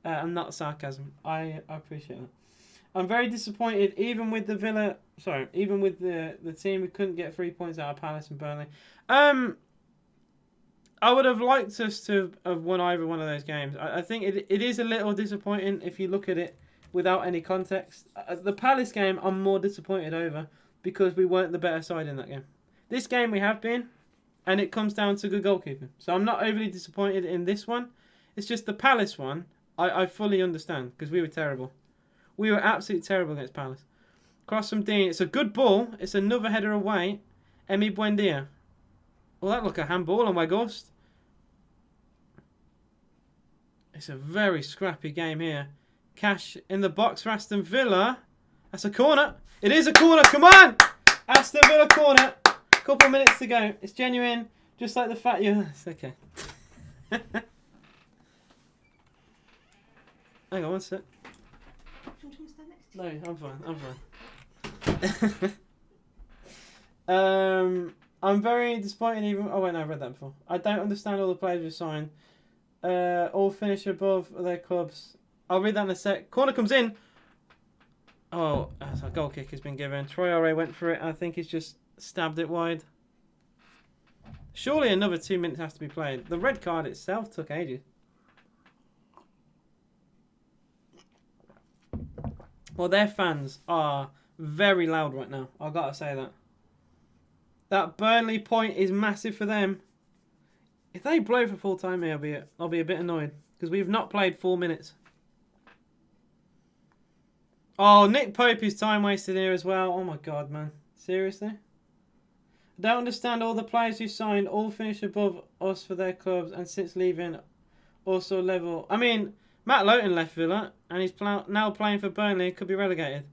Speaker 1: and not sarcasm. I appreciate that. I'm very disappointed, even with the Villa. Sorry, even with the team, we couldn't get 3 points out of Palace and Burnley. I would have liked us to have won either one of those games. I think it is a little disappointing if you look at it without any context. The Palace game, I'm more disappointed over because we weren't the better side in that game. This game we have been, and it comes down to good goalkeeping. So I'm not overly disappointed in this one. It's just the Palace one, I fully understand because we were terrible. We were absolutely terrible against Palace. Cross from Dean. It's a good ball. It's another header away. Emi Buendia. Well, that looked like a handball on Weghorst. It's a very scrappy game here. Cash in the box for Aston Villa. That's a corner. It is a corner. Come on! Aston Villa corner. Couple of minutes to go. It's genuine. Just like the fact you... It's okay. Hang on one sec. No, I'm fine. I'm very disappointed even... Oh, wait, no, I've read that before. I don't understand all the players we signed. All finish above their clubs. I'll read that in a sec. Corner comes in. Oh, a goal kick has been given. Traore went for it. I think he's just stabbed it wide. Surely another 2 minutes has to be played. The red card itself took ages. Well, their fans are very loud right now. I've got to say that. That Burnley point is massive for them. If they blow for full time here, I'll be a bit annoyed. Because we've not played 4 minutes. Oh, Nick Pope is time wasted here as well. Oh my god, man. Seriously? I don't understand all the players who signed all finished above us for their clubs and since leaving also level. I mean, Matt Lowton left Villa and he's now playing for Burnley. Could be relegated.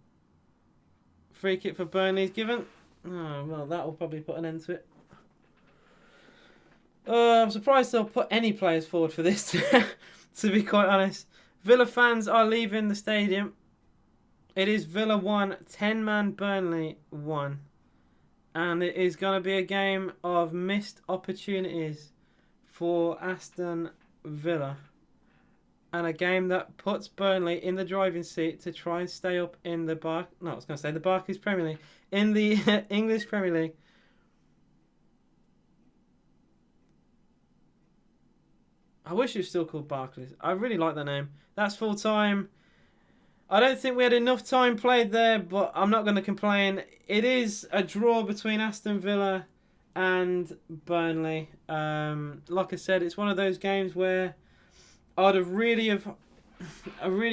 Speaker 1: Free kick for Burnley is given. Oh, well, that will probably put an end to it. I'm surprised they'll put any players forward for this, to be quite honest. Villa fans are leaving the stadium. It is Villa 1, 10-man Burnley 1. And it is going to be a game of missed opportunities for Aston Villa. And a game that puts Burnley in the driving seat to try and stay up in the the Barclays Premier League. In the English Premier League. I wish it was still called Barclays. I really like that name. That's full time. I don't think we had enough time played there, but I'm not going to complain. It is a draw between Aston Villa and Burnley. Like I said, it's one of those games where I really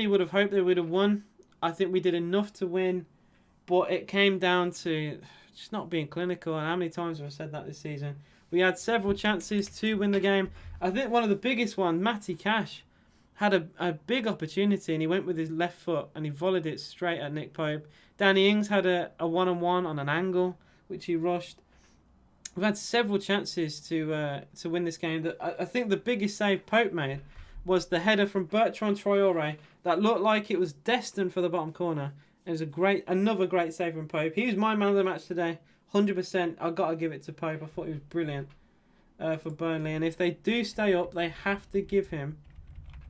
Speaker 1: would have hoped they would have won. I think we did enough to win, but it came down to just not being clinical. And how many times have I said that this season? We had several chances to win the game. I think one of the biggest ones, Matty Cash, had a big opportunity and he went with his left foot and he volleyed it straight at Nick Pope. Danny Ings had a one-on-one on an angle, which he rushed. We've had several chances to win this game. I think the biggest save Pope made was the header from Bertrand Traoré that looked like it was destined for the bottom corner. It was another great save from Pope. He was my man of the match today. 100%. I've got to give it to Pope. I thought he was brilliant for Burnley. And if they do stay up, they have to give him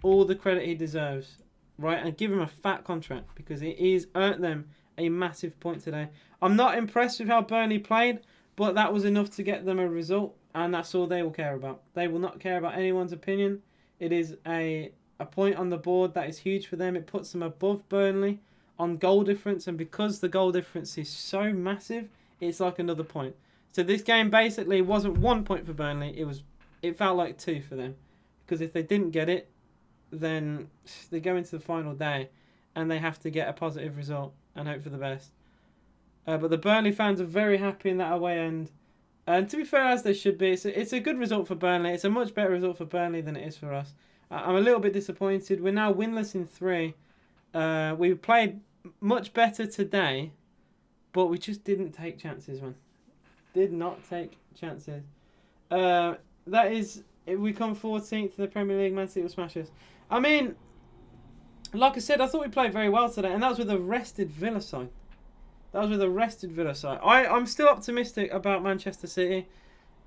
Speaker 1: all the credit he deserves. Right? And give him a fat contract because he's earned them a massive point today. I'm not impressed with how Burnley played, but that was enough to get them a result. And that's all they will care about. They will not care about anyone's opinion. It is a point on the board that is huge for them. It puts them above Burnley on goal difference. And because the goal difference is so massive, it's like another point. So this game basically wasn't 1 point for Burnley. It felt like 2 for them. Because if they didn't get it, then they go into the final day and they have to get a positive result and hope for the best. But the Burnley fans are very happy in that away end. And to be fair, as they should be, it's a good result for Burnley. It's a much better result for Burnley than it is for us. I'm a little bit disappointed. We're now winless in 3. We played much better today, but we just didn't take chances, man. Did not take chances. That is, if we come 14th in the Premier League, Man City will smash us. I mean, like I said, I thought we played very well today, and that was with a rested Villa side. I'm still optimistic about Manchester City.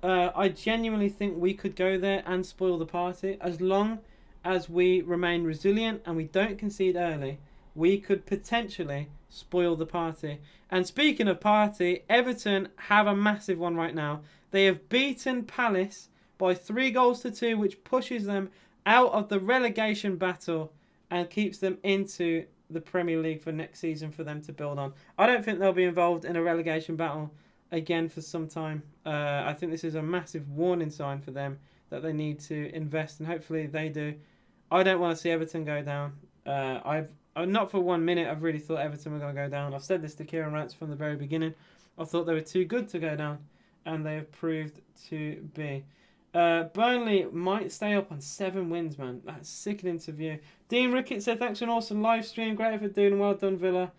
Speaker 1: I genuinely think we could go there and spoil the party. As long as we remain resilient and we don't concede early, we could potentially spoil the party. And speaking of party, Everton have a massive one right now. They have beaten Palace by 3-2, which pushes them out of the relegation battle and keeps them into the Premier League for next season for them to build on. I don't think they'll be involved in a relegation battle again for some time. I think this is a massive warning sign for them that they need to invest, and hopefully they do. I don't want to see Everton go down. I've not for 1 minute I've really thought Everton were going to go down. I've said this to Kieran Rance from the very beginning. I thought they were too good to go down, and they have proved to be. Burnley might stay up on 7 wins, man. That's sickening to view. Dean Rickett said, thanks for an awesome live stream. Great for doing. Well done, Villa.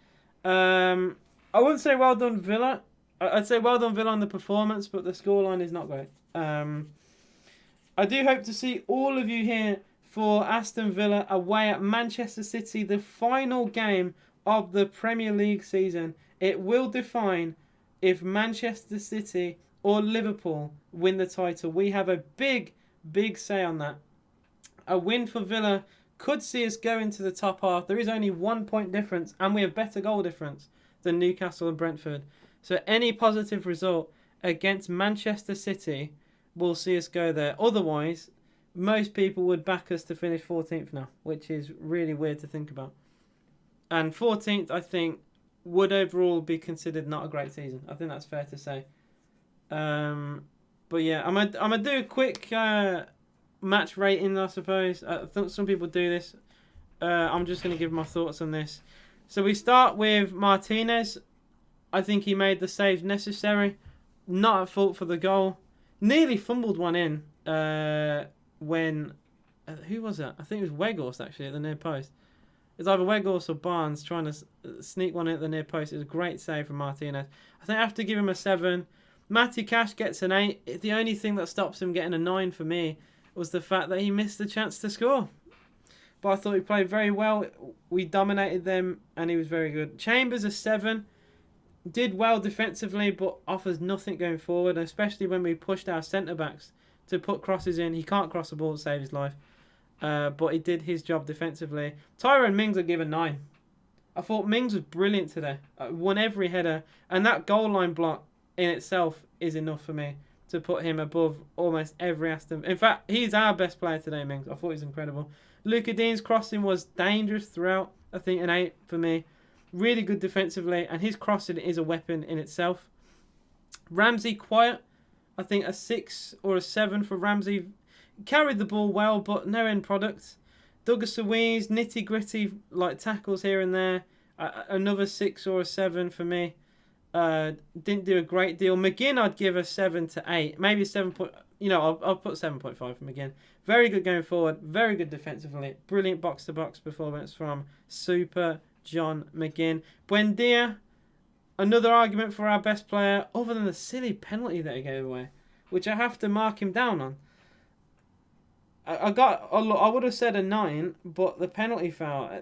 Speaker 1: I wouldn't say well done, Villa. I'd say well done, Villa, on the performance, but the scoreline is not great. I do hope to see all of you here for Aston Villa away at Manchester City, the final game of the Premier League season. It will define if Manchester City or Liverpool win the title. We have a big, big say on that. A win for Villa could see us go into the top half. There is only 1 point difference, and we have better goal difference than Newcastle and Brentford. So any positive result against Manchester City will see us go there. Otherwise, most people would back us to finish 14th now, which is really weird to think about. And 14th, I think, would overall be considered not a great season. I think that's fair to say. But yeah, I'm gonna do a quick match rating, I suppose. I think some people do this. I'm just gonna give my thoughts on this. So we start with Martinez. I think he made the saves necessary. Not at fault for the goal. Nearly fumbled one in when... who was that? I think it was Weghorst, actually, at the near post. It's either Weghorst or Barnes trying to sneak one in at the near post. It was a great save from Martinez. I think I have to give him a 7. Matty Cash gets an 8. The only thing that stops him getting a 9 for me was the fact that he missed the chance to score. But I thought he played very well. We dominated them, and he was very good. Chambers a 7. Did well defensively, but offers nothing going forward, especially when we pushed our centre-backs to put crosses in. He can't cross the ball to save his life. But he did his job defensively. Tyrone Mings I give a 9. I thought Mings was brilliant today. Won every header. And that goal line block in itself is enough for me to put him above almost every Aston. In fact, he's our best player today, Mings. I thought he was incredible. Luca Dean's crossing was dangerous throughout. I think an 8 for me. Really good defensively. And his crossing is a weapon in itself. Ramsey quiet. I think a 6 or a 7 for Ramsey. Carried the ball well, but no end product. Douglas Luiz, nitty gritty like tackles here and there. Another 6 or a 7 for me. Didn't do a great deal. McGinn, I'd give a 7 to 8, maybe 7. I'll put 7.5 for McGinn. Very good going forward. Very good defensively. Brilliant box to box performance from Super John McGinn. Buendia, another argument for our best player, other than the silly penalty that he gave away, which I have to mark him down on. I would have said a 9, but the penalty foul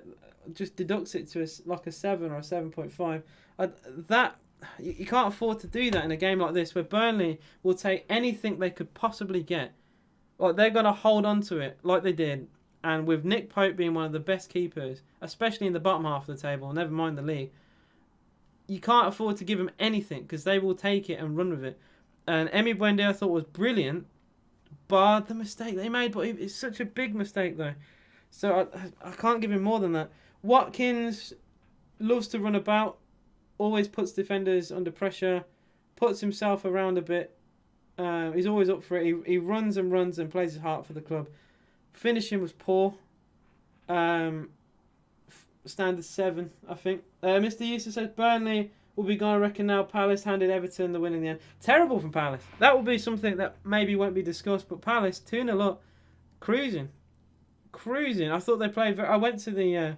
Speaker 1: just deducts it to a 7 or a 7.5. You can't afford to do that in a game like this, where Burnley will take anything they could possibly get. Like, they're going to hold on to it like they did. And with Nick Pope being one of the best keepers, especially in the bottom half of the table, never mind the league, you can't afford to give them anything, because they will take it and run with it. And Emi Buendia I thought was brilliant, bar the mistake they made, but it's such a big mistake though, so I can't give him more than that. Watkins loves to run about, always puts defenders under pressure, puts himself around a bit. He's always up for it. He runs and runs and plays his heart for the club. Finishing was poor. Standard 7, I think. Mr. Yusuf says Burnley will be gone, I reckon now. Palace handed Everton the win in the end. Terrible from Palace. That will be something that maybe won't be discussed, but Palace 2-0 up, cruising. I thought they played I went to the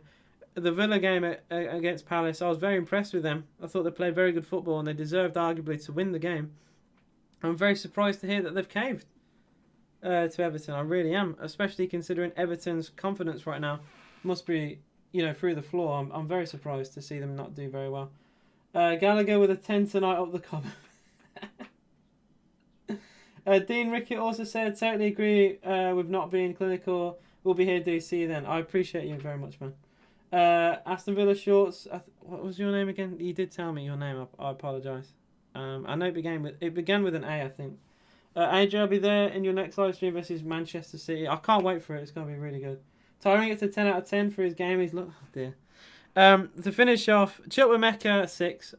Speaker 1: Villa game against Palace. I was very impressed with them. I thought they played very good football, and they deserved arguably to win the game. I'm very surprised to hear that they've caved to Everton. I really am, especially considering Everton's confidence right now must be, through the floor. I'm very surprised to see them not do very well. Gallagher with a 10 tonight up the common. Dean Rickett also said, totally agree with not being clinical. We'll be here, do see you then. I appreciate you very much, man. Aston Villa Shorts. What was your name again? You did tell me your name. I apologise. I know it began with an A, I think. AJ, I'll be there in your next live stream versus Manchester City. I can't wait for it. It's going to be really good. Tyrone gets a 10 out of 10 for his game. Oh dear. To finish off, Chukwuemeka 6.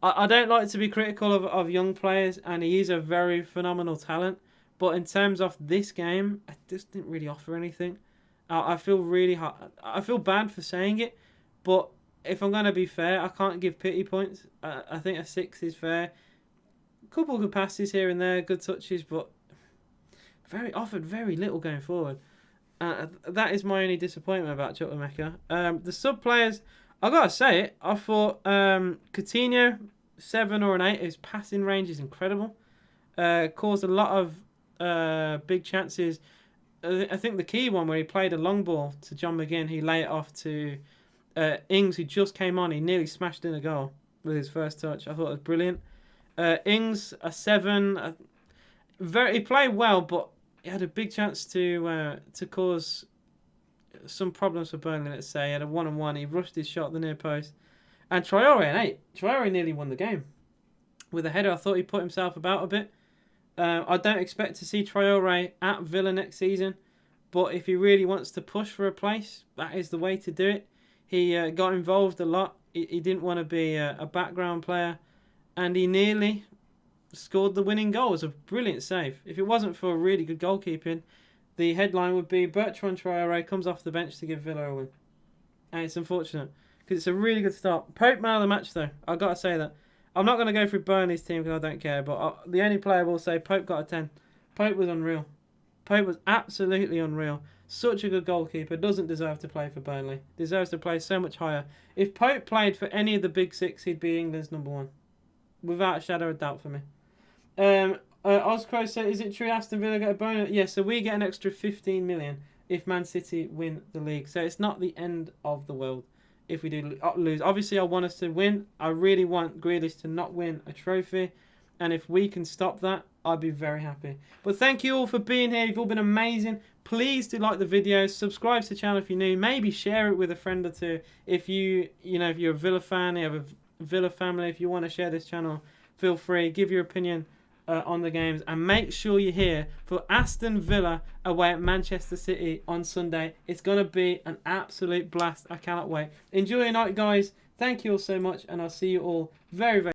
Speaker 1: I don't like to be critical of young players, and he is a very phenomenal talent. But in terms of this game, I just didn't really offer anything. I feel really hard. I feel bad for saying it, but if I'm going to be fair, I can't give pity points. I think a 6 is fair. A couple of good passes here and there, good touches, but offered very little going forward. That is my only disappointment about Chukwuemeka. The sub players, I gotta say it, I thought Coutinho 7 or an 8. His passing range is incredible. Caused a lot of big chances. I think the key one where he played a long ball to John McGinn, he lay it off to Ings, who just came on. He nearly smashed in a goal with his first touch. I thought it was brilliant. Ings a 7. He played well, but he had a big chance to cause some problems for Burnley, let's say. He had a 1-on-1. He rushed his shot at the near post. And Traore an 8. Traore nearly won the game. With a header, I thought he put himself about a bit. I don't expect to see Traore at Villa next season. But if he really wants to push for a place, that is the way to do it. He got involved a lot. He didn't want to be a background player. And he nearly scored the winning goal. It was a brilliant save. If it wasn't for really good goalkeeping, the headline would be Bertrand Traore comes off the bench to give Villa a win. And it's unfortunate, because it's a really good start. Pope man of the match though. I gotta say that. I'm not gonna go through Burnley's team because I don't care. But the only player I will say, Pope got a 10. Pope was unreal. Pope was absolutely unreal. Such a good goalkeeper. Doesn't deserve to play for Burnley. Deserves to play so much higher. If Pope played for any of the big six, he'd be England's #1. Without a shadow of doubt for me. Oscrow said, is it true Aston Villa get a bonus? Yeah, so we get an extra 15 million if Man City win the league. So it's not the end of the world if we do lose. Obviously, I want us to win. I really want Grealish to not win a trophy. And if we can stop that, I'd be very happy. But thank you all for being here. You've all been amazing. Please do like the video. Subscribe to the channel if you're new. Maybe share it with a friend or two. If if you're a Villa fan, you have a Villa family, if you want to share this channel, feel free. Give your opinion on the games. And make sure you're here for Aston Villa away at Manchester City on Sunday. It's going to be an absolute blast. I cannot wait. Enjoy your night, guys. Thank you all so much. And I'll see you all very, very